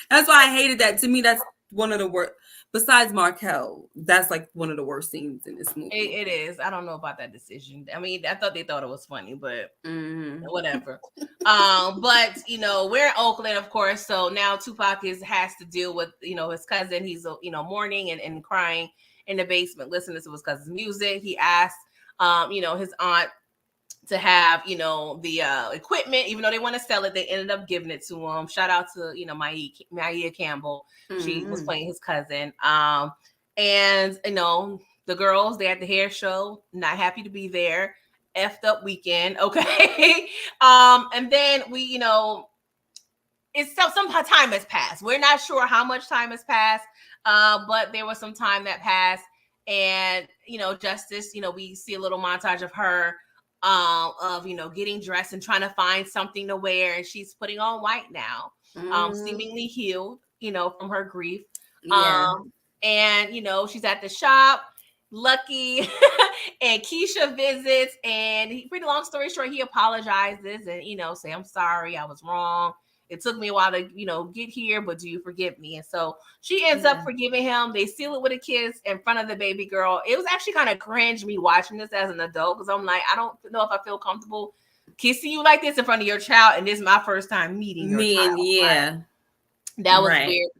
That's why I hated that. To me, that's one of the worst. Besides Markel, that's like one of the worst scenes in this movie. It is. I don't know about that decision. I mean, I thought they thought it was funny, but whatever. But we're in Oakland, of course. So now Tupac has to deal with his cousin. He's mourning and crying in the basement, listening to his cousin's music. He asked his aunt to have the equipment, even though they want to sell it. They ended up giving it to him. Shout out to Maya Campbell. She was playing his cousin. And the the girls, they had the hair show, not happy to be there. Effed up weekend, okay. And then we, it's some time has passed. We're not sure how much time has passed, but there was some time that passed, and Justice. We see a little montage of her, of getting dressed and trying to find something to wear, and she's putting on white now, seemingly healed, from her grief. Yeah. And she's at the shop. Lucky and Keisha visits, and pretty long story short, he apologizes and say, I'm sorry, I was wrong. It took me a while to, get here, but do you forgive me? And so she ends up forgiving him. They seal it with a kiss in front of the baby girl. It was actually kind of cringe me watching this as an adult, because I'm like, I don't know if I feel comfortable kissing you like this in front of your child, and this is my first time meeting your child. Yeah. Like, that was weird.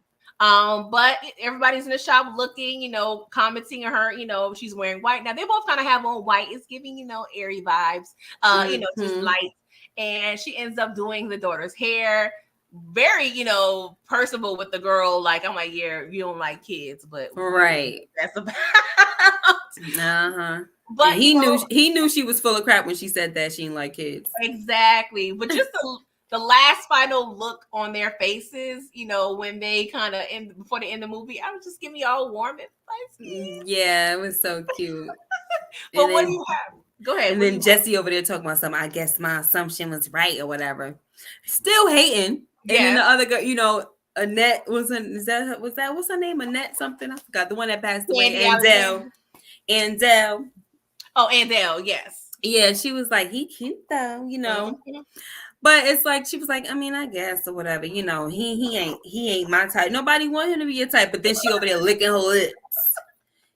But everybody's in the shop looking, commenting on her, she's wearing white. Now they both kind of have on white. It's giving, airy vibes, just light. And she ends up doing the daughter's hair. Very, personable with the girl. Like, I'm like, yeah, you don't like kids, but right. That's about. But yeah, he knew she was full of crap when she said that she didn't like kids. Exactly. But just the last final look on their faces, when they kind of before the end of the movie, I was just giving me all warm and fuzzy. Yeah, it was so cute. But what do you have? Go ahead. And then Jesse over there talking about something. I guess my assumption was right or whatever. Still hating. Yeah. And then the other girl, Annette was what's her name? Annette something? I forgot. The one that passed away. Andell. Oh, Andell, yes. Yeah, she was like, he cute though, But it's like she was like, I mean, I guess or whatever, he ain't my type. Nobody want him to be your type, but then she over there licking her lips.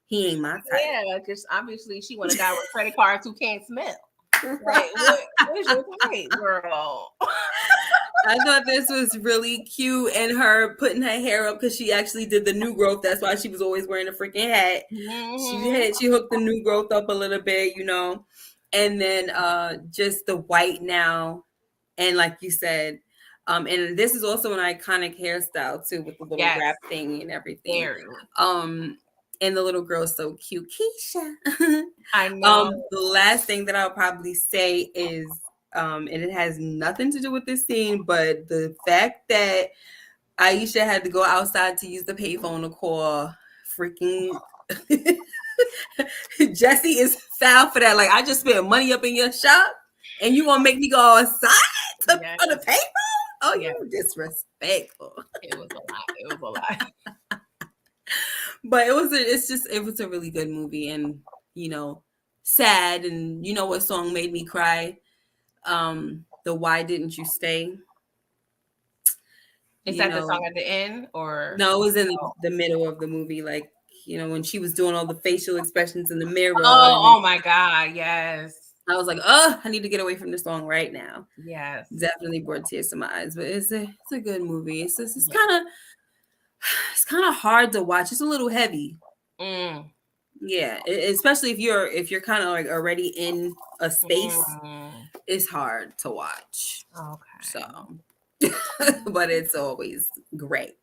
He ain't my type. Yeah, because obviously she want a guy with credit cards who can't smell. Right? Where's your type, girl? I thought this was really cute, and her putting her hair up because she actually did the new growth. That's why she was always wearing a freaking hat. She hooked the new growth up a little bit, and then just the white now. And like you said, and this is also an iconic hairstyle too, with the little wrap thing and everything. Very. And the little girl's so cute, Keisha. I know. The last thing that I'll probably say is, and it has nothing to do with this scene, but the fact that Aisha had to go outside to use the payphone to call freaking Jesse is foul for that. Like, I just spent money up in your shop, and you gonna make me go outside for the payphone? Oh, you're disrespectful. It was a lot. But it was a really good movie, and sad, and what song made me cry? The Why Didn't You Stay? Is that the song at the end, or no? It was in the middle of the movie, like when she was doing all the facial expressions in the mirror. Oh my God, yes. I was like, oh, I need to get away from this song right now. Yes, definitely brought tears to my eyes, but it's a good movie. It's kind of hard to watch. It's a little heavy. Yeah, especially if you're kind of like already in a space. It's hard to watch. Okay. So, but it's always great,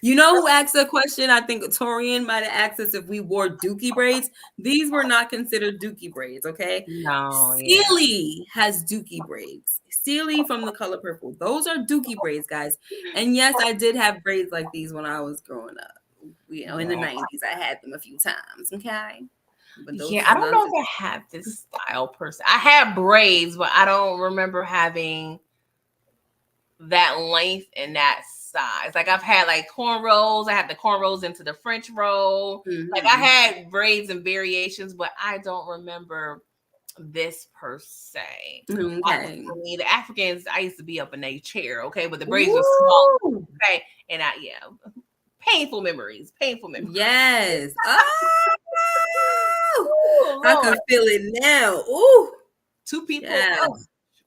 who asked a question? I think Torian might have asked us if we wore dookie braids. These were not considered dookie braids, okay? No. Sealy has dookie braids. Sealy from The Color Purple. Those are dookie braids, guys. And yes, I did have braids like these when I was growing up. In the 90s, I had them a few times, okay? But I don't know if I had this style person. I had braids, but I don't remember having that length and that size. Like, I've had like cornrows. I had the cornrows into the French roll. Like, I had braids and variations, but I don't remember this per se. Okay. The Africans, I used to be up in a chair, okay, but the braids were small, okay, and painful memories. Yes. Oh, I can feel it now. Ooh, 2 people. Yeah.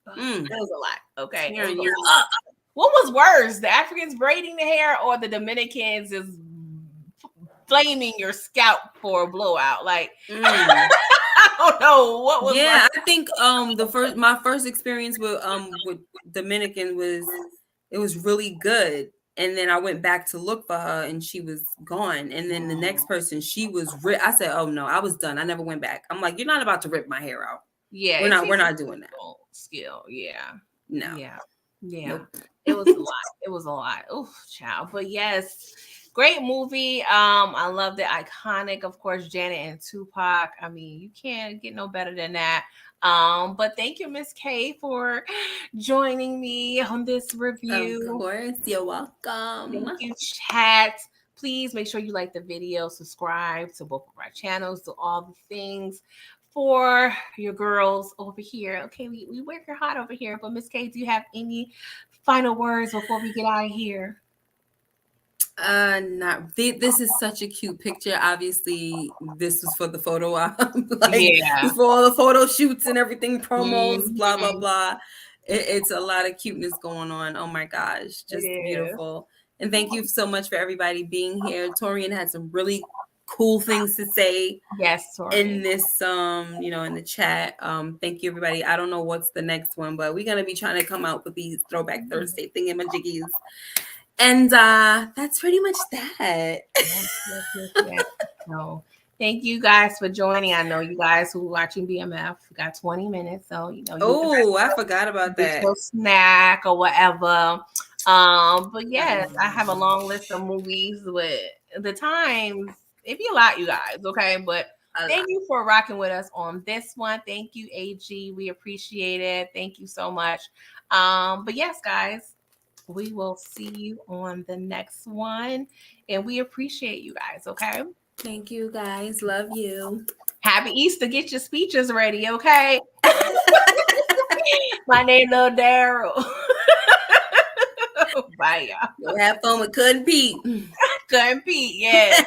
That was a lot. Okay. You're up. What was worse, the Africans braiding the hair or the Dominicans is flaming your scalp for a blowout? Like, I don't know what was. Yeah, worse. I think my first experience with Dominican was really good, And then I went back to look for her, and she was gone. And then the next person, she was ripped. I said, "Oh no, I was done. I never went back." I'm like, "You're not about to rip my hair out. Yeah, We're not doing that. Skill, yeah, No, yeah. nope." It was a lot. It was a lot. Oh, child. But yes, great movie. I love the iconic, of course, Janet and Tupac. I mean, you can't get no better than that. But thank you, Miss K, for joining me on this review. Of course, you're welcome. Thank you, chat. Please make sure you like the video, subscribe to both of our channels, do all the things for your girls over here. Okay, we work hard over here. But Miss K, do you have any final words before we get out of here? Not this is such a cute picture. Obviously, this was for the photo op, Yeah. for all the photo shoots and everything, promos, blah blah Mhm. blah. It's a lot of cuteness going on. Oh my gosh, It just is. beautiful. And thank you so much for everybody being here. Torian had some really cool things to say Yes, sorry. in this in the chat. Thank you everybody. I don't know what's the next one, but we're gonna be trying to come out with these Throwback Thursday thingamajiggies. And that's pretty much that. Yes. So thank you guys for joining. I know you guys who are watching BMF got 20 minutes, so I forgot about get that. your snack or whatever. But yes, I have a long list of movies with the times. It'd be a lot, you guys, okay? But thank you for rocking with us on this one. Thank you, AG. We appreciate it. Thank you so much. But yes, guys, we will see you on the next one. And we appreciate you guys, okay? Thank you guys. Love you. Happy Easter. Get your speeches ready, okay? My name Lil Daryl. Bye, y'all. Go have fun with Cousin Pete. Cousin Pete, yeah.